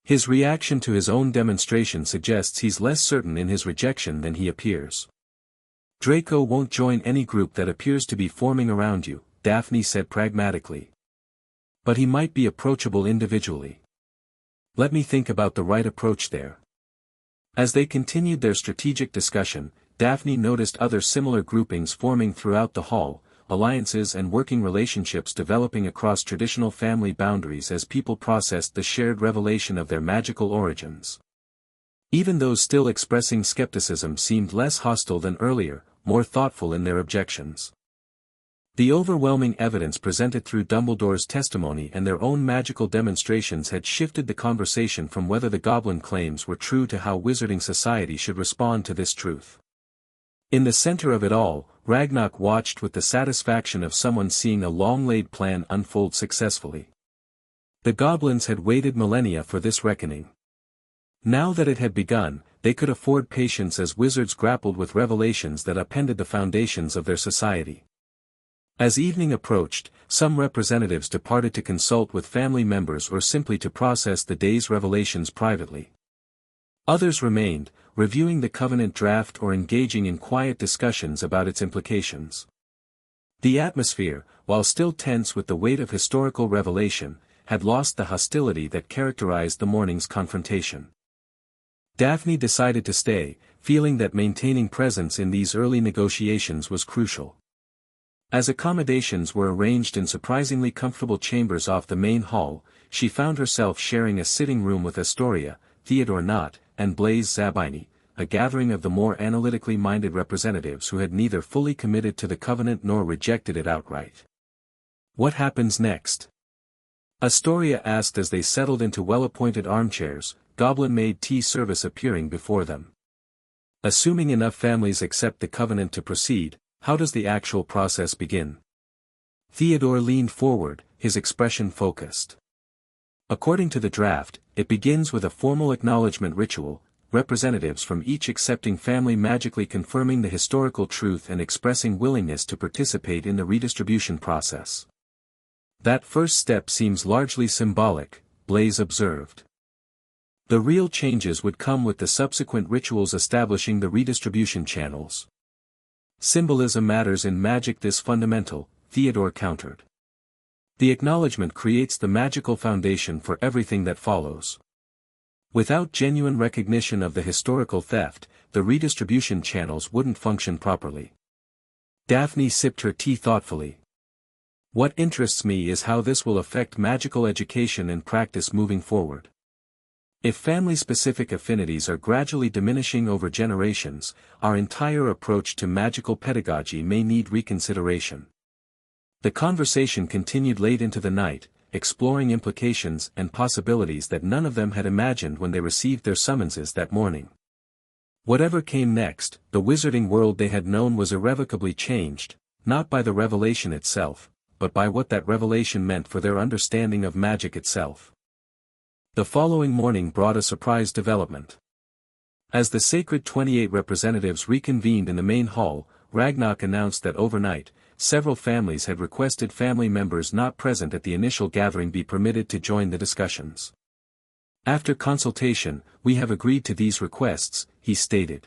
His reaction to his own demonstration suggests he's less certain in his rejection than he appears. Draco won't join any group that appears to be forming around you, Daphne said pragmatically. But he might be approachable individually. Let me think about the right approach there. As they continued their strategic discussion, Daphne noticed other similar groupings forming throughout the hall, alliances and working relationships developing across traditional family boundaries as people processed the shared revelation of their magical origins. Even those still expressing skepticism seemed less hostile than earlier, more thoughtful in their objections. The overwhelming evidence presented through Dumbledore's testimony and their own magical demonstrations had shifted the conversation from whether the goblin claims were true to how wizarding society should respond to this truth. In the center of it all, Ragnok watched with the satisfaction of someone seeing a long-laid plan unfold successfully. The goblins had waited millennia for this reckoning. Now that it had begun, they could afford patience as wizards grappled with revelations that upended the foundations of their society. As evening approached, some representatives departed to consult with family members or simply to process the day's revelations privately. Others remained, reviewing the covenant draft or engaging in quiet discussions about its implications. The atmosphere, while still tense with the weight of historical revelation, had lost the hostility that characterized the morning's confrontation. Daphne decided to stay, feeling that maintaining presence in these early negotiations was crucial. As accommodations were arranged in surprisingly comfortable chambers off the main hall, she found herself sharing a sitting room with Astoria, Theodore Knott, and Blaise Zabini, a gathering of the more analytically minded representatives who had neither fully committed to the covenant nor rejected it outright. What happens next? Astoria asked as they settled into well-appointed armchairs, goblin-made tea service appearing before them. Assuming enough families accept the covenant to proceed, how does the actual process begin? Theodore leaned forward, his expression focused. According to the draft, it begins with a formal acknowledgement ritual, representatives from each accepting family magically confirming the historical truth and expressing willingness to participate in the redistribution process. That first step seems largely symbolic, Blaise observed. The real changes would come with the subsequent rituals establishing the redistribution channels. Symbolism matters in magic. This fundamental, Theodore countered. The acknowledgement creates the magical foundation for everything that follows. Without genuine recognition of the historical theft, the redistribution channels wouldn't function properly. Daphne sipped her tea thoughtfully. What interests me is how this will affect magical education and practice moving forward. If family-specific affinities are gradually diminishing over generations, our entire approach to magical pedagogy may need reconsideration. The conversation continued late into the night, exploring implications and possibilities that none of them had imagined when they received their summonses that morning. Whatever came next, the wizarding world they had known was irrevocably changed, not by the revelation itself, but by what that revelation meant for their understanding of magic itself. The following morning brought a surprise development. As the Sacred 28 representatives reconvened in the main hall, Ragnok announced that overnight, several families had requested family members not present at the initial gathering be permitted to join the discussions. After consultation, we have agreed to these requests, he stated.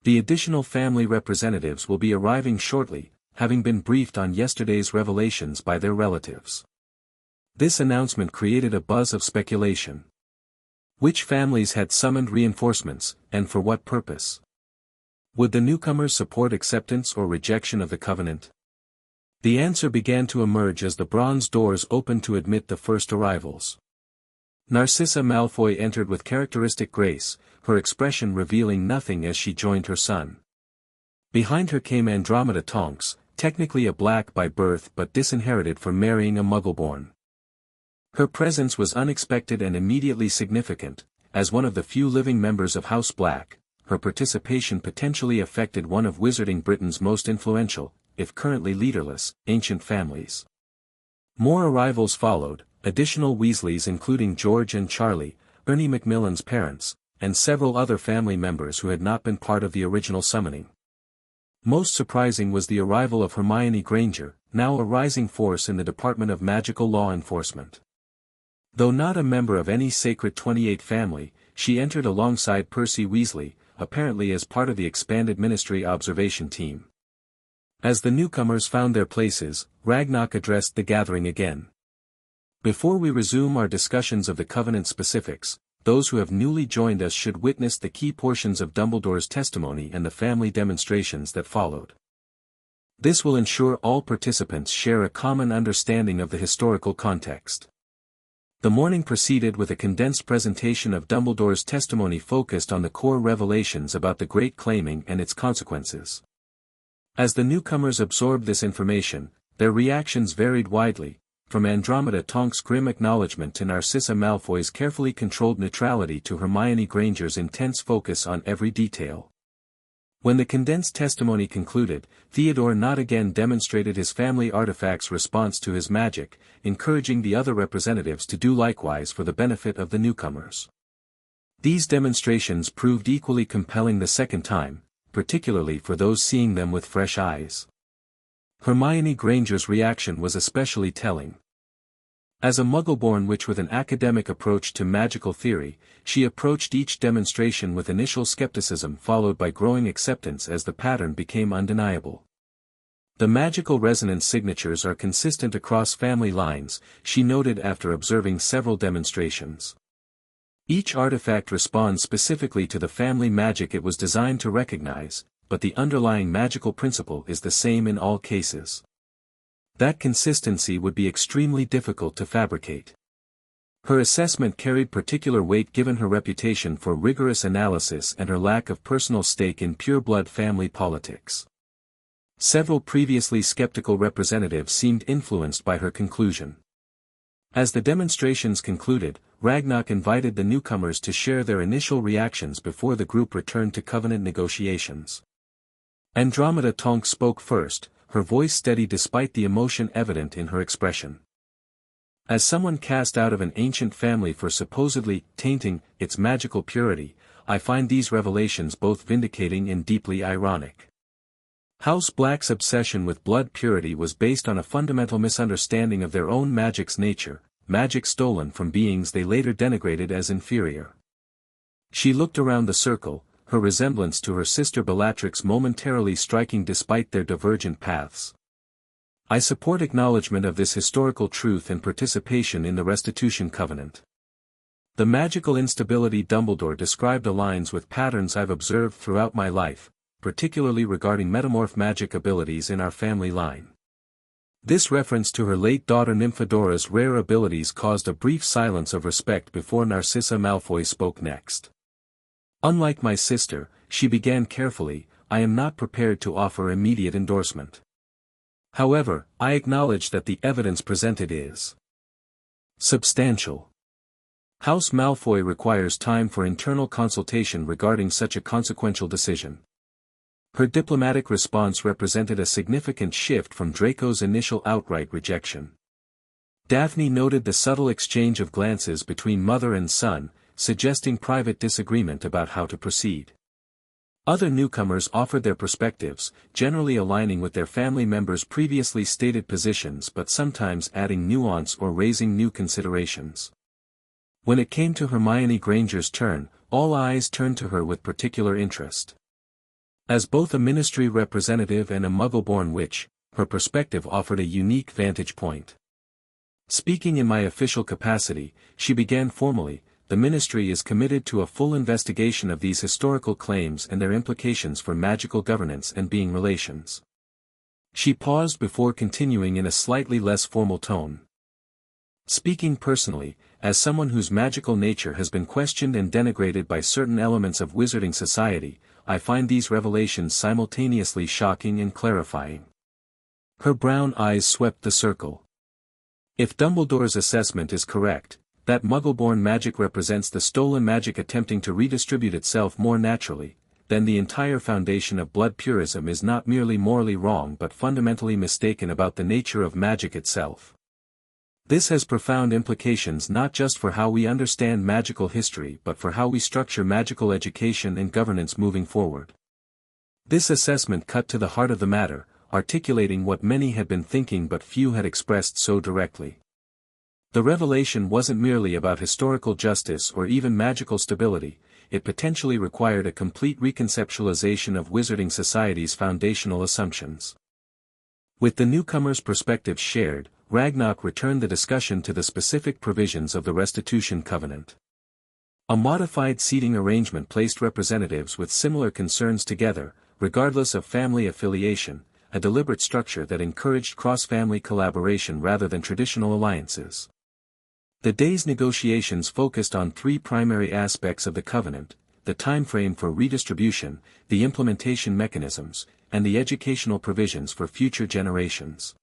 The additional family representatives will be arriving shortly, having been briefed on yesterday's revelations by their relatives. This announcement created a buzz of speculation. Which families had summoned reinforcements, and for what purpose? Would the newcomers support acceptance or rejection of the covenant? The answer began to emerge as the bronze doors opened to admit the first arrivals. Narcissa Malfoy entered with characteristic grace, her expression revealing nothing as she joined her son. Behind her came Andromeda Tonks, technically a black by birth but disinherited for marrying a Muggleborn. Her presence was unexpected and immediately significant. As one of the few living members of House Black, her participation potentially affected one of Wizarding Britain's most influential, if currently leaderless, ancient families. More arrivals followed, additional Weasleys including George and Charlie, Ernie Macmillan's parents, and several other family members who had not been part of the original summoning. Most surprising was the arrival of Hermione Granger, now a rising force in the Department of Magical Law Enforcement. Though not a member of any Sacred 28 family, she entered alongside Percy Weasley, apparently as part of the expanded Ministry observation team. As the newcomers found their places, Ragnok addressed the gathering again. Before we resume our discussions of the Covenant specifics, those who have newly joined us should witness the key portions of Dumbledore's testimony and the family demonstrations that followed. This will ensure all participants share a common understanding of the historical context. The morning proceeded with a condensed presentation of Dumbledore's testimony focused on the core revelations about the Great Claiming and its consequences. As the newcomers absorbed this information, their reactions varied widely, from Andromeda Tonks' grim acknowledgement to Narcissa Malfoy's carefully controlled neutrality to Hermione Granger's intense focus on every detail. When the condensed testimony concluded, Theodore Nott again demonstrated his family artifact's response to his magic, encouraging the other representatives to do likewise for the benefit of the newcomers. These demonstrations proved equally compelling the second time, particularly for those seeing them with fresh eyes. Hermione Granger's reaction was especially telling. As a Muggleborn witch with an academic approach to magical theory, she approached each demonstration with initial skepticism followed by growing acceptance as the pattern became undeniable. The magical resonance signatures are consistent across family lines, she noted after observing several demonstrations. Each artifact responds specifically to the family magic it was designed to recognize, but the underlying magical principle is the same in all cases. That consistency would be extremely difficult to fabricate. Her assessment carried particular weight given her reputation for rigorous analysis and her lack of personal stake in pureblood family politics. Several previously skeptical representatives seemed influenced by her conclusion. As the demonstrations concluded, Ragnok invited the newcomers to share their initial reactions before the group returned to Covenant negotiations. Andromeda Tonks spoke first, her voice steady despite the emotion evident in her expression. As someone cast out of an ancient family for supposedly tainting its magical purity, I find these revelations both vindicating and deeply ironic. House Black's obsession with blood purity was based on a fundamental misunderstanding of their own magic's nature, magic stolen from beings they later denigrated as inferior. She looked around the circle, her resemblance to her sister Bellatrix momentarily striking despite their divergent paths. I support acknowledgement of this historical truth and participation in the Restitution Covenant. The magical instability Dumbledore described aligns with patterns I've observed throughout my life, particularly regarding metamorph magic abilities in our family line. This reference to her late daughter Nymphodora's rare abilities caused a brief silence of respect before Narcissa Malfoy spoke next. Unlike my sister, she began carefully, I am not prepared to offer immediate endorsement. However, I acknowledge that the evidence presented is substantial. House Malfoy requires time for internal consultation regarding such a consequential decision. Her diplomatic response represented a significant shift from Draco's initial outright rejection. Daphne noted the subtle exchange of glances between mother and son, suggesting private disagreement about how to proceed. Other newcomers offered their perspectives, generally aligning with their family members' previously stated positions but sometimes adding nuance or raising new considerations. When it came to Hermione Granger's turn, all eyes turned to her with particular interest. As both a ministry representative and a Muggle-born witch, her perspective offered a unique vantage point. Speaking in my official capacity, she began formally, the ministry is committed to a full investigation of these historical claims and their implications for magical governance and being relations. She paused before continuing in a slightly less formal tone. Speaking personally, as someone whose magical nature has been questioned and denigrated by certain elements of wizarding society, I find these revelations simultaneously shocking and clarifying. Her brown eyes swept the circle. If Dumbledore's assessment is correct, that Muggle-born magic represents the stolen magic attempting to redistribute itself more naturally, then the entire foundation of blood purism is not merely morally wrong but fundamentally mistaken about the nature of magic itself. This has profound implications not just for how we understand magical history but for how we structure magical education and governance moving forward. This assessment cut to the heart of the matter, articulating what many had been thinking but few had expressed so directly. The revelation wasn't merely about historical justice or even magical stability, it potentially required a complete reconceptualization of wizarding society's foundational assumptions. With the newcomer's perspective shared, Ragnok returned the discussion to the specific provisions of the Restitution Covenant. A modified seating arrangement placed representatives with similar concerns together, regardless of family affiliation, a deliberate structure that encouraged cross-family collaboration rather than traditional alliances. The day's negotiations focused on three primary aspects of the covenant: the timeframe for redistribution, the implementation mechanisms, and the educational provisions for future generations.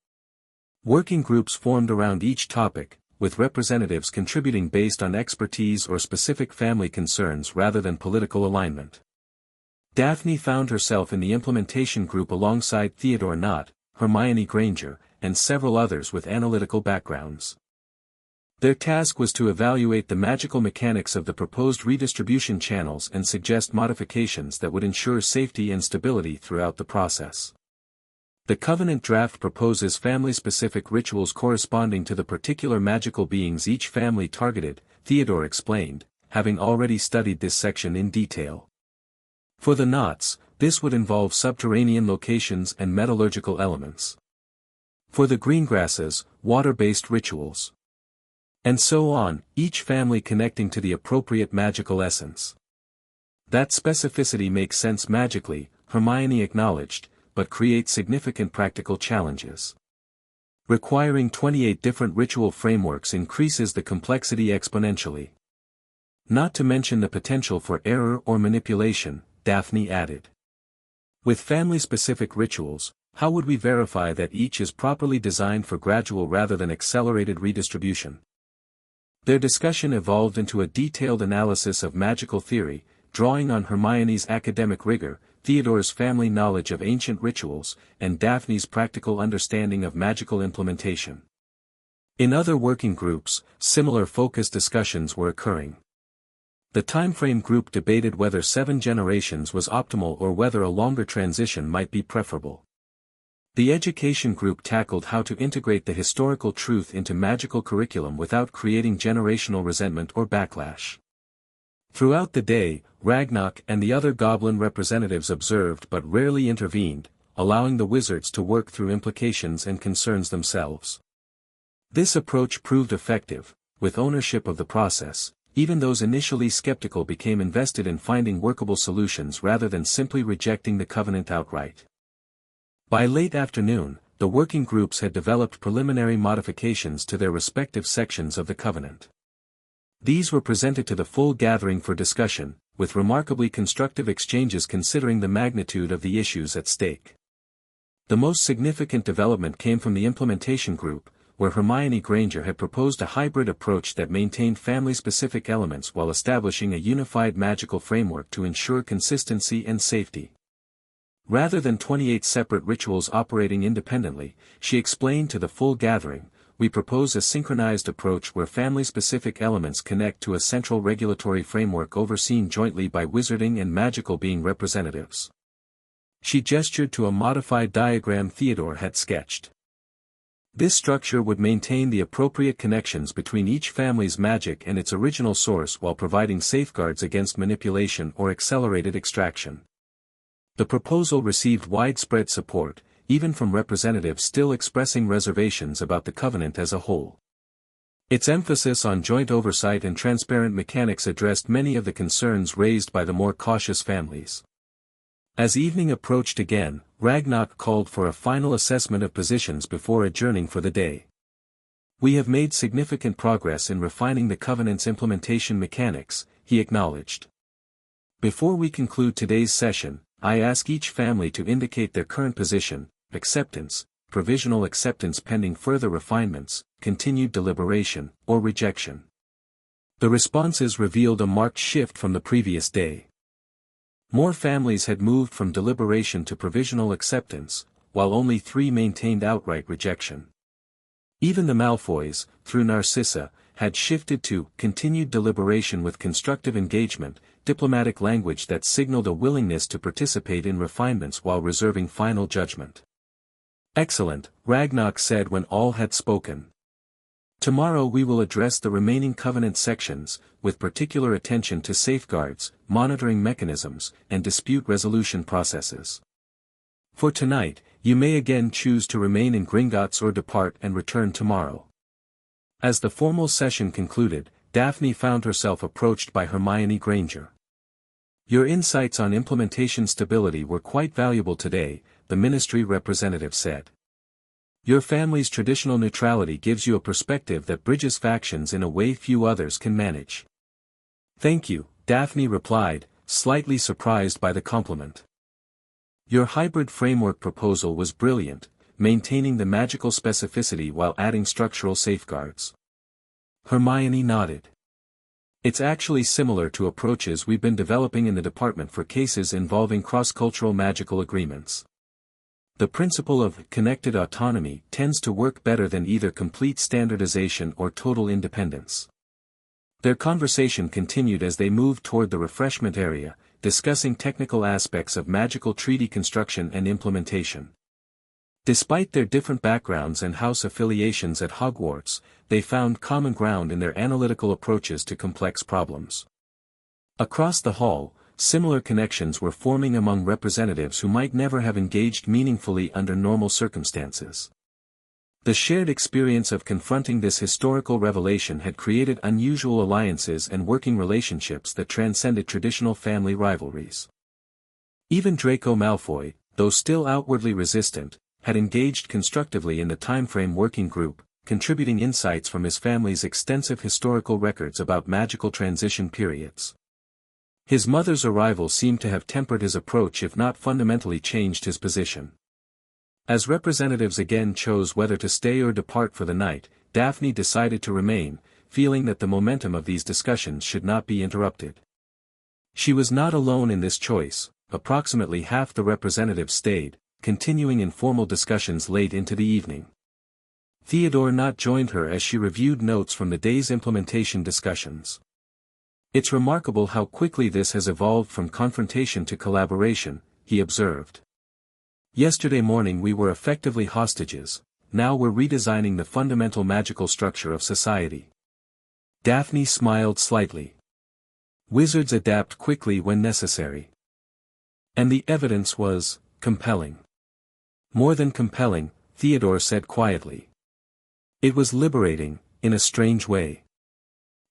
Working groups formed around each topic, with representatives contributing based on expertise or specific family concerns rather than political alignment. Daphne found herself in the implementation group alongside Theodore Nott, Hermione Granger, and several others with analytical backgrounds. Their task was to evaluate the magical mechanics of the proposed redistribution channels and suggest modifications that would ensure safety and stability throughout the process. The Covenant draft proposes family-specific rituals corresponding to the particular magical beings each family targeted, Theodore explained, having already studied this section in detail. For the Knotts, this would involve subterranean locations and metallurgical elements. For the Greengrasses, water-based rituals. And so on, each family connecting to the appropriate magical essence. That specificity makes sense magically, Hermione acknowledged, but creates significant practical challenges. Requiring 28 different ritual frameworks increases the complexity exponentially. Not to mention the potential for error or manipulation, Daphne added. With family-specific rituals, how would we verify that each is properly designed for gradual rather than accelerated redistribution? Their discussion evolved into a detailed analysis of magical theory, drawing on Hermione's academic rigor, Theodore's family knowledge of ancient rituals, and Daphne's practical understanding of magical implementation. In other working groups, similar focused discussions were occurring. The timeframe group debated whether 7 generations was optimal or whether a longer transition might be preferable. The education group tackled how to integrate the historical truth into magical curriculum without creating generational resentment or backlash. Throughout the day, Ragnok and the other goblin representatives observed but rarely intervened, allowing the wizards to work through implications and concerns themselves. This approach proved effective, with ownership of the process, even those initially skeptical became invested in finding workable solutions rather than simply rejecting the covenant outright. By late afternoon, the working groups had developed preliminary modifications to their respective sections of the covenant. These were presented to the full gathering for discussion, with remarkably constructive exchanges considering the magnitude of the issues at stake. The most significant development came from the implementation group, where Hermione Granger had proposed a hybrid approach that maintained family-specific elements while establishing a unified magical framework to ensure consistency and safety. Rather than 28 separate rituals operating independently, she explained to the full gathering, we propose a synchronized approach where family-specific elements connect to a central regulatory framework overseen jointly by wizarding and magical being representatives. She gestured to a modified diagram Theodore had sketched. This structure would maintain the appropriate connections between each family's magic and its original source while providing safeguards against manipulation or accelerated extraction. The proposal received widespread support, even from representatives still expressing reservations about the covenant as a whole. Its emphasis on joint oversight and transparent mechanics addressed many of the concerns raised by the more cautious families. As evening approached again, Ragnok called for a final assessment of positions before adjourning for the day. We have made significant progress in refining the covenant's implementation mechanics, he acknowledged. Before we conclude today's session, I ask each family to indicate their current position, acceptance, provisional acceptance pending further refinements, continued deliberation, or rejection. The responses revealed a marked shift from the previous day. More families had moved from deliberation to provisional acceptance, while only 3 maintained outright rejection. Even the Malfoys, through Narcissa, had shifted to continued deliberation with constructive engagement, diplomatic language that signaled a willingness to participate in refinements while reserving final judgment. Excellent, Ragnok said when all had spoken. Tomorrow we will address the remaining covenant sections, with particular attention to safeguards, monitoring mechanisms, and dispute resolution processes. For tonight, you may again choose to remain in Gringotts or depart and return tomorrow. As the formal session concluded, Daphne found herself approached by Hermione Granger. Your insights on implementation stability were quite valuable today, the ministry representative said. Your family's traditional neutrality gives you a perspective that bridges factions in a way few others can manage. Thank you, Daphne replied, slightly surprised by the compliment. Your hybrid framework proposal was brilliant, maintaining the magical specificity while adding structural safeguards. Hermione nodded. It's actually similar to approaches we've been developing in the department for cases involving cross-cultural magical agreements. The principle of connected autonomy tends to work better than either complete standardization or total independence. Their conversation continued as they moved toward the refreshment area, discussing technical aspects of magical treaty construction and implementation. Despite their different backgrounds and house affiliations at Hogwarts, they found common ground in their analytical approaches to complex problems. Across the hall, similar connections were forming among representatives who might never have engaged meaningfully under normal circumstances. The shared experience of confronting this historical revelation had created unusual alliances and working relationships that transcended traditional family rivalries. Even Draco Malfoy, though still outwardly resistant, had engaged constructively in the timeframe working group, contributing insights from his family's extensive historical records about magical transition periods. His mother's arrival seemed to have tempered his approach if not fundamentally changed his position. As representatives again chose whether to stay or depart for the night, Daphne decided to remain, feeling that the momentum of these discussions should not be interrupted. She was not alone in this choice, approximately half the representatives stayed, continuing informal discussions late into the evening. Theodore not joined her as she reviewed notes from the day's implementation discussions. It's remarkable how quickly this has evolved from confrontation to collaboration, he observed. Yesterday morning we were effectively hostages, now we're redesigning the fundamental magical structure of society. Daphne smiled slightly. Wizards adapt quickly when necessary. And the evidence was compelling. More than compelling, Theodore said quietly. It was liberating, in a strange way.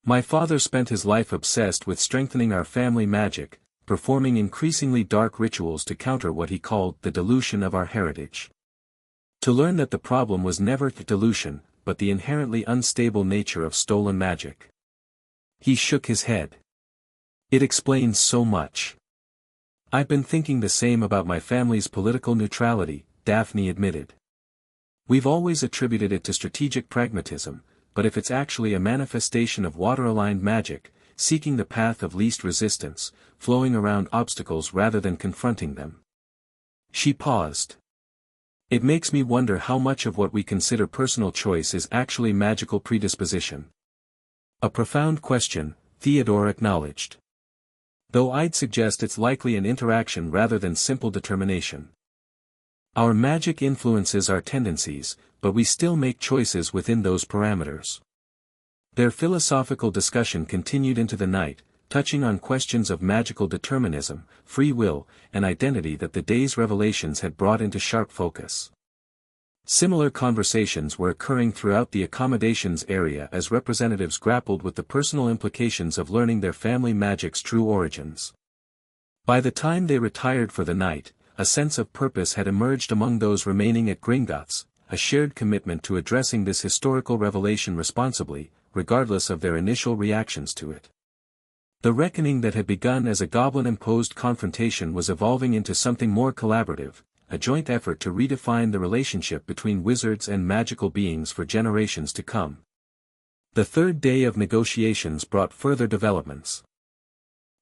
My father spent his life obsessed with strengthening our family magic, performing increasingly dark rituals to counter what he called the dilution of our heritage. To learn that the problem was never dilution, but the inherently unstable nature of stolen magic. He shook his head. It explains so much. I've been thinking the same about my family's political neutrality, Daphne admitted. We've always attributed it to strategic pragmatism, but if it's actually a manifestation of water-aligned magic, seeking the path of least resistance, flowing around obstacles rather than confronting them. She paused. It makes me wonder how much of what we consider personal choice is actually magical predisposition. A profound question, Theodore acknowledged. Though I'd suggest it's likely an interaction rather than simple determination. Our magic influences our tendencies, but we still make choices within those parameters. Their philosophical discussion continued into the night, touching on questions of magical determinism, free will, and identity that the day's revelations had brought into sharp focus. Similar conversations were occurring throughout the accommodations area as representatives grappled with the personal implications of learning their family magic's true origins. By the time they retired for the night, a sense of purpose had emerged among those remaining at Gringotts, a shared commitment to addressing this historical revelation responsibly, regardless of their initial reactions to it. The reckoning that had begun as a goblin-imposed confrontation was evolving into something more collaborative, a joint effort to redefine the relationship between wizards and magical beings for generations to come. The third day of negotiations brought further developments.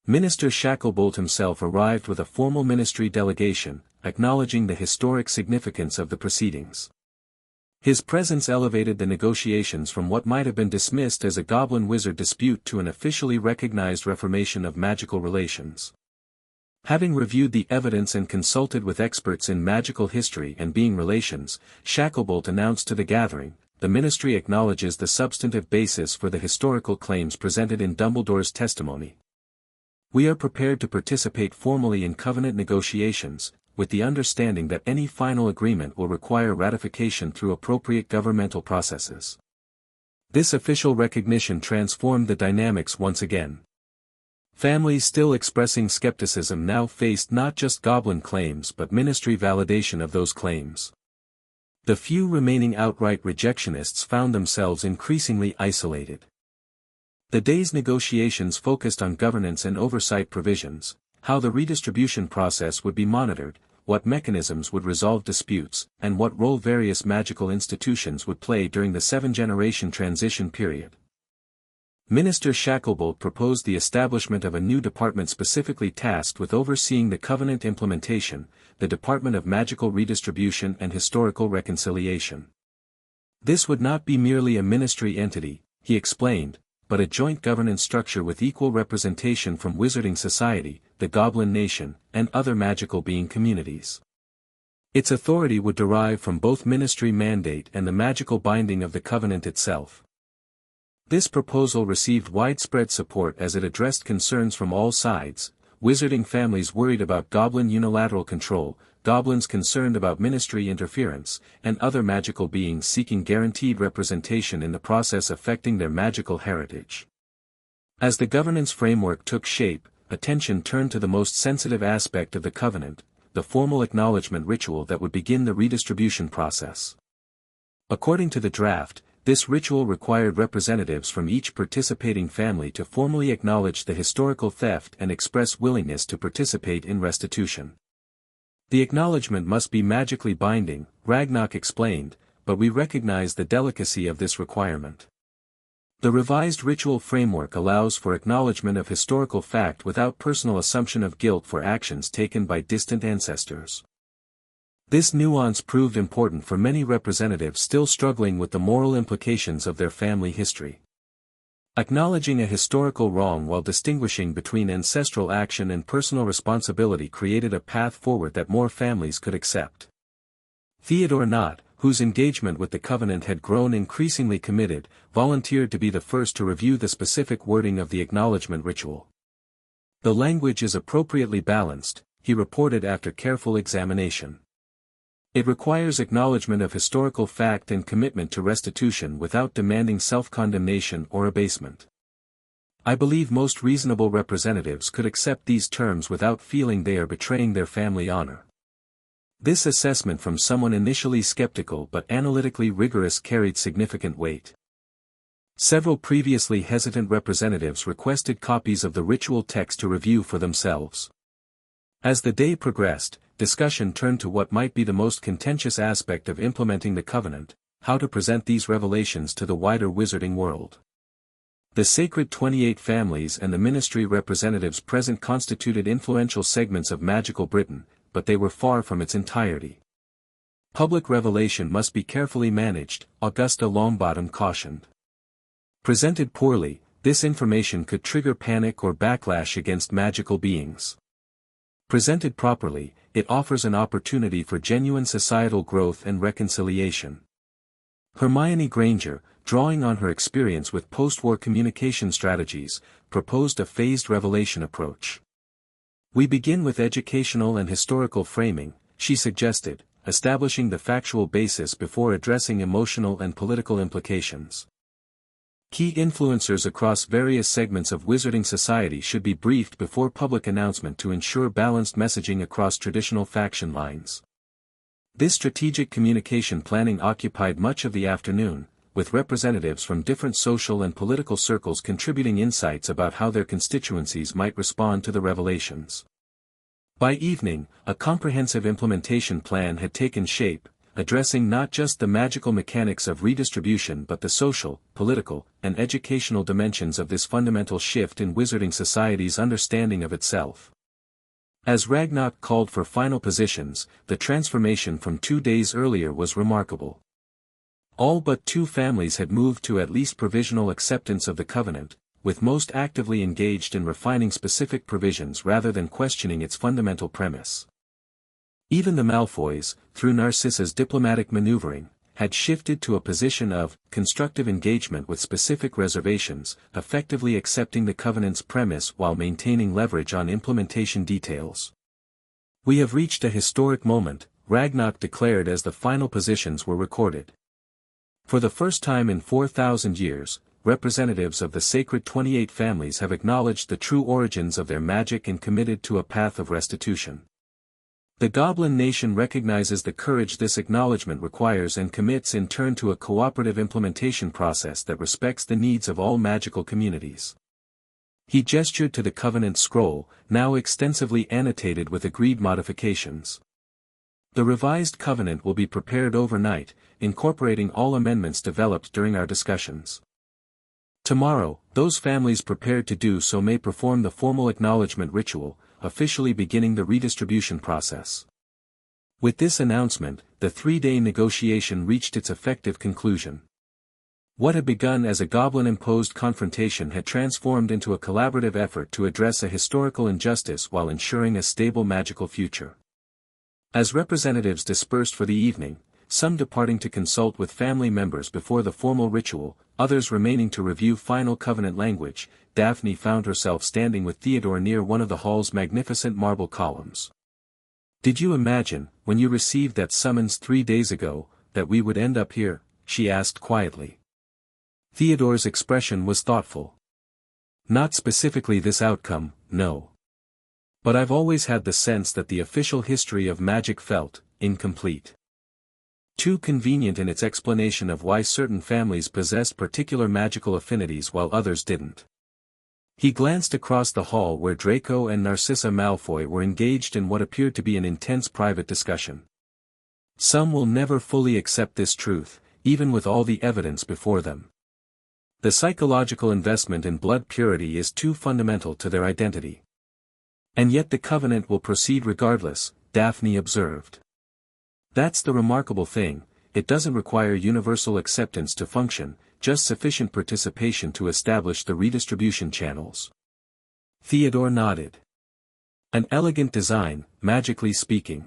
Minister Shacklebolt himself arrived with a formal ministry delegation, acknowledging the historic significance of the proceedings. His presence elevated the negotiations from what might have been dismissed as a goblin-wizard dispute to an officially recognized reformation of magical relations. Having reviewed the evidence and consulted with experts in magical history and being relations, Shacklebolt announced to the gathering, the ministry acknowledges the substantive basis for the historical claims presented in Dumbledore's testimony. We are prepared to participate formally in covenant negotiations, with the understanding that any final agreement will require ratification through appropriate governmental processes. This official recognition transformed the dynamics once again. Families still expressing skepticism now faced not just goblin claims but ministry validation of those claims. The few remaining outright rejectionists found themselves increasingly isolated. The day's negotiations focused on governance and oversight provisions, how the redistribution process would be monitored, what mechanisms would resolve disputes, and what role various magical institutions would play during the 7-generation transition period. Minister Shacklebolt proposed the establishment of a new department specifically tasked with overseeing the covenant implementation, the Department of Magical Redistribution and Historical Reconciliation. This would not be merely a ministry entity, he explained, but a joint governance structure with equal representation from Wizarding Society, the Goblin Nation, and other magical being communities. Its authority would derive from both ministry mandate and the magical binding of the covenant itself. This proposal received widespread support as it addressed concerns from all sides, wizarding families worried about goblin unilateral control, goblins concerned about ministry interference, and other magical beings seeking guaranteed representation in the process affecting their magical heritage. As the governance framework took shape, attention turned to the most sensitive aspect of the covenant, the formal acknowledgement ritual that would begin the redistribution process. According to the draft, this ritual required representatives from each participating family to formally acknowledge the historical theft and express willingness to participate in restitution. The acknowledgement must be magically binding, Ragnok explained, but we recognize the delicacy of this requirement. The revised ritual framework allows for acknowledgement of historical fact without personal assumption of guilt for actions taken by distant ancestors. This nuance proved important for many representatives still struggling with the moral implications of their family history. Acknowledging a historical wrong while distinguishing between ancestral action and personal responsibility created a path forward that more families could accept. Theodore Knott, whose engagement with the covenant had grown increasingly committed, volunteered to be the first to review the specific wording of the acknowledgement ritual. The language is appropriately balanced, he reported after careful examination. It requires acknowledgement of historical fact and commitment to restitution without demanding self-condemnation or abasement. I believe most reasonable representatives could accept these terms without feeling they are betraying their family honor. This assessment from someone initially skeptical but analytically rigorous carried significant weight. Several previously hesitant representatives requested copies of the ritual text to review for themselves. As the day progressed, discussion turned to what might be the most contentious aspect of implementing the covenant: how to present these revelations to the wider wizarding world. The sacred 28 families and the ministry representatives present constituted influential segments of magical Britain, but they were far from its entirety. Public revelation must be carefully managed, Augusta Longbottom cautioned. Presented poorly, this information could trigger panic or backlash against magical beings. Presented properly, it offers an opportunity for genuine societal growth and reconciliation. Hermione Granger, drawing on her experience with post-war communication strategies, proposed a phased revelation approach. We begin with educational and historical framing, she suggested, establishing the factual basis before addressing emotional and political implications. Key influencers across various segments of wizarding society should be briefed before public announcement to ensure balanced messaging across traditional faction lines. This strategic communication planning occupied much of the afternoon, with representatives from different social and political circles contributing insights about how their constituencies might respond to the revelations. By evening, a comprehensive implementation plan had taken shape, addressing not just the magical mechanics of redistribution but the social, political, and educational dimensions of this fundamental shift in wizarding society's understanding of itself. As Ragnok called for final positions, the transformation from 2 days earlier was remarkable. All but 2 families had moved to at least provisional acceptance of the covenant, with most actively engaged in refining specific provisions rather than questioning its fundamental premise. Even the Malfoys, through Narcissa's diplomatic maneuvering, had shifted to a position of constructive engagement with specific reservations, effectively accepting the covenant's premise while maintaining leverage on implementation details. "We have reached a historic moment," Ragnok declared as the final positions were recorded. For the first time in 4,000 years, representatives of the sacred 28 families have acknowledged the true origins of their magic and committed to a path of restitution. The Goblin nation recognizes the courage this acknowledgement requires and commits in turn to a cooperative implementation process that respects the needs of all magical communities. He gestured to the Covenant Scroll, now extensively annotated with agreed modifications. The revised covenant will be prepared overnight, incorporating all amendments developed during our discussions. Tomorrow, those families prepared to do so may perform the formal acknowledgement ritual, officially beginning the redistribution process. With this announcement, the 3-day negotiation reached its effective conclusion. What had begun as a goblin-imposed confrontation had transformed into a collaborative effort to address a historical injustice while ensuring a stable magical future. As representatives dispersed for the evening, some departing to consult with family members before the formal ritual, others remaining to review final covenant language, Daphne found herself standing with Theodore near one of the hall's magnificent marble columns. "Did you imagine, when you received that summons 3 days ago, that we would end up here?" she asked quietly. Theodore's expression was thoughtful. "Not specifically this outcome, no. But I've always had the sense that the official history of magic felt incomplete. Too convenient in its explanation of why certain families possessed particular magical affinities while others didn't." He glanced across the hall where Draco and Narcissa Malfoy were engaged in what appeared to be an intense private discussion. "Some will never fully accept this truth, even with all the evidence before them. The psychological investment in blood purity is too fundamental to their identity. And yet the covenant will proceed regardless," Daphne observed. "That's the remarkable thing, it doesn't require universal acceptance to function, just sufficient participation to establish the redistribution channels." Theodore nodded. "An elegant design, magically speaking.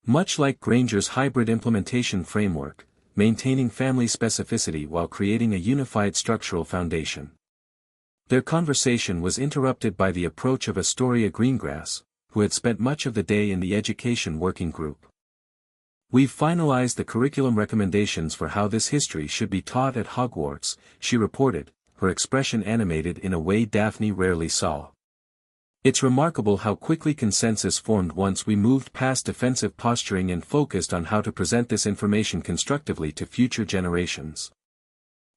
Much like Granger's hybrid implementation framework, maintaining family specificity while creating a unified structural foundation." Their conversation was interrupted by the approach of Astoria Greengrass, who had spent much of the day in the education working group. "We've finalized the curriculum recommendations for how this history should be taught at Hogwarts," she reported, her expression animated in a way Daphne rarely saw. It's remarkable how quickly consensus formed once we moved past defensive posturing and focused on how to present this information constructively to future generations.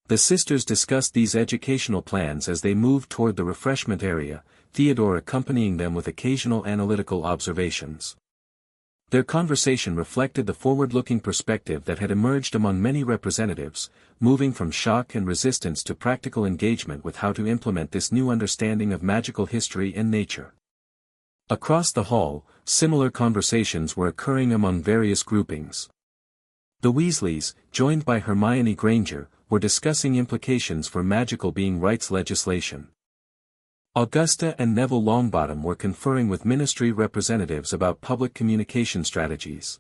The sisters discussed these educational plans as they moved toward the refreshment area, Theodore accompanying them with occasional analytical observations. Their conversation reflected the forward-looking perspective that had emerged among many representatives, moving from shock and resistance to practical engagement with how to implement this new understanding of magical history and nature. Across the hall, similar conversations were occurring among various groupings. The Weasleys, joined by Hermione Granger, were discussing implications for magical being rights legislation. Augusta and Neville Longbottom were conferring with ministry representatives about public communication strategies.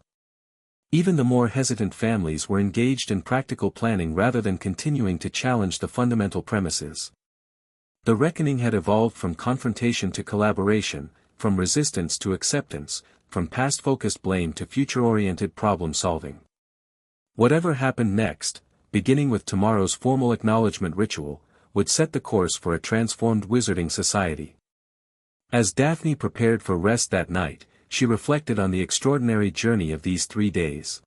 Even the more hesitant families were engaged in practical planning rather than continuing to challenge the fundamental premises. The reckoning had evolved from confrontation to collaboration, from resistance to acceptance, from past-focused blame to future-oriented problem-solving. Whatever happened next, beginning with tomorrow's formal acknowledgement ritual, would set the course for a transformed wizarding society. As Daphne prepared for rest that night, she reflected on the extraordinary journey of these 3 days.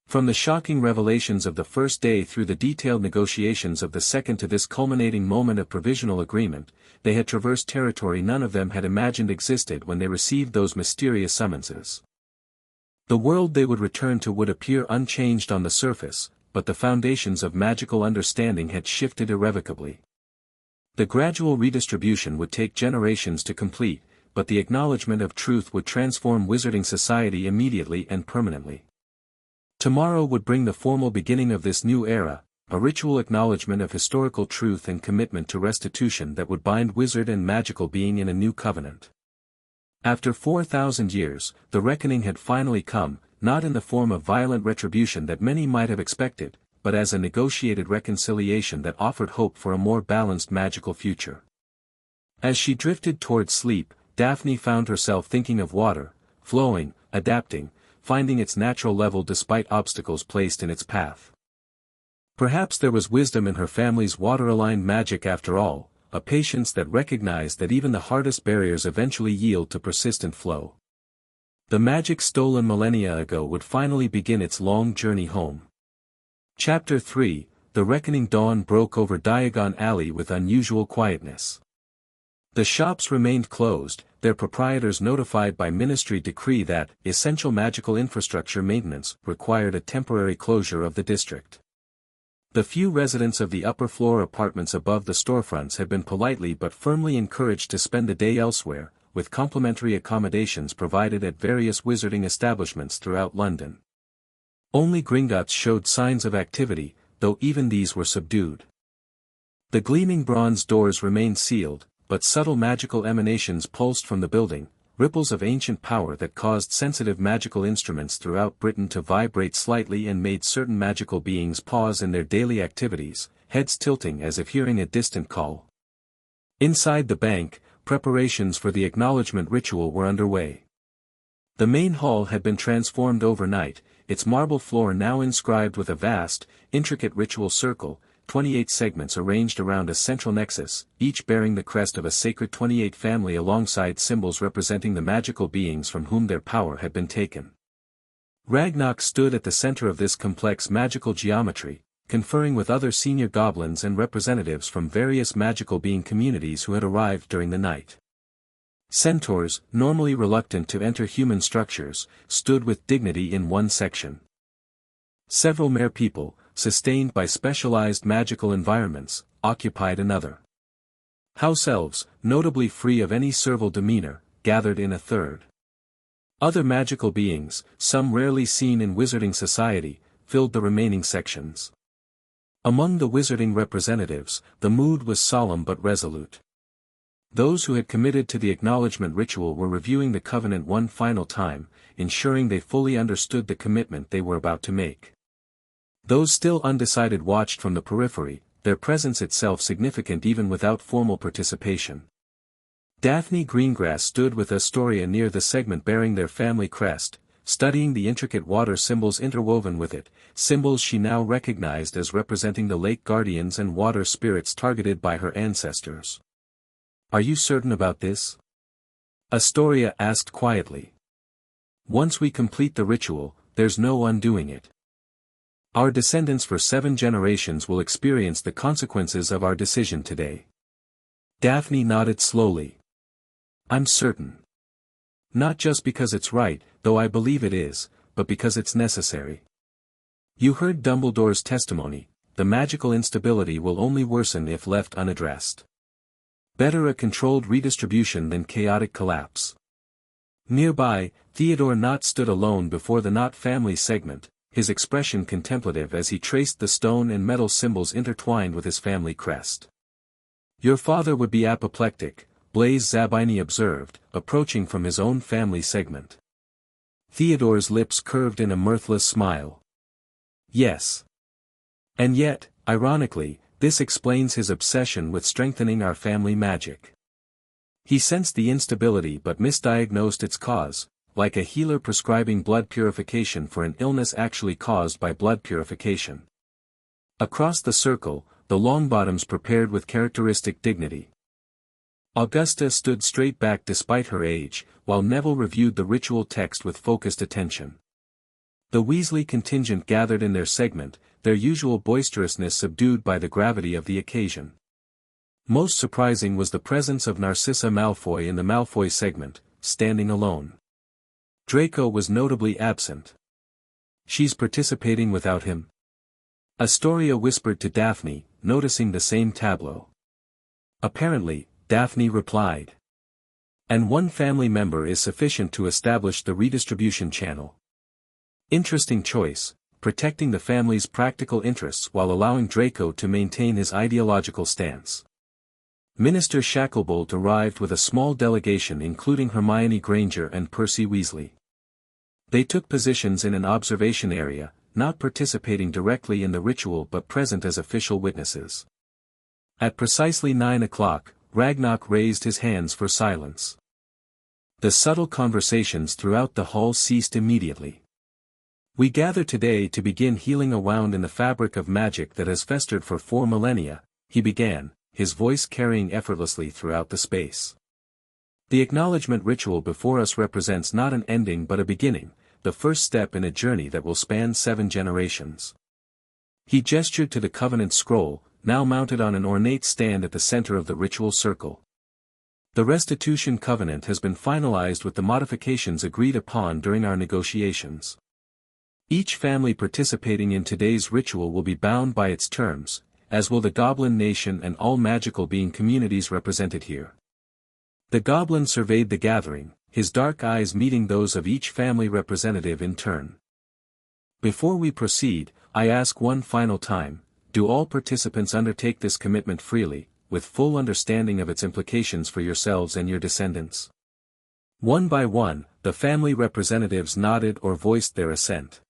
From the shocking revelations of the first day through the detailed negotiations of the second to this culminating moment of provisional agreement, they had traversed territory none of them had imagined existed when they received those mysterious summonses. The world they would return to would appear unchanged on the surface, but the foundations of magical understanding had shifted irrevocably. The gradual redistribution would take generations to complete, but the acknowledgement of truth would transform wizarding society immediately and permanently. Tomorrow would bring the formal beginning of this new era, a ritual acknowledgement of historical truth and commitment to restitution that would bind wizard and magical being in a new covenant. After 4,000 years, the reckoning had finally come, not in the form of violent retribution that many might have expected, but as a negotiated reconciliation that offered hope for a more balanced magical future. As she drifted toward sleep, Daphne found herself thinking of water, flowing, adapting, finding its natural level despite obstacles placed in its path. Perhaps there was wisdom in her family's water-aligned magic after all, a patience that recognized that even the hardest barriers eventually yield to persistent flow. The magic stolen millennia ago would finally begin its long journey home. Chapter 3, The Reckoning. Dawn broke over Diagon Alley with unusual quietness. The shops remained closed, their proprietors notified by ministry decree that essential magical infrastructure maintenance required a temporary closure of the district. The few residents of the upper floor apartments above the storefronts had been politely but firmly encouraged to spend the day elsewhere, with complimentary accommodations provided at various wizarding establishments throughout London. Only Gringotts showed signs of activity, though even these were subdued. The gleaming bronze doors remained sealed, but subtle magical emanations pulsed from the building, ripples of ancient power that caused sensitive magical instruments throughout Britain to vibrate slightly and made certain magical beings pause in their daily activities, heads tilting as if hearing a distant call. Inside the bank, preparations for the acknowledgement ritual were underway. The main hall had been transformed overnight, its marble floor now inscribed with a vast, intricate ritual circle, 28 segments arranged around a central nexus, each bearing the crest of a sacred 28 family alongside symbols representing the magical beings from whom their power had been taken. Ragnok stood at the center of this complex magical geometry, conferring with other senior goblins and representatives from various magical being communities who had arrived during the night. Centaurs, normally reluctant to enter human structures, stood with dignity in one section. Several mere people, sustained by specialized magical environments, occupied another. House elves, notably free of any servile demeanor, gathered in a third. Other magical beings, some rarely seen in wizarding society, filled the remaining sections. Among the wizarding representatives, the mood was solemn but resolute. Those who had committed to the acknowledgement ritual were reviewing the covenant one final time, ensuring they fully understood the commitment they were about to make. Those still undecided watched from the periphery, their presence itself significant even without formal participation. Daphne Greengrass stood with Astoria near the segment bearing their family crest, studying the intricate water symbols interwoven with it, symbols she now recognized as representing the lake guardians and water spirits targeted by her ancestors. "Are you certain about this?" Astoria asked quietly. "Once we complete the ritual, there's no undoing it. Our descendants for 7 generations will experience the consequences of our decision today." Daphne nodded slowly. "I'm certain. Not just because it's right, though I believe it is, but because it's necessary. You heard Dumbledore's testimony, the magical instability will only worsen if left unaddressed. Better a controlled redistribution than chaotic collapse." Nearby, Theodore Knott stood alone before the Knott family segment, his expression contemplative as he traced the stone and metal symbols intertwined with his family crest. "Your father would be apoplectic," Blaise Zabini observed, approaching from his own family segment. Theodore's lips curved in a mirthless smile. "Yes. And yet, ironically, this explains his obsession with strengthening our family magic. He sensed the instability but misdiagnosed its cause, like a healer prescribing blood purification for an illness actually caused by blood purification." Across the circle, the Longbottoms prepared with characteristic dignity. Augusta stood straight back despite her age, while Neville reviewed the ritual text with focused attention. The Weasley contingent gathered in their segment, their usual boisterousness subdued by the gravity of the occasion. Most surprising was the presence of Narcissa Malfoy in the Malfoy segment, standing alone. Draco was notably absent. "She's participating without him?" Astoria whispered to Daphne, noticing the same tableau. "Apparently," Daphne replied. "And one family member is sufficient to establish the redistribution channel." Interesting choice, protecting the family's practical interests while allowing Draco to maintain his ideological stance. Minister Shacklebolt arrived with a small delegation including Hermione Granger and Percy Weasley. They took positions in an observation area, not participating directly in the ritual but present as official witnesses. At precisely 9 o'clock, Ragnok raised his hands for silence. The subtle conversations throughout the hall ceased immediately. "We gather today to begin healing a wound in the fabric of magic that has festered for 4 millennia, he began, his voice carrying effortlessly throughout the space. "The acknowledgement ritual before us represents not an ending but a beginning, the first step in a journey that will span 7 generations." He gestured to the Covenant scroll, now mounted on an ornate stand at the center of the ritual circle. "The Restitution Covenant has been finalized with the modifications agreed upon during our negotiations. Each family participating in today's ritual will be bound by its terms, as will the Goblin Nation and all magical being communities represented here." The Goblin surveyed the gathering, his dark eyes meeting those of each family representative in turn. "Before we proceed, I ask one final time, do all participants undertake this commitment freely, with full understanding of its implications for yourselves and your descendants?" One by one, the family representatives nodded or voiced their assent.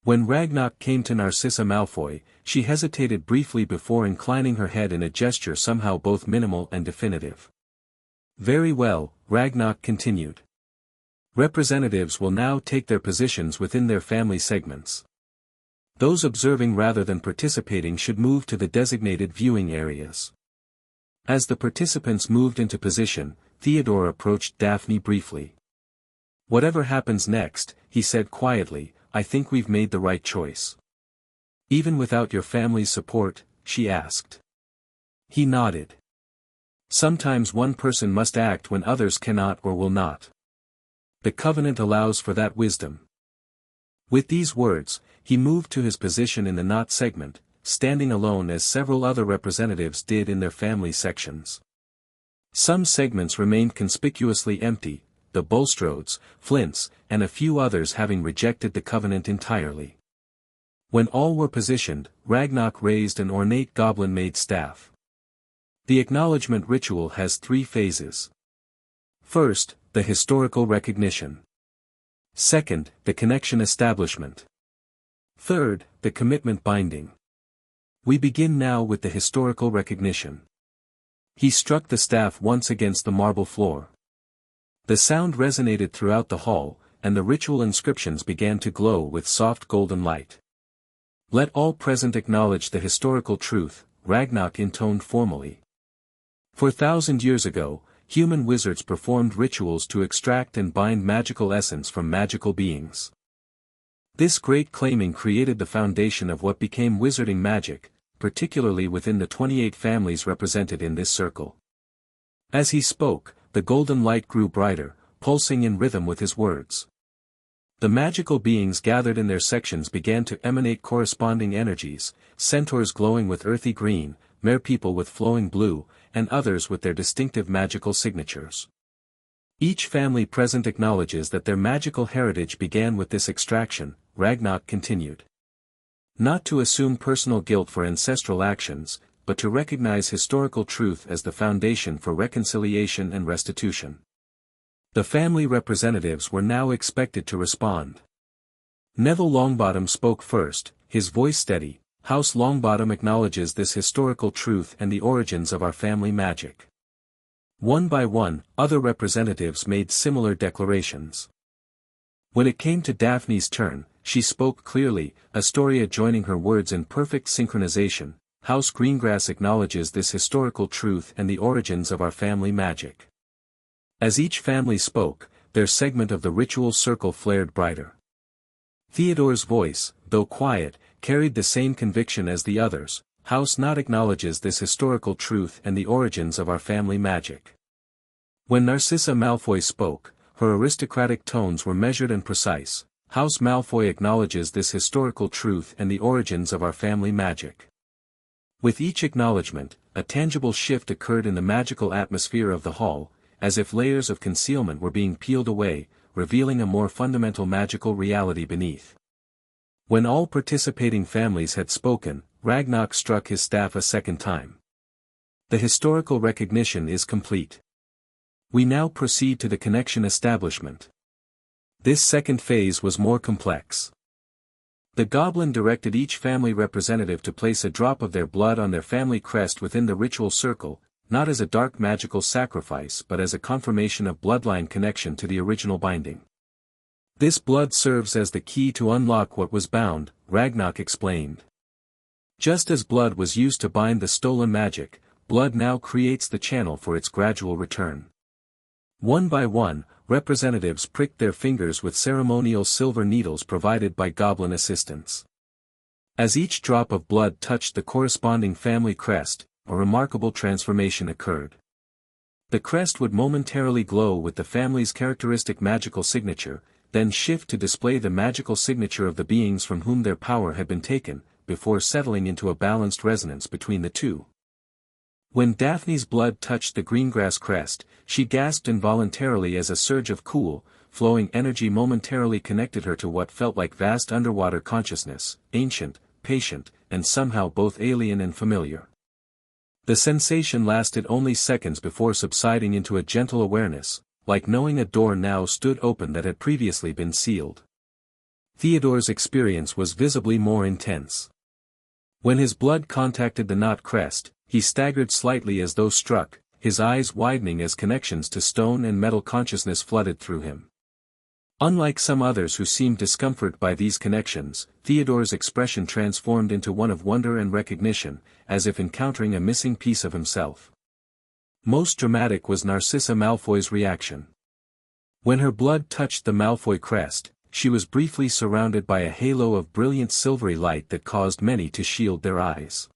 When Ragnok came to Narcissa Malfoy, she hesitated briefly before inclining her head in a gesture somehow both minimal and definitive. "Very well," Ragnok continued. "Representatives will now take their positions within their family segments. Those observing rather than participating should move to the designated viewing areas." As the participants moved into position, Theodore approached Daphne briefly. "Whatever happens next," he said quietly, "I think we've made the right choice." "Even without your family's support?" she asked. He nodded. "Sometimes one person must act when others cannot or will not. The Covenant allows for that wisdom." With these words, he moved to his position in the Knot segment, standing alone as several other representatives did in their family sections. Some segments remained conspicuously empty, the Bulstrodes, Flints, and a few others having rejected the Covenant entirely. When all were positioned, Ragnok raised an ornate goblin-made staff. The acknowledgement ritual has 3 phases. First, the historical recognition. Second, the connection establishment. Third, the commitment binding. We begin now with the historical recognition. He struck the staff once against the marble floor. The sound resonated throughout the hall, and the ritual inscriptions began to glow with soft golden light. "Let all present acknowledge the historical truth," Ragnok intoned formally. "For 1,000 years ago, human wizards performed rituals to extract and bind magical essence from magical beings. This great claiming created the foundation of what became wizarding magic, particularly within the 28 families represented in this circle." As he spoke, the golden light grew brighter, pulsing in rhythm with his words. The magical beings gathered in their sections began to emanate corresponding energies, centaurs glowing with earthy green, merpeople with flowing blue, and others with their distinctive magical signatures. Each family present acknowledges that their magical heritage began with this extraction, Ragnok continued. Not to assume personal guilt for ancestral actions, but to recognize historical truth as the foundation for reconciliation and restitution. The family representatives were now expected to respond. Neville Longbottom spoke first, his voice steady. "House Longbottom acknowledges this historical truth and the origins of our family magic." One by one, other representatives made similar declarations. When it came to Daphne's turn, she spoke clearly, Astoria joining her words in perfect synchronization. "House Greengrass acknowledges this historical truth and the origins of our family magic." As each family spoke, their segment of the ritual circle flared brighter. Theodore's voice, though quiet, carried the same conviction as the others. "House Knot acknowledges this historical truth and the origins of our family magic." When Narcissa Malfoy spoke, her aristocratic tones were measured and precise. "House Malfoy acknowledges this historical truth and the origins of our family magic." With each acknowledgement, a tangible shift occurred in the magical atmosphere of the hall, as if layers of concealment were being peeled away, revealing a more fundamental magical reality beneath. When all participating families had spoken, Ragnok struck his staff a second time. "The historical recognition is complete. We now proceed to the connection establishment." This second phase was more complex. The goblin directed each family representative to place a drop of their blood on their family crest within the ritual circle, not as a dark magical sacrifice but as a confirmation of bloodline connection to the original binding. "This blood serves as the key to unlock what was bound," Ragnok explained. "Just as blood was used to bind the stolen magic, blood now creates the channel for its gradual return." One by one, representatives pricked their fingers with ceremonial silver needles provided by goblin assistants. As each drop of blood touched the corresponding family crest, a remarkable transformation occurred. The crest would momentarily glow with the family's characteristic magical signature, then shift to display the magical signature of the beings from whom their power had been taken, before settling into a balanced resonance between the two. When Daphne's blood touched the greengrass crest, she gasped involuntarily as a surge of cool, flowing energy momentarily connected her to what felt like vast underwater consciousness, ancient, patient, and somehow both alien and familiar. The sensation lasted only seconds before subsiding into a gentle awareness, like knowing a door now stood open that had previously been sealed. Theodore's experience was visibly more intense. When his blood contacted the knot crest, he staggered slightly as though struck, his eyes widening as connections to stone and metal consciousness flooded through him. Unlike some others who seemed discomforted by these connections, Theodore's expression transformed into one of wonder and recognition, as if encountering a missing piece of himself. Most dramatic was Narcissa Malfoy's reaction. When her blood touched the Malfoy crest, she was briefly surrounded by a halo of brilliant silvery light that caused many to shield their eyes.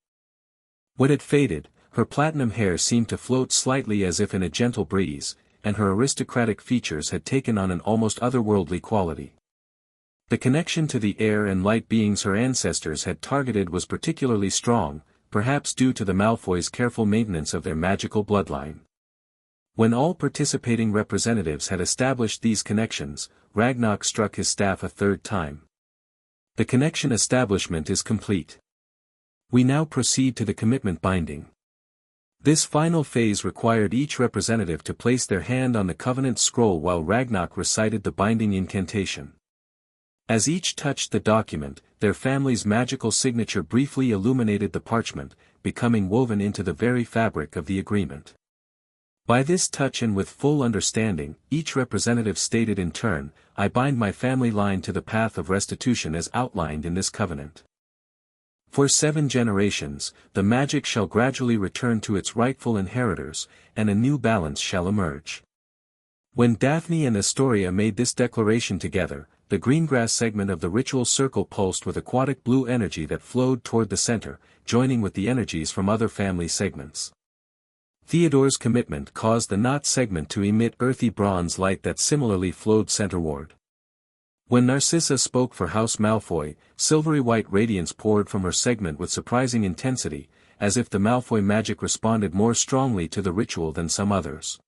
When it faded, her platinum hair seemed to float slightly as if in a gentle breeze, and her aristocratic features had taken on an almost otherworldly quality. The connection to the air and light beings her ancestors had targeted was particularly strong, perhaps due to the Malfoys' careful maintenance of their magical bloodline. When all participating representatives had established these connections, Ragnok struck his staff a third time. "The connection establishment is complete. We now proceed to the commitment binding." This final phase required each representative to place their hand on the covenant scroll while Ragnok recited the binding incantation. As each touched the document, their family's magical signature briefly illuminated the parchment, becoming woven into the very fabric of the agreement. By this touch and with full understanding, each representative stated in turn, I bind my family line to the path of restitution as outlined in this covenant. For 7 generations, the magic shall gradually return to its rightful inheritors, and a new balance shall emerge. When Daphne and Astoria made this declaration together, the greengrass segment of the ritual circle pulsed with aquatic blue energy that flowed toward the center, joining with the energies from other family segments. Theodore's commitment caused the knot segment to emit earthy bronze light that similarly flowed centerward. When Narcissa spoke for House Malfoy, silvery white radiance poured from her segment with surprising intensity, as if the Malfoy magic responded more strongly to the ritual than some others.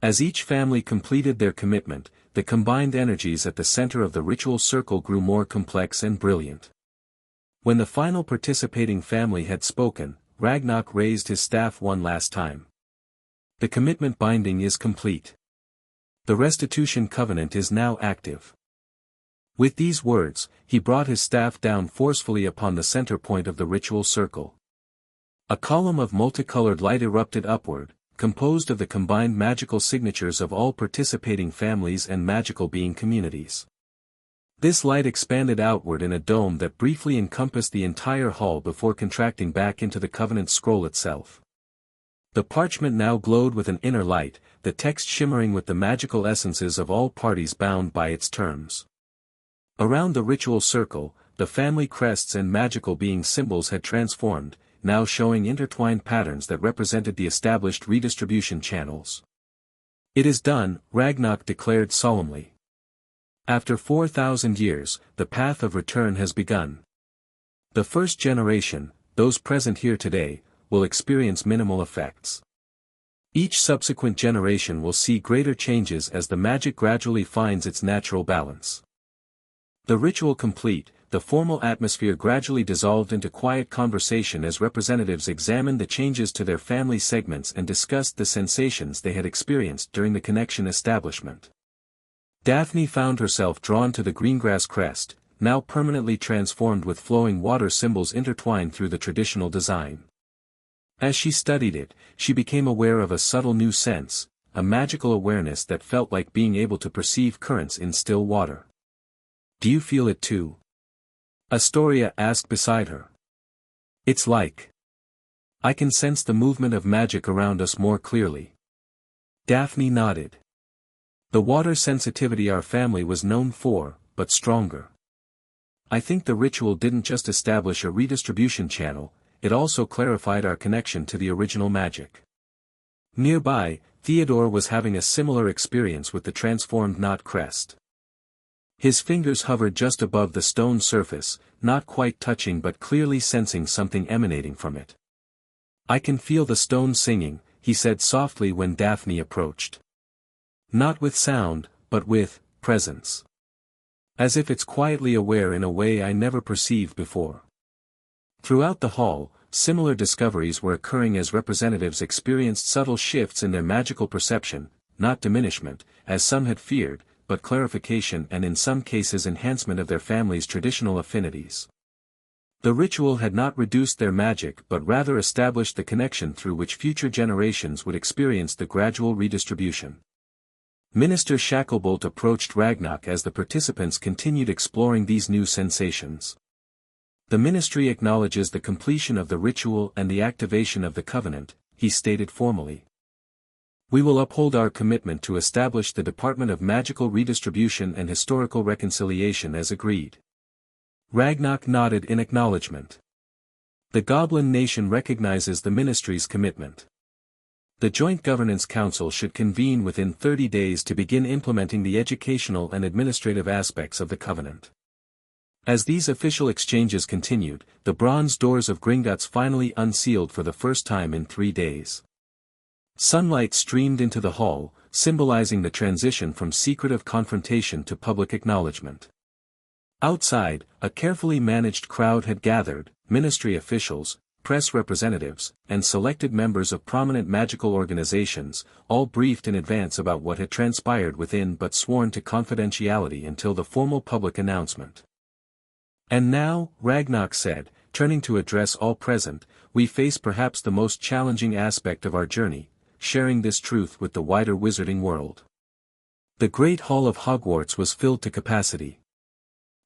As each family completed their commitment, the combined energies at the center of the ritual circle grew more complex and brilliant. When the final participating family had spoken, Ragnok raised his staff one last time. The commitment binding is complete. The restitution covenant is now active. With these words, he brought his staff down forcefully upon the center point of the ritual circle. A column of multicolored light erupted upward, composed of the combined magical signatures of all participating families and magical being communities. This light expanded outward in a dome that briefly encompassed the entire hall before contracting back into the covenant scroll itself. The parchment now glowed with an inner light, the text shimmering with the magical essences of all parties bound by its terms. Around the ritual circle, the family crests and magical being symbols had transformed, now showing intertwined patterns that represented the established redistribution channels. It is done, Ragnok declared solemnly. After 4,000 years, the path of return has begun. The first generation, those present here today, will experience minimal effects. Each subsequent generation will see greater changes as the magic gradually finds its natural balance. The ritual complete, the formal atmosphere gradually dissolved into quiet conversation as representatives examined the changes to their family segments and discussed the sensations they had experienced during the connection establishment. Daphne found herself drawn to the greengrass crest, now permanently transformed with flowing water symbols intertwined through the traditional design. As she studied it, she became aware of a subtle new sense, a magical awareness that felt like being able to perceive currents in still water. Do you feel it too? Astoria asked beside her. It's like I can sense the movement of magic around us more clearly. Daphne nodded. The water sensitivity our family was known for, but stronger. I think the ritual didn't just establish a redistribution channel, it also clarified our connection to the original magic. Nearby, Theodore was having a similar experience with the transformed knot crest. His fingers hovered just above the stone surface, not quite touching but clearly sensing something emanating from it. I can feel the stone singing, he said softly when Daphne approached. Not with sound, but with presence. As if it's quietly aware in a way I never perceived before. Throughout the hall, similar discoveries were occurring as representatives experienced subtle shifts in their magical perception, not diminishment, as some had feared, but clarification and in some cases enhancement of their family's traditional affinities. The ritual had not reduced their magic but rather established the connection through which future generations would experience the gradual redistribution. Minister Shacklebolt approached Ragnok as the participants continued exploring these new sensations. The ministry acknowledges the completion of the ritual and the activation of the covenant, he stated formally. We will uphold our commitment to establish the Department of Magical Redistribution and Historical Reconciliation as agreed. Ragnok nodded in acknowledgement. The Goblin Nation recognizes the ministry's commitment. The Joint Governance Council should convene within 30 days to begin implementing the educational and administrative aspects of the covenant. As these official exchanges continued, the bronze doors of Gringotts finally unsealed for the first time in 3 days. Sunlight streamed into the hall, symbolizing the transition from secretive confrontation to public acknowledgement. Outside, a carefully managed crowd had gathered, ministry officials, press representatives, and selected members of prominent magical organizations, all briefed in advance about what had transpired within but sworn to confidentiality until the formal public announcement. And now, Ragnok said, turning to address all present, we face perhaps the most challenging aspect of our journey, sharing this truth with the wider wizarding world. The Great Hall of Hogwarts was filled to capacity.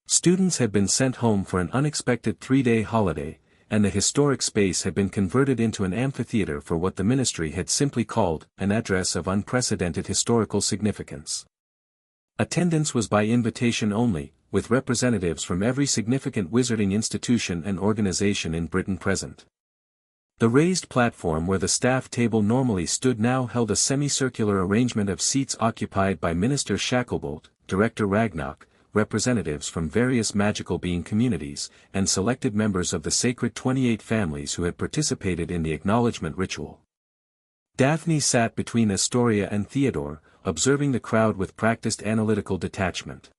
Students had been sent home for an unexpected 3-day holiday, and the historic space had been converted into an amphitheater for what the ministry had simply called an address of unprecedented historical significance. Attendance was by invitation only, with representatives from every significant wizarding institution and organization in Britain present. The raised platform where the staff table normally stood now held a semicircular arrangement of seats occupied by Minister Shacklebolt, Director Ragnok, representatives from various magical being communities, and selected members of the sacred 28 families who had participated in the acknowledgement ritual. Daphne sat between Astoria and Theodore, observing the crowd with practiced analytical detachment.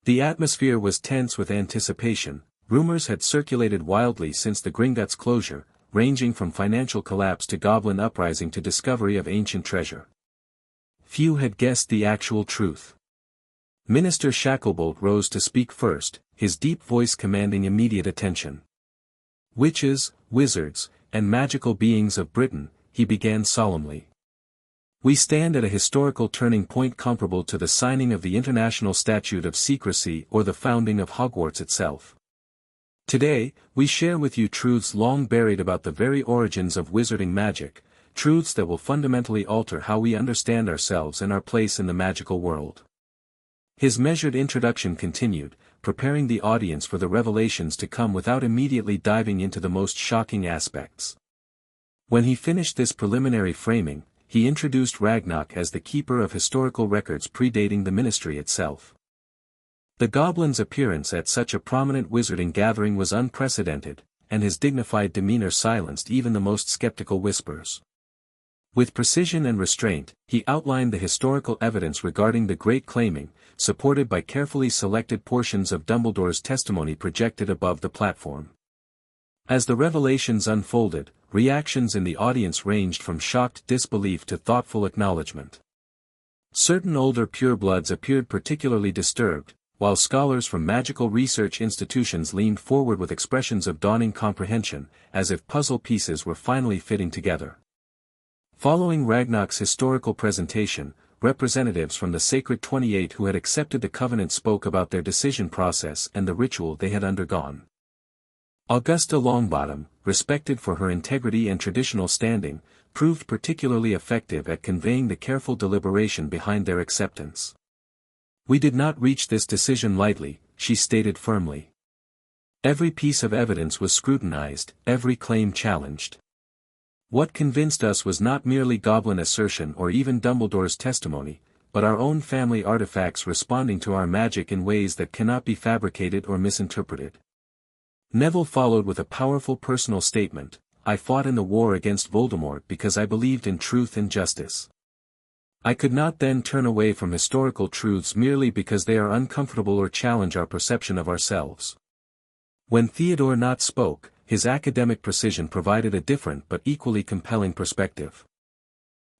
The atmosphere was tense with anticipation. Rumors had circulated wildly since the Gringotts closure, ranging from financial collapse to goblin uprising to discovery of ancient treasure. Few had guessed the actual truth. Minister Shacklebolt rose to speak first, his deep voice commanding immediate attention. Witches, wizards, and magical beings of Britain, he began solemnly. We stand at a historical turning point comparable to the signing of the International Statute of Secrecy or the founding of Hogwarts itself. Today, we share with you truths long buried about the very origins of wizarding magic, truths that will fundamentally alter how we understand ourselves and our place in the magical world. His measured introduction continued, preparing the audience for the revelations to come without immediately diving into the most shocking aspects. When he finished this preliminary framing, he introduced Ragnok as the keeper of historical records predating the ministry itself. The goblin's appearance at such a prominent wizarding gathering was unprecedented, and his dignified demeanor silenced even the most skeptical whispers. With precision and restraint, he outlined the historical evidence regarding the great claiming, supported by carefully selected portions of Dumbledore's testimony projected above the platform. As the revelations unfolded, reactions in the audience ranged from shocked disbelief to thoughtful acknowledgement. Certain older purebloods appeared particularly disturbed, while scholars from magical research institutions leaned forward with expressions of dawning comprehension, as if puzzle pieces were finally fitting together. Following Ragnok's historical presentation, representatives from the Sacred 28 who had accepted the covenant spoke about their decision process and the ritual they had undergone. Augusta Longbottom, respected for her integrity and traditional standing, proved particularly effective at conveying the careful deliberation behind their acceptance. We did not reach this decision lightly, she stated firmly. Every piece of evidence was scrutinized, every claim challenged. What convinced us was not merely goblin assertion or even Dumbledore's testimony, but our own family artifacts responding to our magic in ways that cannot be fabricated or misinterpreted. Neville followed with a powerful personal statement: I fought in the war against Voldemort because I believed in truth and justice. I could not then turn away from historical truths merely because they are uncomfortable or challenge our perception of ourselves. When Theodore Nott spoke, his academic precision provided a different but equally compelling perspective.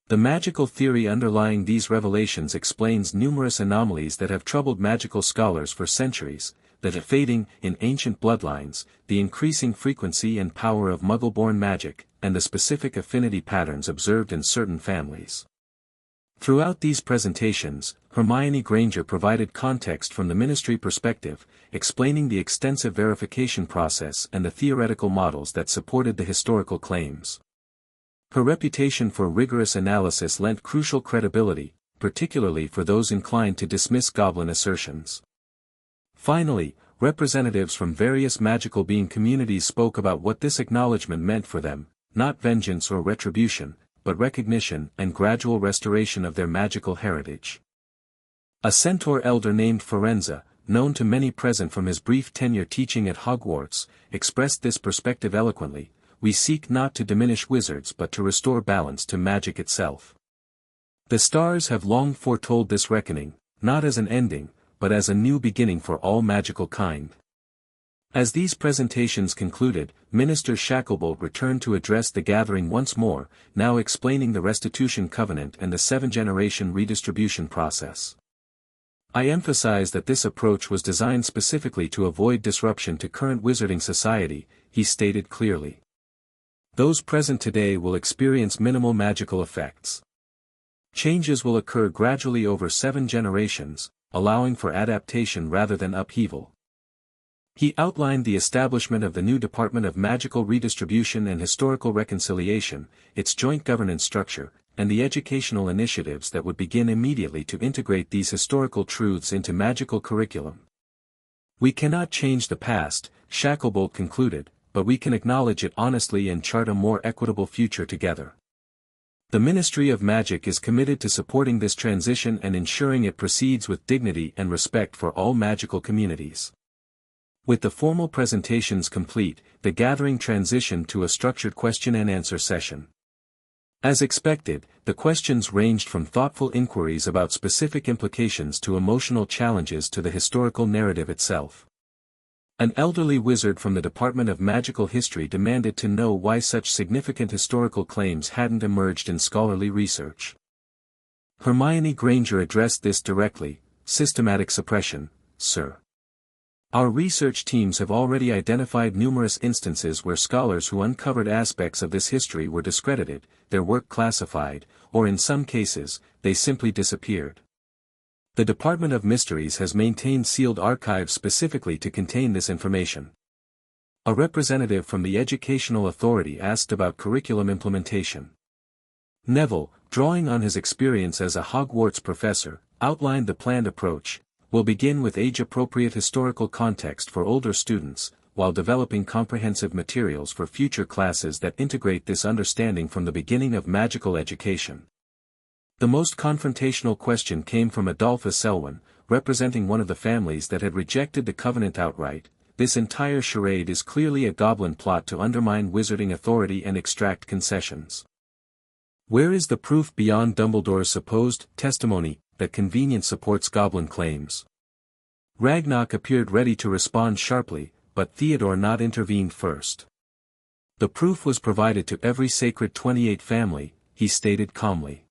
The magical theory underlying these revelations explains numerous anomalies that have troubled magical scholars for centuries: the fading in ancient bloodlines, the increasing frequency and power of Muggle-born magic, and the specific affinity patterns observed in certain families. Throughout these presentations, Hermione Granger provided context from the ministry perspective, explaining the extensive verification process and the theoretical models that supported the historical claims. Her reputation for rigorous analysis lent crucial credibility, particularly for those inclined to dismiss goblin assertions. Finally, representatives from various magical being communities spoke about what this acknowledgement meant for them: not vengeance or retribution, but recognition and gradual restoration of their magical heritage. A centaur elder named Forenza, known to many present from his brief tenure teaching at Hogwarts, expressed this perspective eloquently: we seek not to diminish wizards but to restore balance to magic itself. The stars have long foretold this reckoning, not as an ending, but as a new beginning for all magical kind. As these presentations concluded, Minister Shacklebolt returned to address the gathering once more, now explaining the restitution covenant and the 7-generation redistribution process. I emphasize that this approach was designed specifically to avoid disruption to current wizarding society, he stated clearly. Those present today will experience minimal magical effects. Changes will occur gradually over 7 generations, allowing for adaptation rather than upheaval. He outlined the establishment of the new Department of Magical Redistribution and Historical Reconciliation, its joint governance structure, and the educational initiatives that would begin immediately to integrate these historical truths into magical curriculum. We cannot change the past, Shacklebolt concluded, but we can acknowledge it honestly and chart a more equitable future together. The Ministry of Magic is committed to supporting this transition and ensuring it proceeds with dignity and respect for all magical communities. With the formal presentations complete, the gathering transitioned to a structured question-and-answer session. As expected, the questions ranged from thoughtful inquiries about specific implications to emotional challenges to the historical narrative itself. An elderly wizard from the Department of Magical History demanded to know why such significant historical claims hadn't emerged in scholarly research. Hermione Granger addressed this directly: "Systematic suppression, sir. Our research teams have already identified numerous instances where scholars who uncovered aspects of this history were discredited, their work classified, or in some cases, they simply disappeared. The Department of Mysteries has maintained sealed archives specifically to contain this information." A representative from the Educational Authority asked about curriculum implementation. Neville, drawing on his experience as a Hogwarts professor, outlined the planned approach: "We'll begin with age-appropriate historical context for older students, while developing comprehensive materials for future classes that integrate this understanding from the beginning of magical education." The most confrontational question came from Adolphus Selwyn, representing one of the families that had rejected the Covenant outright. "This entire charade is clearly a Goblin plot to undermine wizarding authority and extract concessions. Where is the proof beyond Dumbledore's supposed testimony that convenience supports Goblin claims?" Ragnok appeared ready to respond sharply, but Theodore not intervened first. "The proof was provided to every Sacred 28 family," he stated calmly.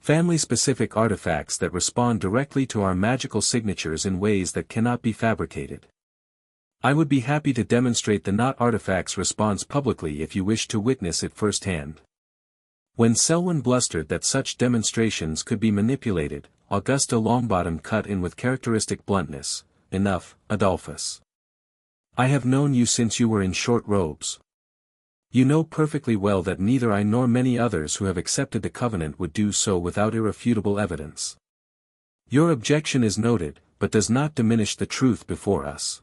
"Family-specific artifacts that respond directly to our magical signatures in ways that cannot be fabricated. I would be happy to demonstrate the not artifacts response publicly if you wish to witness it firsthand." When Selwyn blustered that such demonstrations could be manipulated, Augusta Longbottom cut in with characteristic bluntness: "Enough, Adolphus. I have known you since you were in short robes. You know perfectly well that neither I nor many others who have accepted the Covenant would do so without irrefutable evidence. Your objection is noted, but does not diminish the truth before us."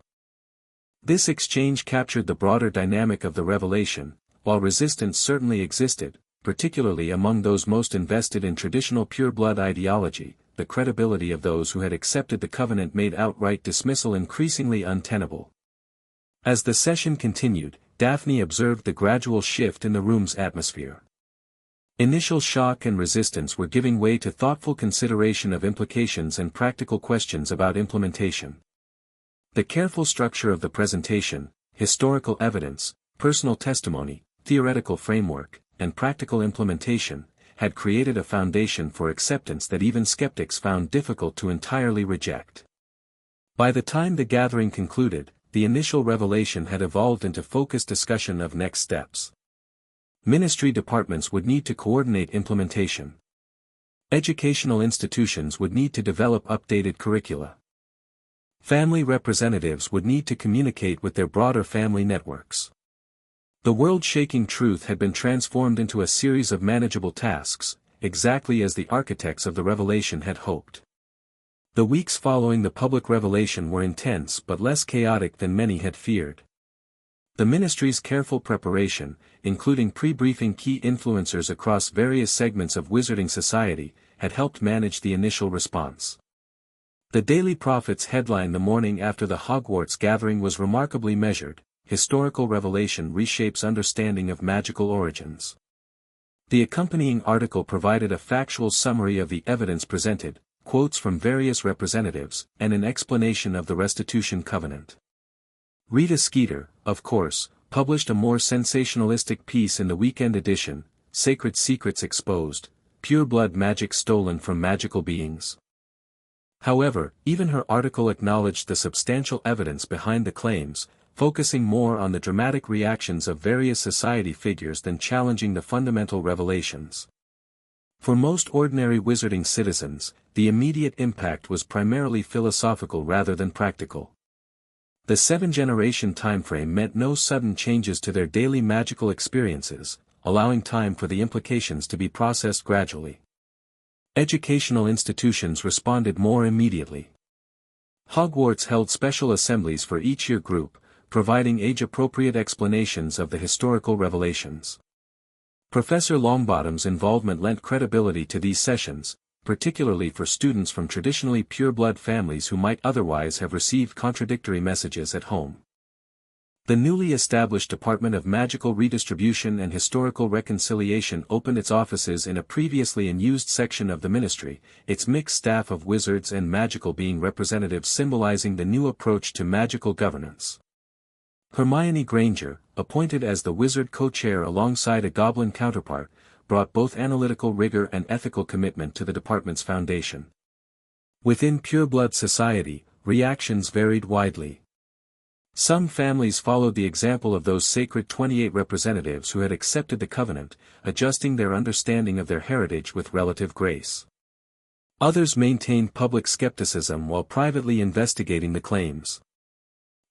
This exchange captured the broader dynamic of the revelation. While resistance certainly existed, particularly among those most invested in traditional pureblood ideology, the credibility of those who had accepted the Covenant made outright dismissal increasingly untenable. As the session continued, Daphne observed the gradual shift in the room's atmosphere. Initial shock and resistance were giving way to thoughtful consideration of implications and practical questions about implementation. The careful structure of the presentation, historical evidence, personal testimony, theoretical framework, and practical implementation, had created a foundation for acceptance that even skeptics found difficult to entirely reject. By the time the gathering concluded, the initial revelation had evolved into focused discussion of next steps. Ministry departments would need to coordinate implementation. Educational institutions would need to develop updated curricula. Family representatives would need to communicate with their broader family networks. The world-shaking truth had been transformed into a series of manageable tasks, exactly as the architects of the revelation had hoped. The weeks following the public revelation were intense but less chaotic than many had feared. The ministry's careful preparation, including pre-briefing key influencers across various segments of wizarding society, had helped manage the initial response. The Daily Prophet's headline the morning after the Hogwarts gathering was remarkably measured: "Historical revelation reshapes understanding of magical origins." The accompanying article provided a factual summary of the evidence presented, quotes from various representatives, and an explanation of the Restitution Covenant. Rita Skeeter, of course, published a more sensationalistic piece in the weekend edition: "Sacred Secrets Exposed, Pureblood Magic Stolen from Magical Beings." However, even her article acknowledged the substantial evidence behind the claims, focusing more on the dramatic reactions of various society figures than challenging the fundamental revelations. For most ordinary wizarding citizens, the immediate impact was primarily philosophical rather than practical. The 7-generation timeframe meant no sudden changes to their daily magical experiences, allowing time for the implications to be processed gradually. Educational institutions responded more immediately. Hogwarts held special assemblies for each year group, providing age-appropriate explanations of the historical revelations. Professor Longbottom's involvement lent credibility to these sessions, particularly for students from traditionally pureblood families who might otherwise have received contradictory messages at home. The newly established Department of Magical Redistribution and Historical Reconciliation opened its offices in a previously unused section of the ministry, its mixed staff of wizards and magical being representatives symbolizing the new approach to magical governance. Hermione Granger, appointed as the wizard co-chair alongside a goblin counterpart, brought both analytical rigor and ethical commitment to the department's foundation. Within pureblood society, reactions varied widely. Some families followed the example of those sacred 28 representatives who had accepted the covenant, adjusting their understanding of their heritage with relative grace. Others maintained public skepticism while privately investigating the claims.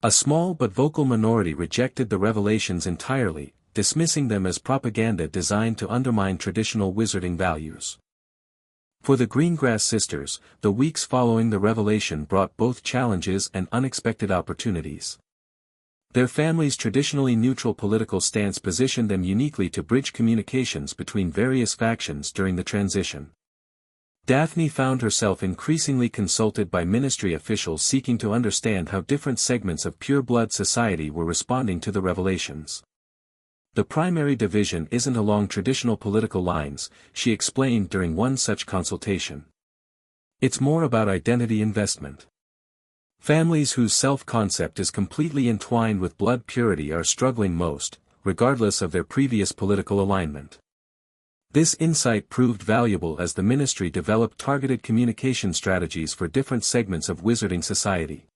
A small but vocal minority rejected the revelations entirely, dismissing them as propaganda designed to undermine traditional wizarding values. For the Greengrass sisters, the weeks following the revelation brought both challenges and unexpected opportunities. Their family's traditionally neutral political stance positioned them uniquely to bridge communications between various factions during the transition. Daphne found herself increasingly consulted by ministry officials seeking to understand how different segments of pureblood society were responding to the revelations. The primary division isn't along traditional political lines, she explained during one such consultation. It's more about identity investment. Families whose self-concept is completely entwined with blood purity are struggling most, regardless of their previous political alignment. This insight proved valuable as the ministry developed targeted communication strategies for different segments of wizarding society.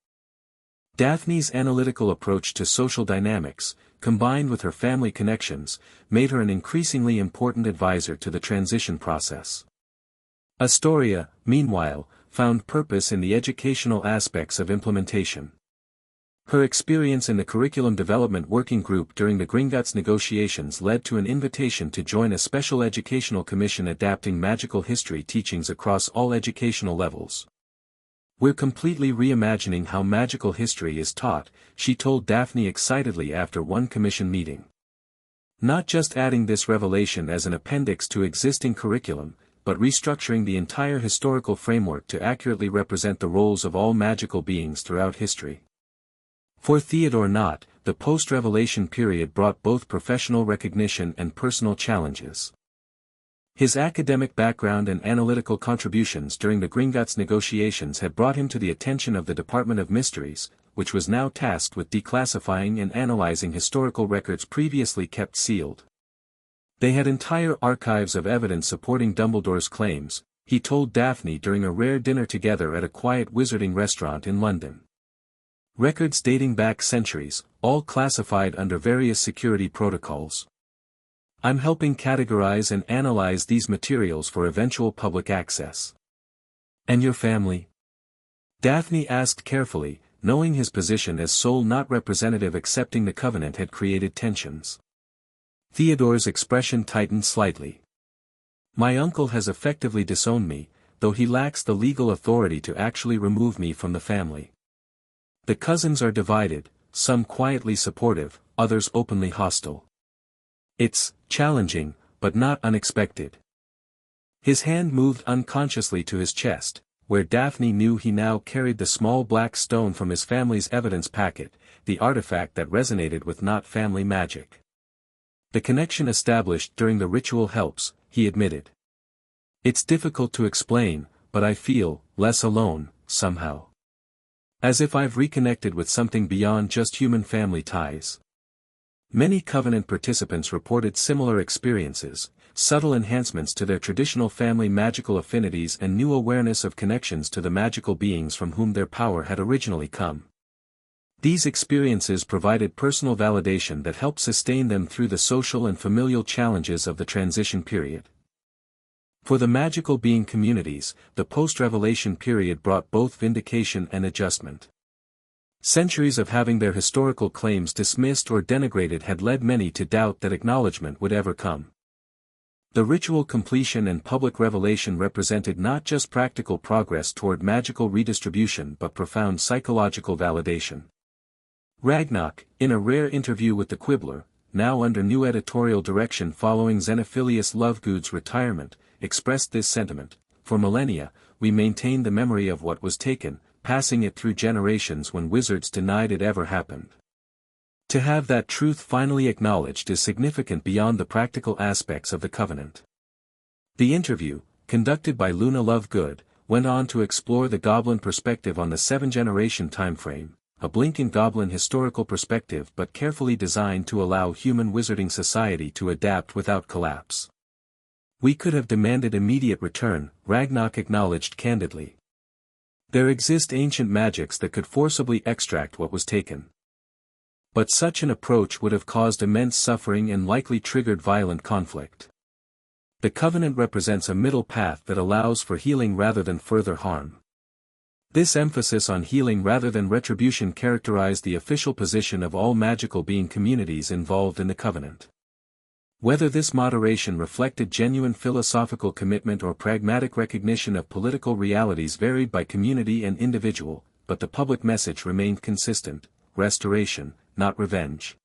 Daphne's analytical approach to social dynamics, combined with her family connections, made her an increasingly important advisor to the transition process. Astoria, meanwhile, found purpose in the educational aspects of implementation. Her experience in the Curriculum Development Working Group during the Gringotts negotiations led to an invitation to join a special educational commission adapting magical history teachings across all educational levels. "We're completely reimagining how magical history is taught," she told Daphne excitedly after one commission meeting. "Not just adding this revelation as an appendix to existing curriculum, but restructuring the entire historical framework to accurately represent the roles of all magical beings throughout history." For Theodore Nott, the post-revelation period brought both professional recognition and personal challenges. His academic background and analytical contributions during the Gringotts negotiations had brought him to the attention of the Department of Mysteries, which was now tasked with declassifying and analyzing historical records previously kept sealed. They had entire archives of evidence supporting Dumbledore's claims, he told Daphne during a rare dinner together at a quiet wizarding restaurant in London. Records dating back centuries, all classified under various security protocols. "I'm helping categorize and analyze these materials for eventual public access." "And your family?" Daphne asked carefully, knowing his position as sole not representative accepting the covenant had created tensions. Theodore's expression tightened slightly. "My uncle has effectively disowned me, though he lacks the legal authority to actually remove me from the family. The cousins are divided, some quietly supportive, others openly hostile. It's challenging, but not unexpected." His hand moved unconsciously to his chest, where Daphne knew he now carried the small black stone from his family's evidence packet, the artifact that resonated with Nott family magic. "The connection established during the ritual helps," he admitted. "It's difficult to explain, but I feel less alone, somehow. As if I've reconnected with something beyond just human family ties." Many Covenant participants reported similar experiences, subtle enhancements to their traditional family magical affinities and new awareness of connections to the magical beings from whom their power had originally come. These experiences provided personal validation that helped sustain them through the social and familial challenges of the transition period. For the magical being communities, the post-revelation period brought both vindication and adjustment. Centuries of having their historical claims dismissed or denigrated had led many to doubt that acknowledgement would ever come. The ritual completion and public revelation represented not just practical progress toward magical redistribution but profound psychological validation. Ragnok, in a rare interview with the Quibbler, now under new editorial direction following Xenophilius Lovegood's retirement, expressed this sentiment: "For millennia, we maintained the memory of what was taken, passing it through generations when wizards denied it ever happened. To have that truth finally acknowledged is significant beyond the practical aspects of the covenant." The interview, conducted by Luna Lovegood, went on to explore the goblin perspective on the 7-generation timeframe, a blinking goblin historical perspective but carefully designed to allow human wizarding society to adapt without collapse. "We could have demanded immediate return," Ragnok acknowledged candidly. "There exist ancient magics that could forcibly extract what was taken. But such an approach would have caused immense suffering and likely triggered violent conflict. The covenant represents a middle path that allows for healing rather than further harm." This emphasis on healing rather than retribution characterized the official position of all magical being communities involved in the covenant. Whether this moderation reflected genuine philosophical commitment or pragmatic recognition of political realities varied by community and individual, but the public message remained consistent: restoration, not revenge.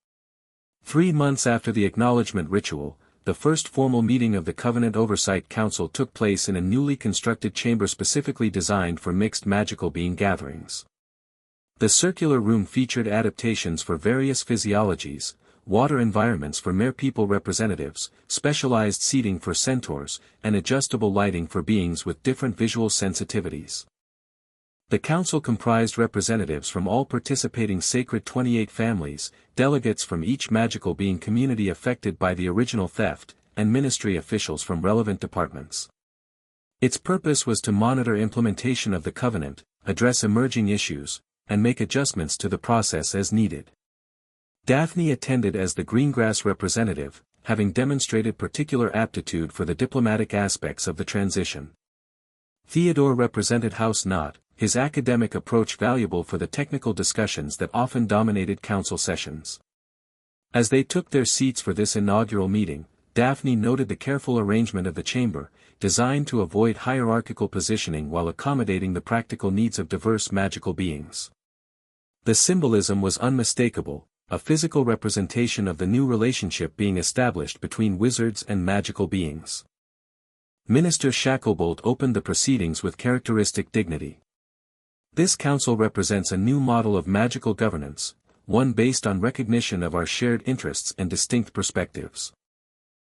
3 months after the acknowledgement ritual, the first formal meeting of the Covenant Oversight Council took place in a newly constructed chamber specifically designed for mixed magical being gatherings. The circular room featured adaptations for various physiologies, water environments for mere people representatives, specialized seating for centaurs, and adjustable lighting for beings with different visual sensitivities. The council comprised representatives from all participating Sacred 28 families, delegates from each magical being community affected by the original theft, and ministry officials from relevant departments. Its purpose was to monitor implementation of the covenant, address emerging issues, and make adjustments to the process as needed. Daphne attended as the Greengrass representative, having demonstrated particular aptitude for the diplomatic aspects of the transition. Theodore represented House Knot, his academic approach valuable for the technical discussions that often dominated council sessions. As they took their seats for this inaugural meeting, Daphne noted the careful arrangement of the chamber, designed to avoid hierarchical positioning while accommodating the practical needs of diverse magical beings. The symbolism was unmistakable, a physical representation of the new relationship being established between wizards and magical beings. Minister Shacklebolt opened the proceedings with characteristic dignity. "This council represents a new model of magical governance, one based on recognition of our shared interests and distinct perspectives.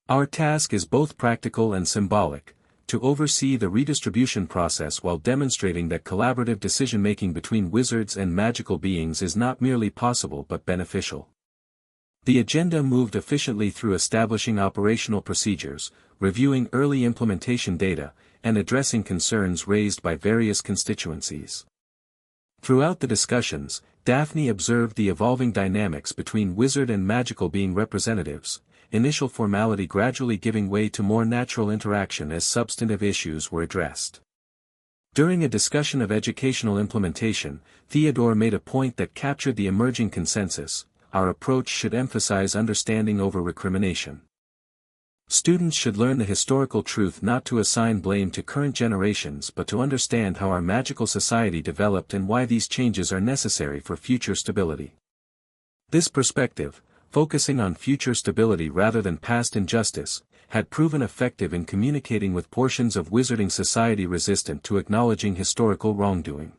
Our task is both practical and symbolic, to oversee the redistribution process while demonstrating that collaborative decision-making between wizards and magical beings is not merely possible but beneficial." The agenda moved efficiently through establishing operational procedures, reviewing early implementation data, and addressing concerns raised by various constituencies. Throughout the discussions, Daphne observed the evolving dynamics between wizard and magical being representatives, initial formality gradually giving way to more natural interaction as substantive issues were addressed. During a discussion of educational implementation, Theodore made a point that captured the emerging consensus: our approach should emphasize understanding over recrimination. Students should learn the historical truth not to assign blame to current generations but to understand how our magical society developed and why these changes are necessary for future stability. This perspective, focusing on future stability rather than past injustice, had proven effective in communicating with portions of wizarding society resistant to acknowledging historical wrongdoing.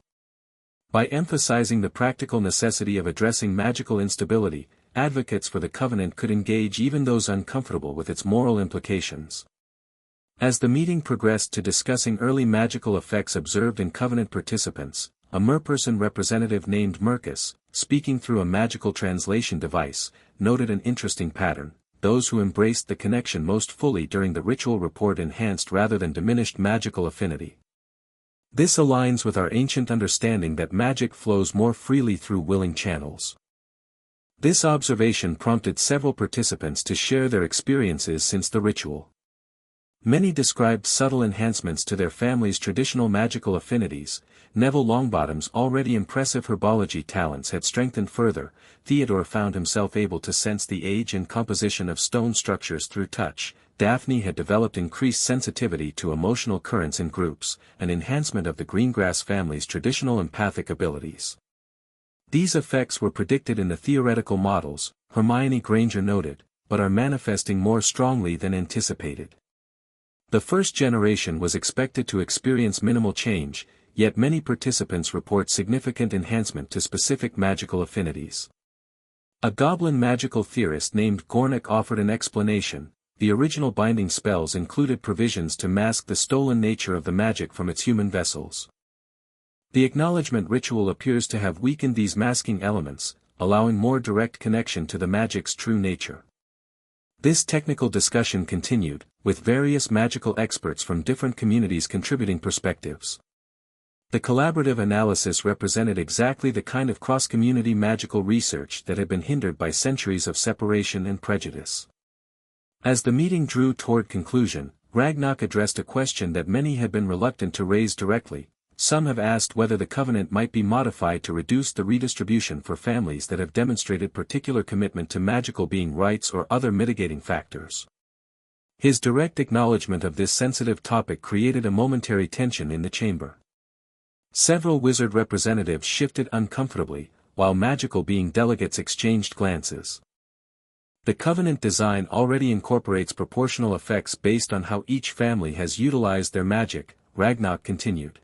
By emphasizing the practical necessity of addressing magical instability, advocates for the covenant could engage even those uncomfortable with its moral implications. As the meeting progressed to discussing early magical effects observed in covenant participants, a merperson representative named Mercus, speaking through a magical translation device, noted an interesting pattern: those who embraced the connection most fully during the ritual report enhanced rather than diminished magical affinity. This aligns with our ancient understanding that magic flows more freely through willing channels. This observation prompted several participants to share their experiences since the ritual. Many described subtle enhancements to their family's traditional magical affinities. Neville Longbottom's already impressive herbology talents had strengthened further. Theodore found himself able to sense the age and composition of stone structures through touch. Daphne had developed increased sensitivity to emotional currents in groups, an enhancement of the Greengrass family's traditional empathic abilities. These effects were predicted in the theoretical models, Hermione Granger noted, but are manifesting more strongly than anticipated. The first generation was expected to experience minimal change, yet many participants report significant enhancement to specific magical affinities. A goblin magical theorist named Gornik offered an explanation. The original binding spells included provisions to mask the stolen nature of the magic from its human vessels. The acknowledgement ritual appears to have weakened these masking elements, allowing more direct connection to the magic's true nature. This technical discussion continued, with various magical experts from different communities contributing perspectives. The collaborative analysis represented exactly the kind of cross-community magical research that had been hindered by centuries of separation and prejudice. As the meeting drew toward conclusion, Ragnok addressed a question that many had been reluctant to raise directly. Some have asked whether the covenant might be modified to reduce the redistribution for families that have demonstrated particular commitment to magical being rights or other mitigating factors. His direct acknowledgement of this sensitive topic created a momentary tension in the chamber. Several wizard representatives shifted uncomfortably, while magical being delegates exchanged glances. The covenant design already incorporates proportional effects based on how each family has utilized their magic, Ragnok continued.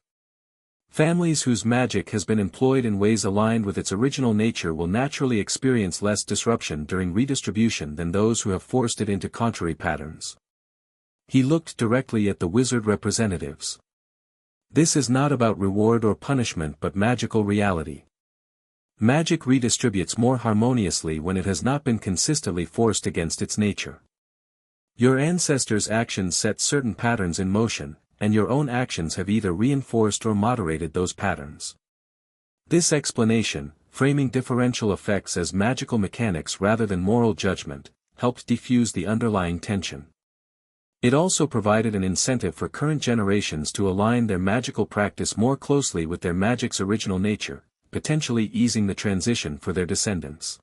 Families whose magic has been employed in ways aligned with its original nature will naturally experience less disruption during redistribution than those who have forced it into contrary patterns. He looked directly at the wizard representatives. This is not about reward or punishment but magical reality. Magic redistributes more harmoniously when it has not been consistently forced against its nature. Your ancestors' actions set certain patterns in motion, and your own actions have either reinforced or moderated those patterns. This explanation, framing differential effects as magical mechanics rather than moral judgment, helped diffuse the underlying tension. It also provided an incentive for current generations to align their magical practice more closely with their magic's original nature, potentially easing the transition for their descendants.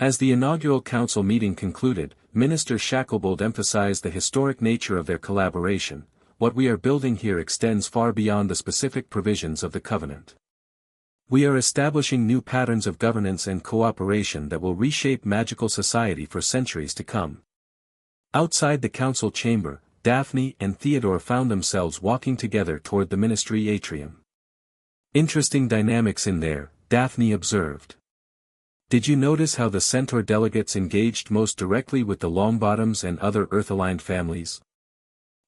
As the inaugural council meeting concluded, Minister Shacklebolt emphasized the historic nature of their collaboration. What we are building here extends far beyond the specific provisions of the covenant. We are establishing new patterns of governance and cooperation that will reshape magical society for centuries to come. Outside the council chamber, Daphne and Theodore found themselves walking together toward the ministry atrium. Interesting dynamics in there, Daphne observed. Did you notice how the Centaur delegates engaged most directly with the Longbottoms and other Earth-aligned families?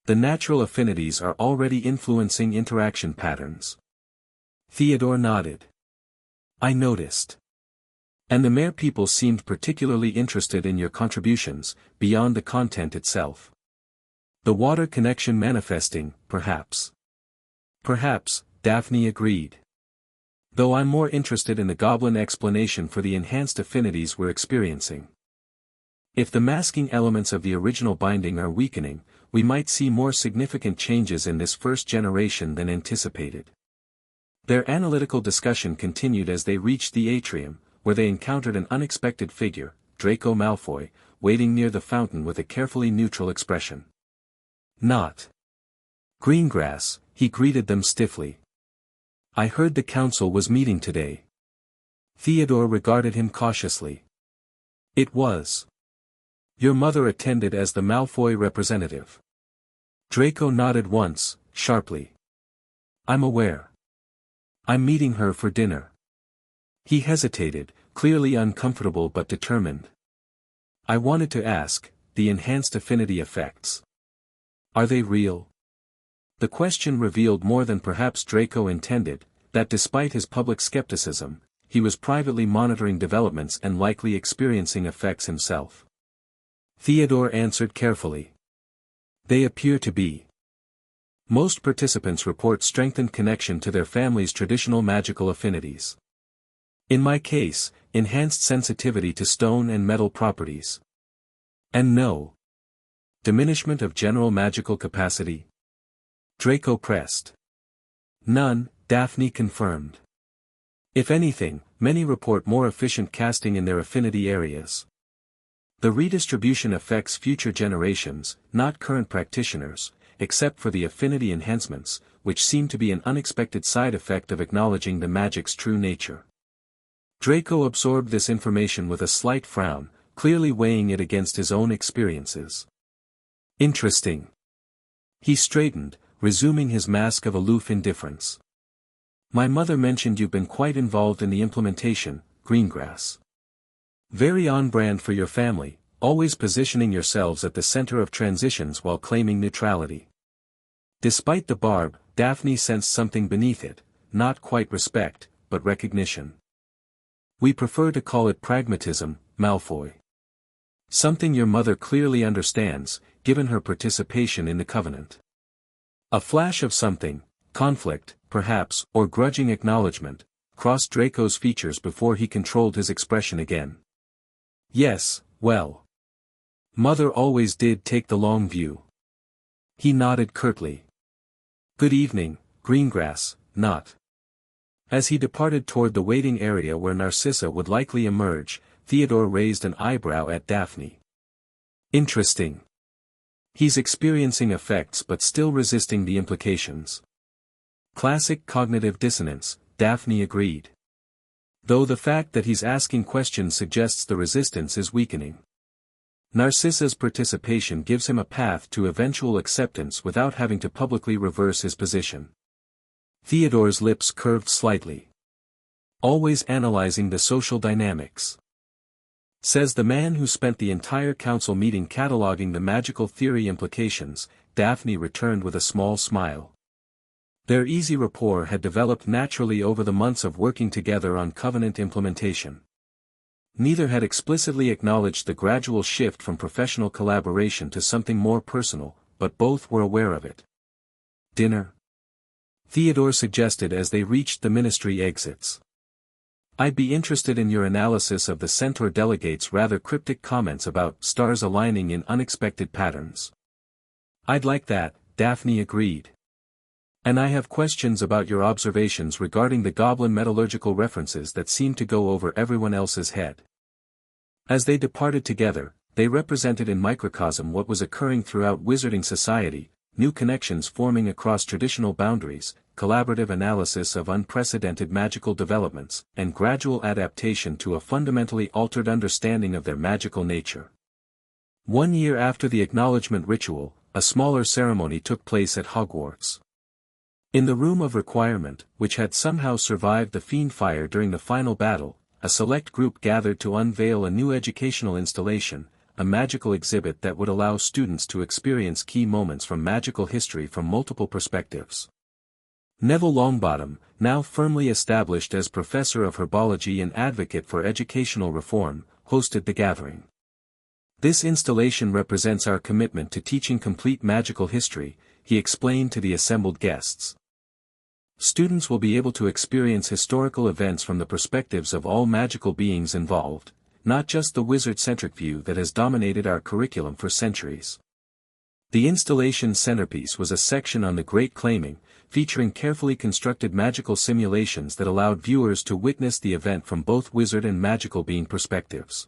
The natural affinities are already influencing interaction patterns. Theodore nodded. I noticed. And the Mare people seemed particularly interested in your contributions, beyond the content itself. The water connection manifesting, perhaps. Perhaps, Daphne agreed. Though I'm more interested in the goblin explanation for the enhanced affinities we're experiencing. If the masking elements of the original binding are weakening, we might see more significant changes in this first generation than anticipated. Their analytical discussion continued as they reached the atrium, where they encountered an unexpected figure, Draco Malfoy, waiting near the fountain with a carefully neutral expression. Not Greengrass, he greeted them stiffly. I heard the council was meeting today. Theodore regarded him cautiously. It was. Your mother attended as the Malfoy representative. Draco nodded once, sharply. I'm aware. I'm meeting her for dinner. He hesitated, clearly uncomfortable but determined. I wanted to ask, the enhanced affinity effects. Are they real? The question revealed more than perhaps Draco intended, that despite his public skepticism, he was privately monitoring developments and likely experiencing effects himself. Theodore answered carefully. They appear to be. Most participants report strengthened connection to their family's traditional magical affinities. In my case, enhanced sensitivity to stone and metal properties. And no diminishment of general magical capacity. Draco pressed. None, Daphne confirmed. If anything, many report more efficient casting in their affinity areas. The redistribution affects future generations, not current practitioners, except for the affinity enhancements, which seem to be an unexpected side effect of acknowledging the magic's true nature. Draco absorbed this information with a slight frown, clearly weighing it against his own experiences. Interesting. He straightened, resuming his mask of aloof indifference. My mother mentioned you've been quite involved in the implementation, Greengrass. Very on-brand for your family, always positioning yourselves at the center of transitions while claiming neutrality. Despite the barb, Daphne sensed something beneath it, not quite respect, but recognition. We prefer to call it pragmatism, Malfoy. Something your mother clearly understands, given her participation in the Covenant. A flash of something, conflict, perhaps, or grudging acknowledgement, crossed Draco's features before he controlled his expression again. Yes, well. Mother always did take the long view. He nodded curtly. Good evening, Greengrass, not. As he departed toward the waiting area where Narcissa would likely emerge, Theodore raised an eyebrow at Daphne. Interesting. He's experiencing effects but still resisting the implications. Classic cognitive dissonance, Daphne agreed. Though the fact that he's asking questions suggests the resistance is weakening. Narcissa's participation gives him a path to eventual acceptance without having to publicly reverse his position. Theodore's lips curved slightly. Always analyzing the social dynamics. Says the man who spent the entire council meeting cataloging the magical theory implications, Daphne returned with a small smile. Their easy rapport had developed naturally over the months of working together on Covenant implementation. Neither had explicitly acknowledged the gradual shift from professional collaboration to something more personal, but both were aware of it. Dinner? Theodore suggested as they reached the ministry exits. I'd be interested in your analysis of the Centaur delegate's rather cryptic comments about stars aligning in unexpected patterns. I'd like that, Daphne agreed. And I have questions about your observations regarding the goblin metallurgical references that seem to go over everyone else's head. As they departed together, they represented in microcosm what was occurring throughout wizarding society, new connections forming across traditional boundaries, collaborative analysis of unprecedented magical developments, and gradual adaptation to a fundamentally altered understanding of their magical nature. 1 year after the acknowledgement ritual, a smaller ceremony took place at Hogwarts. In the Room of Requirement, which had somehow survived the fiend fire during the final battle, a select group gathered to unveil a new educational installation, a magical exhibit that would allow students to experience key moments from magical history from multiple perspectives. Neville Longbottom, now firmly established as professor of herbology and advocate for educational reform, hosted the gathering. This installation represents our commitment to teaching complete magical history, he explained to the assembled guests. Students will be able to experience historical events from the perspectives of all magical beings involved, not just the wizard-centric view that has dominated our curriculum for centuries. The installation's centerpiece was a section on the Great Claiming, featuring carefully constructed magical simulations that allowed viewers to witness the event from both wizard and magical being perspectives.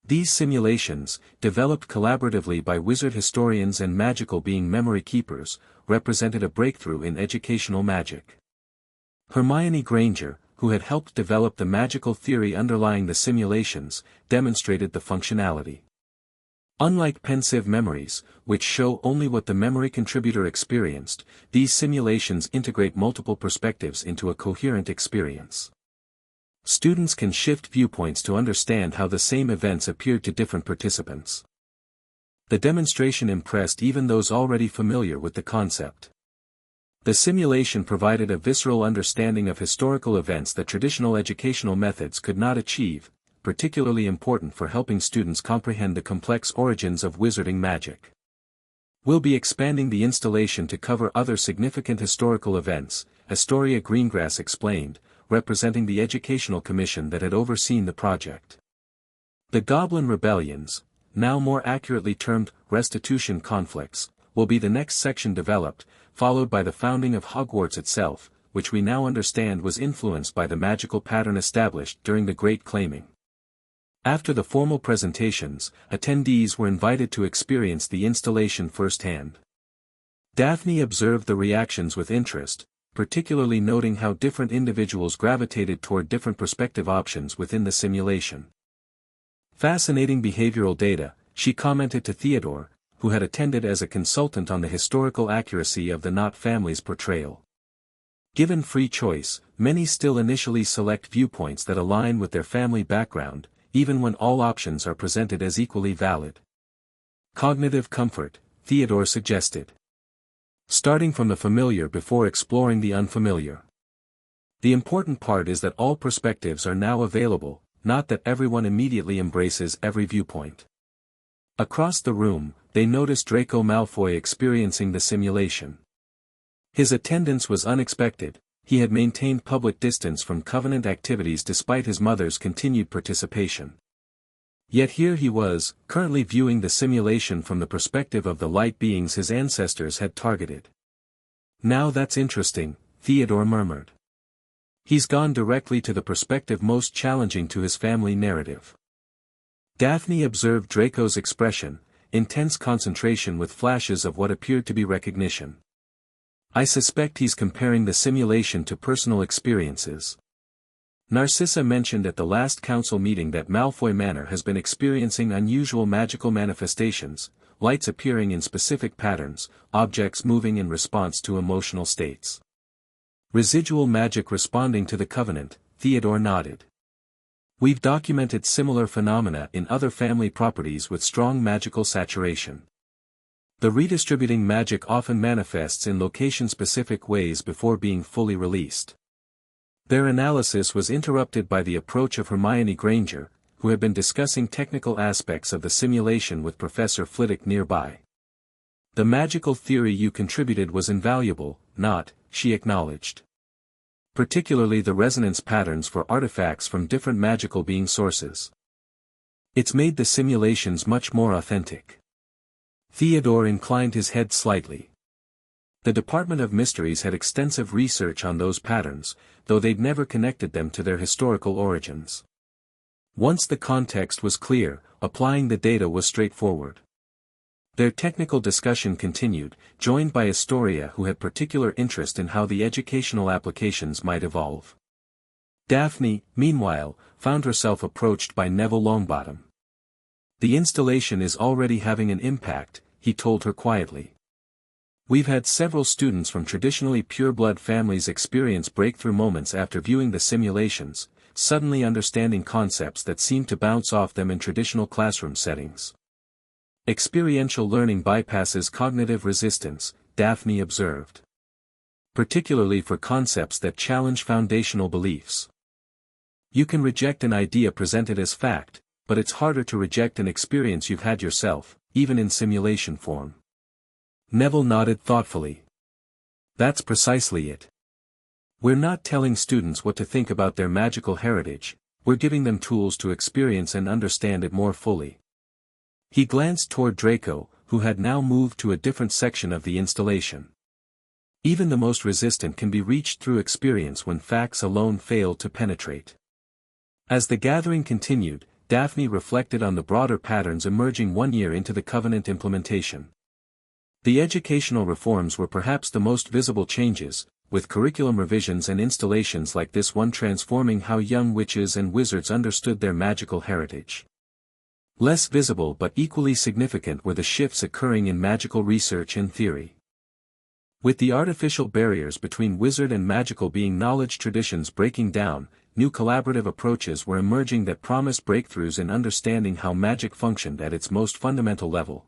These simulations, developed collaboratively by wizard historians and magical being memory keepers, represented a breakthrough in educational magic. Hermione Granger, who had helped develop the magical theory underlying the simulations, demonstrated the functionality. Unlike pensive memories, which show only what the memory contributor experienced, these simulations integrate multiple perspectives into a coherent experience. Students can shift viewpoints to understand how the same events appeared to different participants. The demonstration impressed even those already familiar with the concept. The simulation provided a visceral understanding of historical events that traditional educational methods could not achieve, particularly important for helping students comprehend the complex origins of wizarding magic. We'll be expanding the installation to cover other significant historical events, Astoria Greengrass explained, representing the educational commission that had overseen the project. The Goblin rebellions, now more accurately termed restitution conflicts, will be the next section developed, followed by the founding of Hogwarts itself, which we now understand was influenced by the magical pattern established during the Great Claiming. After the formal presentations, attendees were invited to experience the installation firsthand. Daphne observed the reactions with interest, particularly noting how different individuals gravitated toward different perspective options within the simulation. Fascinating behavioral data, she commented to Theodore, who had attended as a consultant on the historical accuracy of the Knott family's portrayal. Given free choice, many still initially select viewpoints that align with their family background, even when all options are presented as equally valid. Cognitive comfort, Theodore suggested. Starting from the familiar before exploring the unfamiliar. The important part is that all perspectives are now available, not that everyone immediately embraces every viewpoint. Across the room, they noticed Draco Malfoy experiencing the simulation. His attendance was unexpected. He had maintained public distance from Covenant activities despite his mother's continued participation. Yet here he was, currently viewing the simulation from the perspective of the light beings his ancestors had targeted. Now that's interesting, Theodore murmured. He's gone directly to the perspective most challenging to his family narrative. Daphne observed Draco's expression, intense concentration with flashes of what appeared to be recognition. I suspect he's comparing the simulation to personal experiences. Narcissa mentioned at the last council meeting that Malfoy Manor has been experiencing unusual magical manifestations, lights appearing in specific patterns, objects moving in response to emotional states. Residual magic responding to the Covenant, Theodore nodded. We've documented similar phenomena in other family properties with strong magical saturation. The redistributing magic often manifests in location-specific ways before being fully released. Their analysis was interrupted by the approach of Hermione Granger, who had been discussing technical aspects of the simulation with Professor Flitwick nearby. The magical theory you contributed was invaluable, she acknowledged. Particularly the resonance patterns for artifacts from different magical being sources. It's made the simulations much more authentic. Theodore inclined his head slightly. The Department of Mysteries had extensive research on those patterns, though they'd never connected them to their historical origins. Once the context was clear, applying the data was straightforward. Their technical discussion continued, joined by Astoria, who had particular interest in how the educational applications might evolve. Daphne, meanwhile, found herself approached by Neville Longbottom. The installation is already having an impact, he told her quietly. We've had several students from traditionally pureblood families experience breakthrough moments after viewing the simulations, suddenly understanding concepts that seem to bounce off them in traditional classroom settings. Experiential learning bypasses cognitive resistance, Daphne observed. Particularly for concepts that challenge foundational beliefs. You can reject an idea presented as fact, but it's harder to reject an experience you've had yourself, even in simulation form. Neville nodded thoughtfully. That's precisely it. We're not telling students what to think about their magical heritage, we're giving them tools to experience and understand it more fully. He glanced toward Draco, who had now moved to a different section of the installation. Even the most resistant can be reached through experience when facts alone fail to penetrate. As the gathering continued, Daphne reflected on the broader patterns emerging 1 year into the Covenant implementation. The educational reforms were perhaps the most visible changes, with curriculum revisions and installations like this one transforming how young witches and wizards understood their magical heritage. Less visible but equally significant were the shifts occurring in magical research and theory. With the artificial barriers between wizard and magical being knowledge traditions breaking down, new collaborative approaches were emerging that promised breakthroughs in understanding how magic functioned at its most fundamental level.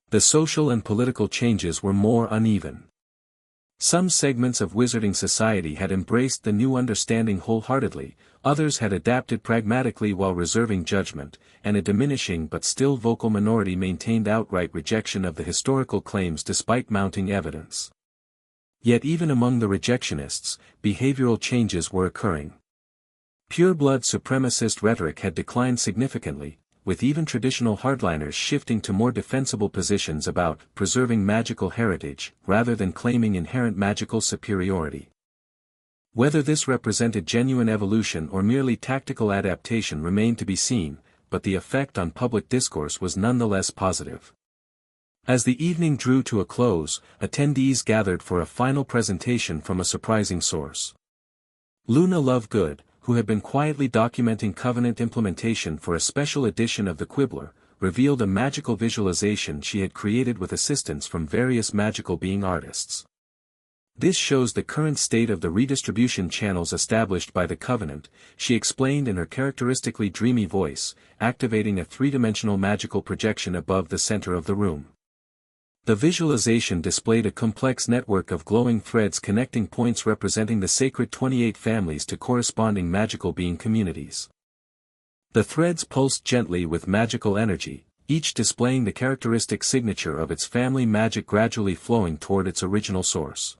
The social and political changes were more uneven. Some segments of wizarding society had embraced the new understanding wholeheartedly, others had adapted pragmatically while reserving judgment, and a diminishing but still vocal minority maintained outright rejection of the historical claims despite mounting evidence. Yet even among the rejectionists, behavioral changes were occurring. Pureblood supremacist rhetoric had declined significantly, with even traditional hardliners shifting to more defensible positions about preserving magical heritage, rather than claiming inherent magical superiority. Whether this represented genuine evolution or merely tactical adaptation remained to be seen, but the effect on public discourse was nonetheless positive. As the evening drew to a close, attendees gathered for a final presentation from a surprising source. Luna Lovegood, who had been quietly documenting Covenant implementation for a special edition of the Quibbler, revealed a magical visualization she had created with assistance from various magical being artists. This shows the current state of the redistribution channels established by the Covenant, she explained in her characteristically dreamy voice, activating a three-dimensional magical projection above the center of the room. The visualization displayed a complex network of glowing threads connecting points representing the sacred 28 families to corresponding magical being communities. The threads pulsed gently with magical energy, each displaying the characteristic signature of its family magic gradually flowing toward its original source.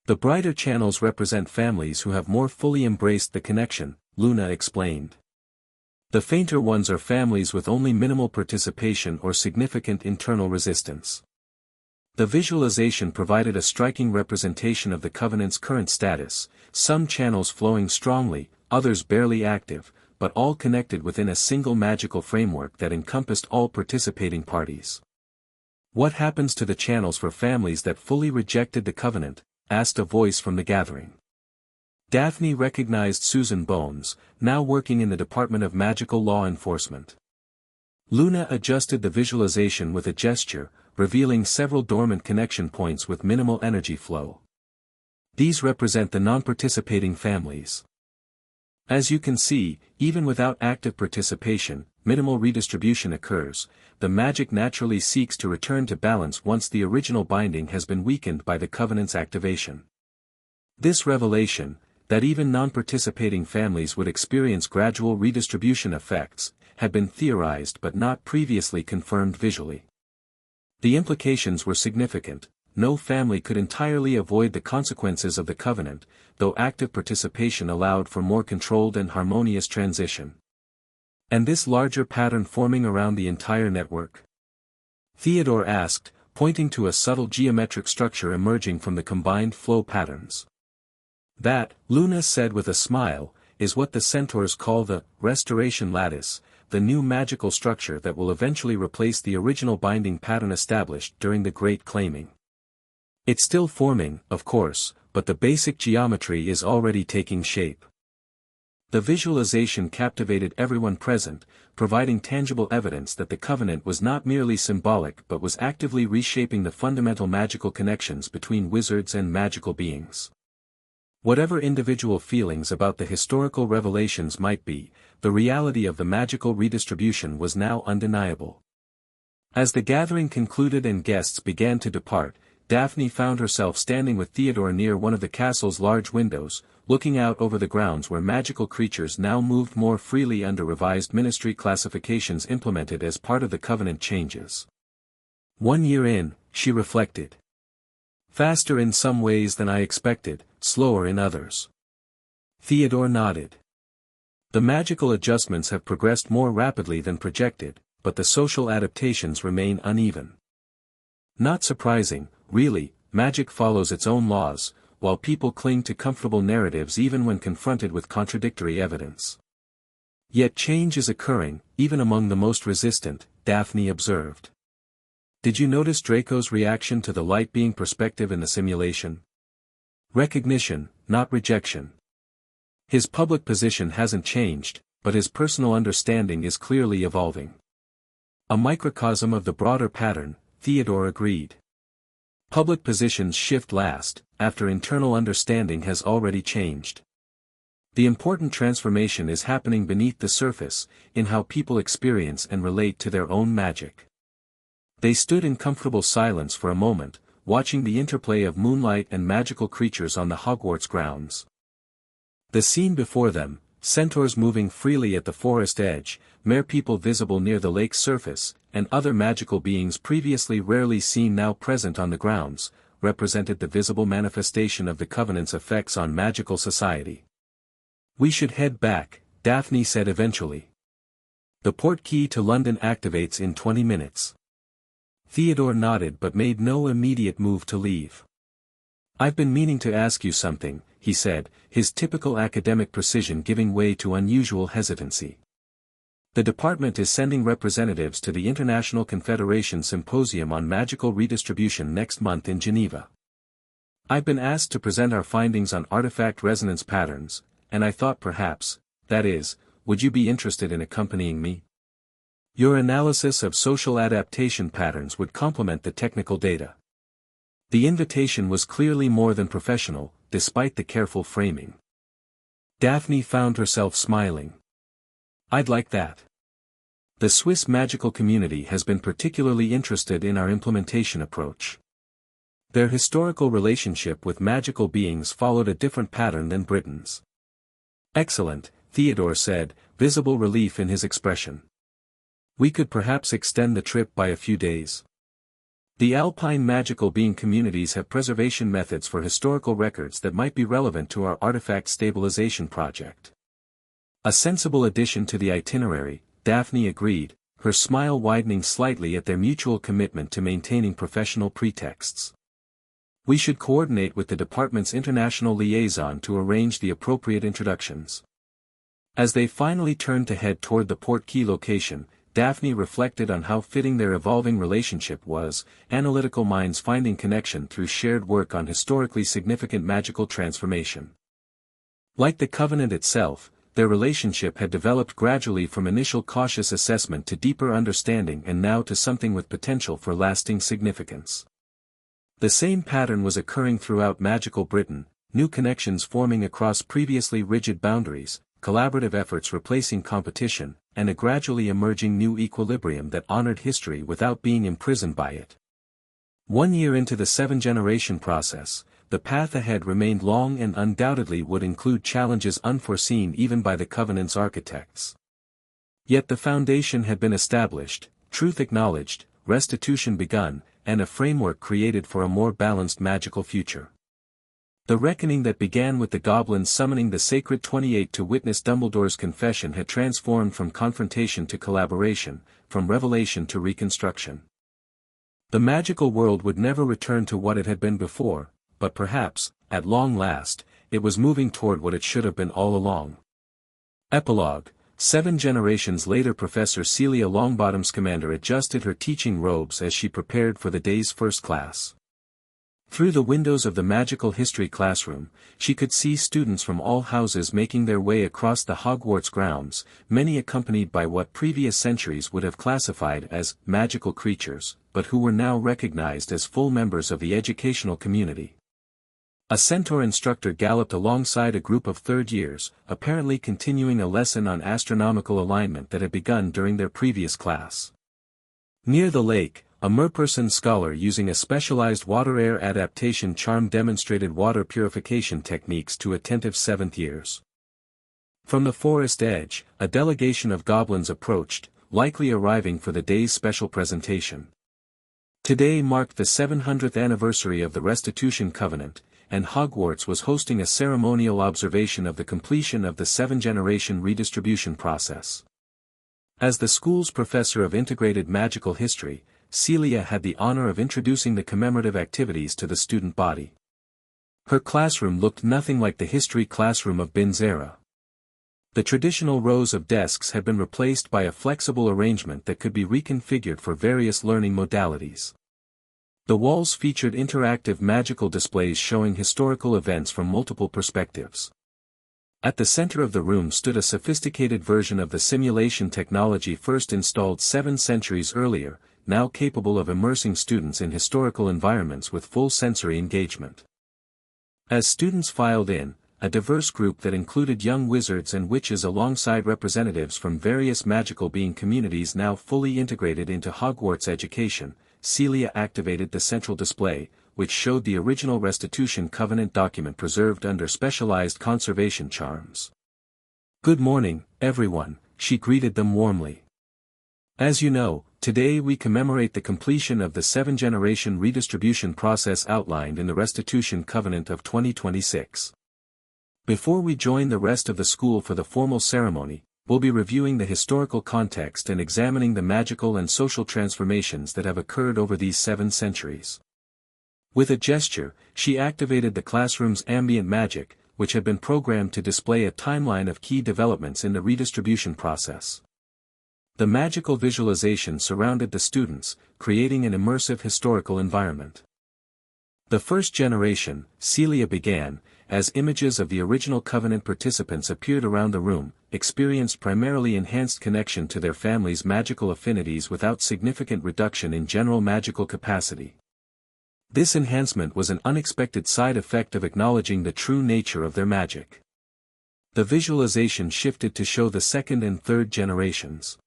The brighter channels represent families who have more fully embraced the connection, Luna explained. The fainter ones are families with only minimal participation or significant internal resistance. The visualization provided a striking representation of the Covenant's current status, some channels flowing strongly, others barely active, but all connected within a single magical framework that encompassed all participating parties. "What happens to the channels for families that fully rejected the Covenant?" asked a voice from the gathering. Daphne recognized Susan Bones, now working in the Department of Magical Law Enforcement. Luna adjusted the visualization with a gesture, revealing several dormant connection points with minimal energy flow. These represent the non-participating families. As you can see, even without active participation, minimal redistribution occurs. The magic naturally seeks to return to balance once the original binding has been weakened by the Covenant's activation. This revelation, that even non-participating families would experience gradual redistribution effects, had been theorized but not previously confirmed visually. The implications were significant. No family could entirely avoid the consequences of the Covenant, though active participation allowed for more controlled and harmonious transition. And this larger pattern forming around the entire network? Theodore asked, pointing to a subtle geometric structure emerging from the combined flow patterns. That, Luna said with a smile, is what the centaurs call the restoration lattice, the new magical structure that will eventually replace the original binding pattern established during the Great Claiming. It's still forming, of course, but the basic geometry is already taking shape. The visualization captivated everyone present, providing tangible evidence that the Covenant was not merely symbolic but was actively reshaping the fundamental magical connections between wizards and magical beings. Whatever individual feelings about the historical revelations might be, the reality of the magical redistribution was now undeniable. As the gathering concluded and guests began to depart, Daphne found herself standing with Theodore near one of the castle's large windows, looking out over the grounds where magical creatures now moved more freely under revised ministry classifications implemented as part of the Covenant changes. 1 year in, she reflected. Faster in some ways than I expected, slower in others. Theodore nodded. The magical adjustments have progressed more rapidly than projected, but the social adaptations remain uneven. Not surprising, really, magic follows its own laws, while people cling to comfortable narratives even when confronted with contradictory evidence. Yet change is occurring, even among the most resistant, Daphne observed. Did you notice Draco's reaction to the light being perspective in the simulation? Recognition, not rejection. His public position hasn't changed, but his personal understanding is clearly evolving. A microcosm of the broader pattern, Theodore agreed. Public positions shift last, after internal understanding has already changed. The important transformation is happening beneath the surface, in how people experience and relate to their own magic. They stood in comfortable silence for a moment, watching the interplay of moonlight and magical creatures on the Hogwarts grounds. The scene before them, centaurs moving freely at the forest edge, merpeople visible near the lake's surface, and other magical beings previously rarely seen now present on the grounds, represented the visible manifestation of the Covenant's effects on magical society. "We should head back," Daphne said eventually. "The port key to London activates in 20 minutes. Theodore nodded but made no immediate move to leave. "I've been meaning to ask you something," he said, his typical academic precision giving way to unusual hesitancy. "The department is sending representatives to the International Confederation Symposium on Magical Redistribution next month in Geneva. I've been asked to present our findings on artifact resonance patterns, and I thought perhaps, that is, would you be interested in accompanying me? Your analysis of social adaptation patterns would complement the technical data." The invitation was clearly more than professional, despite the careful framing. Daphne found herself smiling. "I'd like that. The Swiss magical community has been particularly interested in our implementation approach. Their historical relationship with magical beings followed a different pattern than Britain's." "Excellent," Theodore said, visible relief in his expression. "We could perhaps extend the trip by a few days. The Alpine magical being communities have preservation methods for historical records that might be relevant to our artifact stabilization project." "A sensible addition to the itinerary," Daphne agreed, her smile widening slightly at their mutual commitment to maintaining professional pretexts. "We should coordinate with the department's international liaison to arrange the appropriate introductions." As they finally turned to head toward the port key location, Daphne reflected on how fitting their evolving relationship was, analytical minds finding connection through shared work on historically significant magical transformation. Like the Covenant itself, their relationship had developed gradually from initial cautious assessment to deeper understanding and now to something with potential for lasting significance. The same pattern was occurring throughout magical Britain, new connections forming across previously rigid boundaries, collaborative efforts replacing competition, and a gradually emerging new equilibrium that honored history without being imprisoned by it. 1 year into the 7-generation process, the path ahead remained long and undoubtedly would include challenges unforeseen even by the Covenant's architects. Yet the foundation had been established, truth acknowledged, restitution begun, and a framework created for a more balanced magical future. The reckoning that began with the Goblins summoning the Sacred 28 to witness Dumbledore's confession had transformed from confrontation to collaboration, from revelation to reconstruction. The magical world would never return to what it had been before, but perhaps, at long last, it was moving toward what it should have been all along. Epilogue. 7 generations later, Professor Celia Longbottom's commander adjusted her teaching robes as she prepared for the day's first class. Through the windows of the magical history classroom, she could see students from all houses making their way across the Hogwarts grounds, many accompanied by what previous centuries would have classified as magical creatures, but who were now recognized as full members of the educational community. A centaur instructor galloped alongside a group of third years, apparently continuing a lesson on astronomical alignment that had begun during their previous class. Near the lake, a merperson scholar using a specialized water-air adaptation charm demonstrated water purification techniques to attentive 7th years. From the forest edge, a delegation of goblins approached, likely arriving for the day's special presentation. Today marked the 700th anniversary of the Restitution Covenant, and Hogwarts was hosting a ceremonial observation of the completion of the 7-generation redistribution process. As the school's professor of integrated magical history, Celia had the honor of introducing the commemorative activities to the student body. Her classroom looked nothing like the history classroom of Bin's era. The traditional rows of desks had been replaced by a flexible arrangement that could be reconfigured for various learning modalities. The walls featured interactive magical displays showing historical events from multiple perspectives. At the center of the room stood a sophisticated version of the simulation technology first installed 7 centuries earlier, now capable of immersing students in historical environments with full sensory engagement. As students filed in, a diverse group that included young wizards and witches alongside representatives from various magical being communities now fully integrated into Hogwarts education, Celia activated the central display, which showed the original Restitution Covenant document preserved under specialized conservation charms. "Good morning, everyone," she greeted them warmly. "As you know, today we commemorate the completion of the 7-generation redistribution process outlined in the Restitution Covenant of 2026. Before we join the rest of the school for the formal ceremony, we'll be reviewing the historical context and examining the magical and social transformations that have occurred over these 7 centuries. With a gesture, she activated the classroom's ambient magic, which had been programmed to display a timeline of key developments in the redistribution process. The magical visualization surrounded the students, creating an immersive historical environment. The first generation, Celia began, as images of the original Covenant participants appeared around the room, experienced primarily enhanced connection to their family's magical affinities without significant reduction in general magical capacity. This enhancement was an unexpected side effect of acknowledging the true nature of their magic. The visualization shifted to show the second and third generations.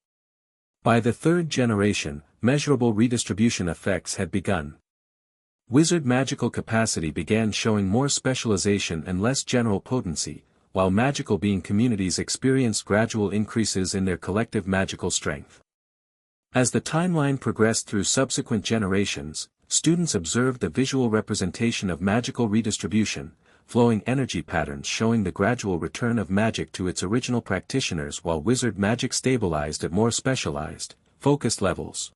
By the third generation, measurable redistribution effects had begun. Wizard magical capacity began showing more specialization and less general potency, while magical being communities experienced gradual increases in their collective magical strength. As the timeline progressed through subsequent generations, students observed the visual representation of magical redistribution, flowing energy patterns showing the gradual return of magic to its original practitioners while wizard magic stabilized at more specialized, focused levels.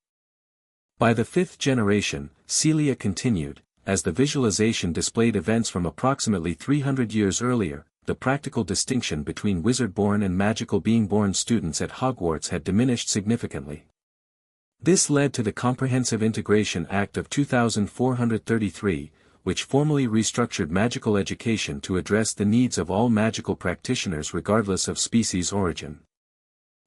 By the 5th generation, Celia continued, as the visualization displayed events from approximately 300 years earlier, the practical distinction between wizard-born and magical being-born students at Hogwarts had diminished significantly. This led to the Comprehensive Integration Act of 2433, which formally restructured magical education to address the needs of all magical practitioners regardless of species origin.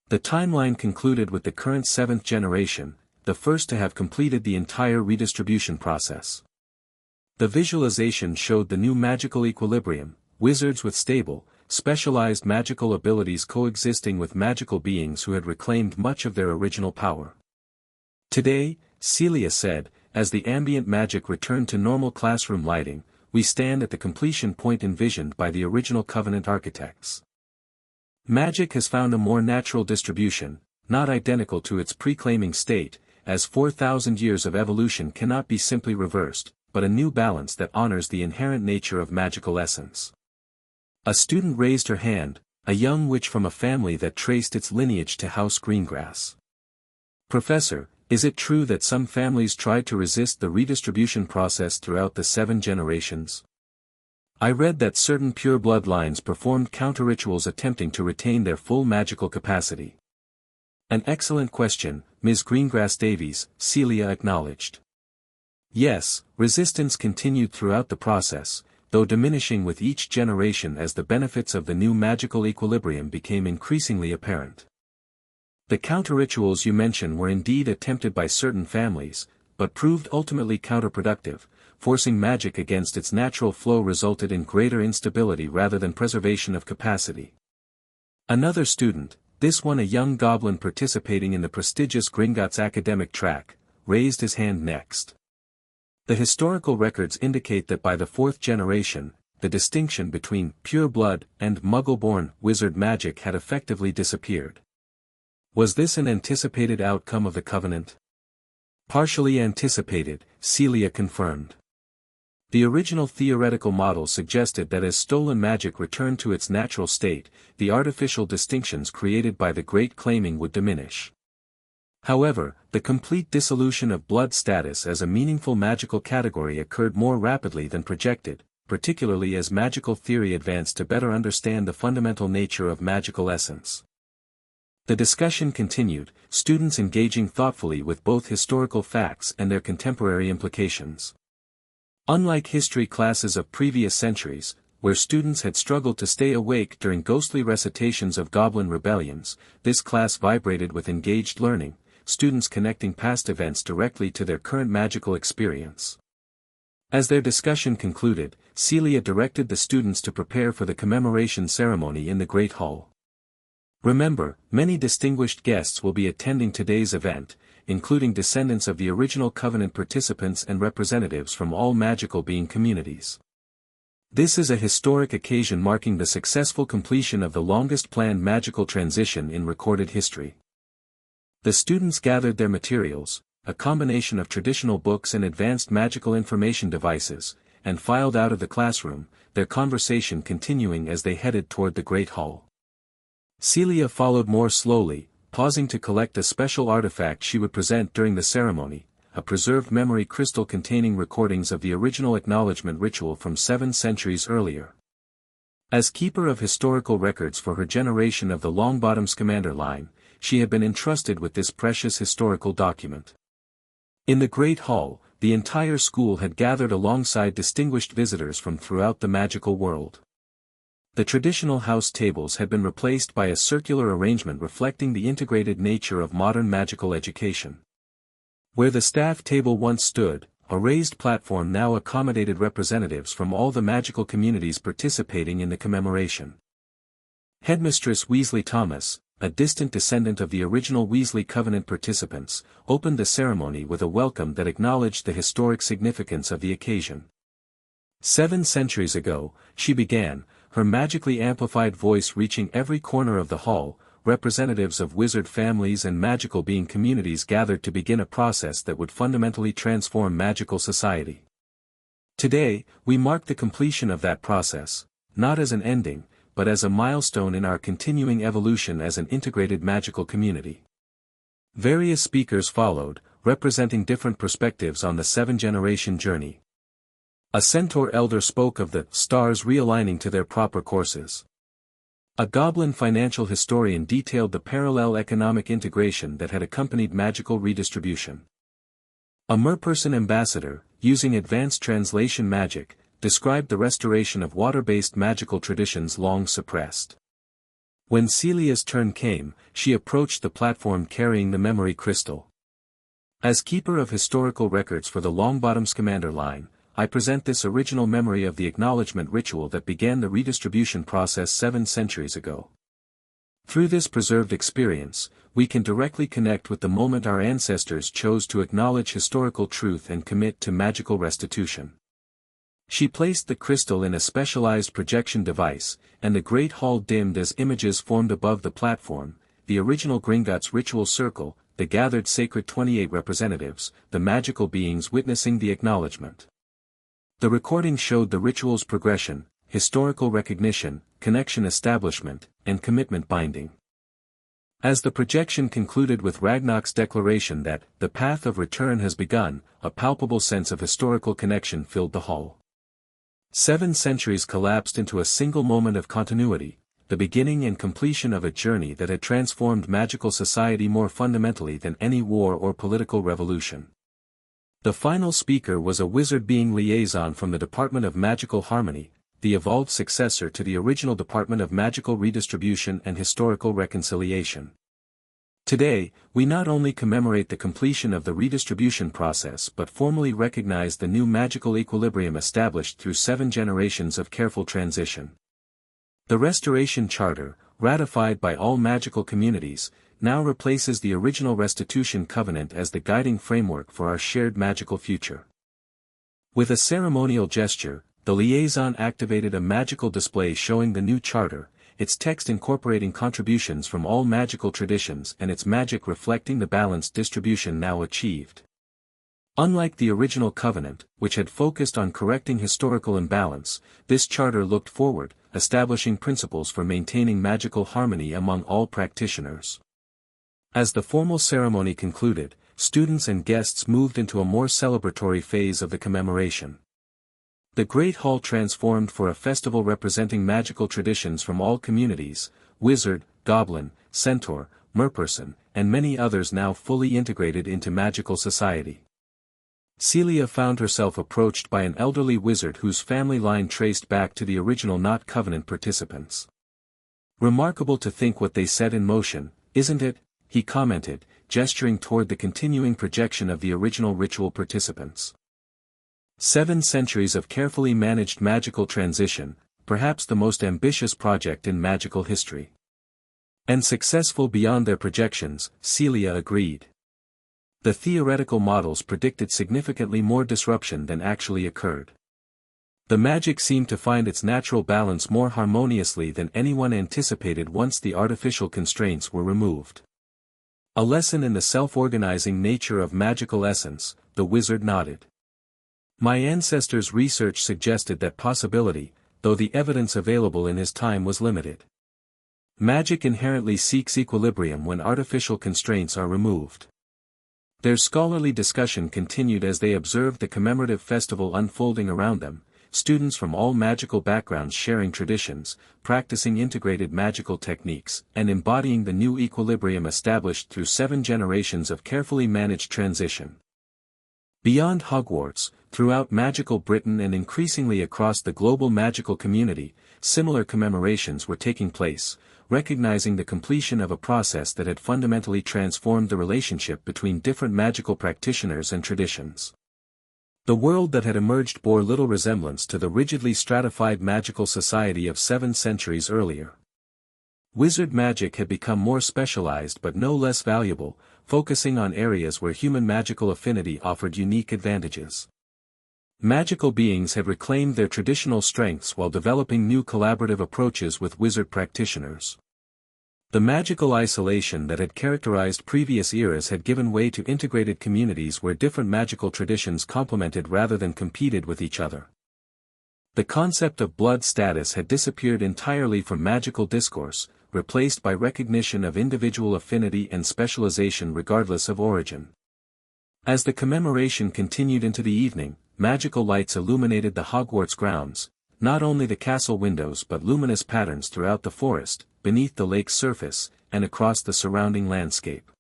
The timeline concluded with the current 7th generation, the first to have completed the entire redistribution process. The visualization showed the new magical equilibrium, wizards with stable, specialized magical abilities coexisting with magical beings who had reclaimed much of their original power. "Today," Celia said, as the ambient magic returned to normal classroom lighting, "we stand at the completion point envisioned by the original Covenant architects. Magic has found a more natural distribution, not identical to its pre-claiming state, as 4,000 years of evolution cannot be simply reversed, but a new balance that honors the inherent nature of magical essence." A student raised her hand, a young witch from a family that traced its lineage to House Greengrass. "Professor, is it true that some families tried to resist the redistribution process throughout the 7 generations? I read that certain pureblood lines performed counter-rituals attempting to retain their full magical capacity." "An excellent question, Ms. Greengrass Davies," Celia acknowledged. "Yes, resistance continued throughout the process, though diminishing with each generation as the benefits of the new magical equilibrium became increasingly apparent. The counter-rituals you mention were indeed attempted by certain families, but proved ultimately counterproductive. Forcing magic against its natural flow resulted in greater instability rather than preservation of capacity." Another student, this one a young goblin participating in the prestigious Gringotts academic track, raised his hand next. "The historical records indicate that by the 4th generation, the distinction between pure-blood and muggle-born wizard magic had effectively disappeared. Was this an anticipated outcome of the Covenant?" "Partially anticipated," Celia confirmed. The original theoretical model suggested that as stolen magic returned to its natural state, the artificial distinctions created by the Great Claiming would diminish. However, the complete dissolution of blood status as a meaningful magical category occurred more rapidly than projected, particularly as magical theory advanced to better understand the fundamental nature of magical essence. The discussion continued, students engaging thoughtfully with both historical facts and their contemporary implications. Unlike history classes of previous centuries, where students had struggled to stay awake during ghostly recitations of goblin rebellions, this class vibrated with engaged learning, students connecting past events directly to their current magical experience. As their discussion concluded, Celia directed the students to prepare for the commemoration ceremony in the Great Hall. "Remember, many distinguished guests will be attending today's event, including descendants of the original Covenant participants and representatives from all magical being communities. This is a historic occasion marking the successful completion of the longest-planned magical transition in recorded history. The students gathered their materials, a combination of traditional books and advanced magical information devices, and filed out of the classroom, their conversation continuing as they headed toward the Great Hall. Celia followed more slowly, pausing to collect a special artifact she would present during the ceremony, a preserved memory crystal containing recordings of the original acknowledgement ritual from 7 centuries earlier. As keeper of historical records for her generation of the Longbottom's commander line, she had been entrusted with this precious historical document. In the Great Hall, the entire school had gathered alongside distinguished visitors from throughout the magical world. The traditional house tables had been replaced by a circular arrangement reflecting the integrated nature of modern magical education. Where the staff table once stood, a raised platform now accommodated representatives from all the magical communities participating in the commemoration. Headmistress Weasley Thomas, a distant descendant of the original Weasley Covenant participants, opened the ceremony with a welcome that acknowledged the historic significance of the occasion. 7 centuries ago, she began, her magically amplified voice reaching every corner of the hall. Representatives of wizard families and magical being communities gathered to begin a process that would fundamentally transform magical society. Today, we mark the completion of that process, not as an ending, but as a milestone in our continuing evolution as an integrated magical community. Various speakers followed, representing different perspectives on the 7-generation journey. A centaur elder spoke of the stars realigning to their proper courses. A goblin financial historian detailed the parallel economic integration that had accompanied magical redistribution. A merperson ambassador, using advanced translation magic, described the restoration of water-based magical traditions long suppressed. When Celia's turn came, she approached the platform carrying the memory crystal. As keeper of historical records for the Longbottom's commander line, I present this original memory of the acknowledgement ritual that began the redistribution process 7 centuries ago. Through this preserved experience, we can directly connect with the moment our ancestors chose to acknowledge historical truth and commit to magical restitution. She placed the crystal in a specialized projection device, and the Great Hall dimmed as images formed above the platform, the original Gringotts ritual circle, the gathered sacred 28 representatives, the magical beings witnessing the acknowledgement. The recording showed the ritual's progression, historical recognition, connection establishment, and commitment binding. As the projection concluded with Ragnok's declaration that the path of return has begun, a palpable sense of historical connection filled the hall. 7 centuries collapsed into a single moment of continuity, the beginning and completion of a journey that had transformed magical society more fundamentally than any war or political revolution. The final speaker was a wizard being liaison from the Department of Magical Harmony, the evolved successor to the original Department of Magical Redistribution and Historical Reconciliation. Today, we not only commemorate the completion of the redistribution process but formally recognize the new magical equilibrium established through 7 generations of careful transition. The Restoration Charter, ratified by all magical communities, now replaces the original Restitution Covenant as the guiding framework for our shared magical future. With a ceremonial gesture, the liaison activated a magical display showing the new charter, its text incorporating contributions from all magical traditions and its magic reflecting the balanced distribution now achieved. Unlike the original covenant, which had focused on correcting historical imbalance, this charter looked forward, establishing principles for maintaining magical harmony among all practitioners. As the formal ceremony concluded, students and guests moved into a more celebratory phase of the commemoration. The Great Hall transformed for a festival representing magical traditions from all communities, wizard, goblin, centaur, merperson, and many others now fully integrated into magical society. Celia found herself approached by an elderly wizard whose family line traced back to the original Not Covenant participants. "Remarkable to think what they set in motion, isn't it?" he commented, gesturing toward the continuing projection of the original ritual participants. 7 centuries of carefully managed magical transition, perhaps the most ambitious project in magical history. And successful beyond their projections, Celia agreed. The theoretical models predicted significantly more disruption than actually occurred. The magic seemed to find its natural balance more harmoniously than anyone anticipated once the artificial constraints were removed. A lesson in the self-organizing nature of magical essence, the wizard nodded. My ancestors' research suggested that possibility, though the evidence available in his time was limited. Magic inherently seeks equilibrium when artificial constraints are removed. Their scholarly discussion continued as they observed the commemorative festival unfolding around them, students from all magical backgrounds sharing traditions, practicing integrated magical techniques, and embodying the new equilibrium established through 7 generations of carefully managed transition. Beyond Hogwarts, throughout magical Britain and increasingly across the global magical community, similar commemorations were taking place, recognizing the completion of a process that had fundamentally transformed the relationship between different magical practitioners and traditions. The world that had emerged bore little resemblance to the rigidly stratified magical society of 7 centuries earlier. Wizard magic had become more specialized but no less valuable, focusing on areas where human magical affinity offered unique advantages. Magical beings had reclaimed their traditional strengths while developing new collaborative approaches with wizard practitioners. The magical isolation that had characterized previous eras had given way to integrated communities where different magical traditions complemented rather than competed with each other. The concept of blood status had disappeared entirely from magical discourse, replaced by recognition of individual affinity and specialization regardless of origin. As the commemoration continued into the evening, magical lights illuminated the Hogwarts grounds, not only the castle windows but luminous patterns throughout the forest, beneath the lake's surface, and across the surrounding landscape.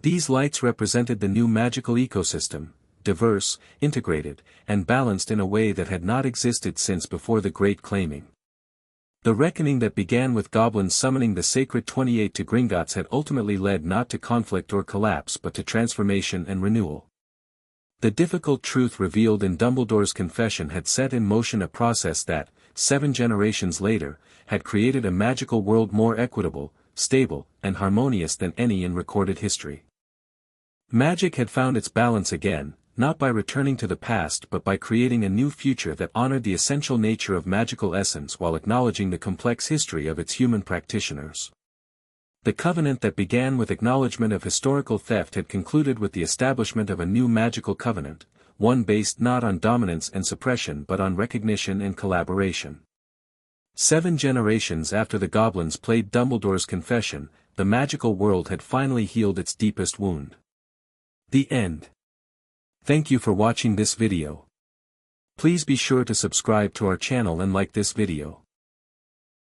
These lights represented the new magical ecosystem, diverse, integrated, and balanced in a way that had not existed since before the Great Claiming. The reckoning that began with goblins summoning the sacred 28 to Gringotts had ultimately led not to conflict or collapse but to transformation and renewal. The difficult truth revealed in Dumbledore's confession had set in motion a process that, 7 generations later, had created a magical world more equitable, stable, and harmonious than any in recorded history. Magic had found its balance again, not by returning to the past but by creating a new future that honored the essential nature of magical essence while acknowledging the complex history of its human practitioners. The covenant that began with acknowledgement of historical theft had concluded with the establishment of a new magical covenant, one based not on dominance and suppression but on recognition and collaboration. 7 generations after the goblins played Dumbledore's confession, the magical world had finally healed its deepest wound. The end. Thank you for watching this video. Please be sure to subscribe to our channel and like this video.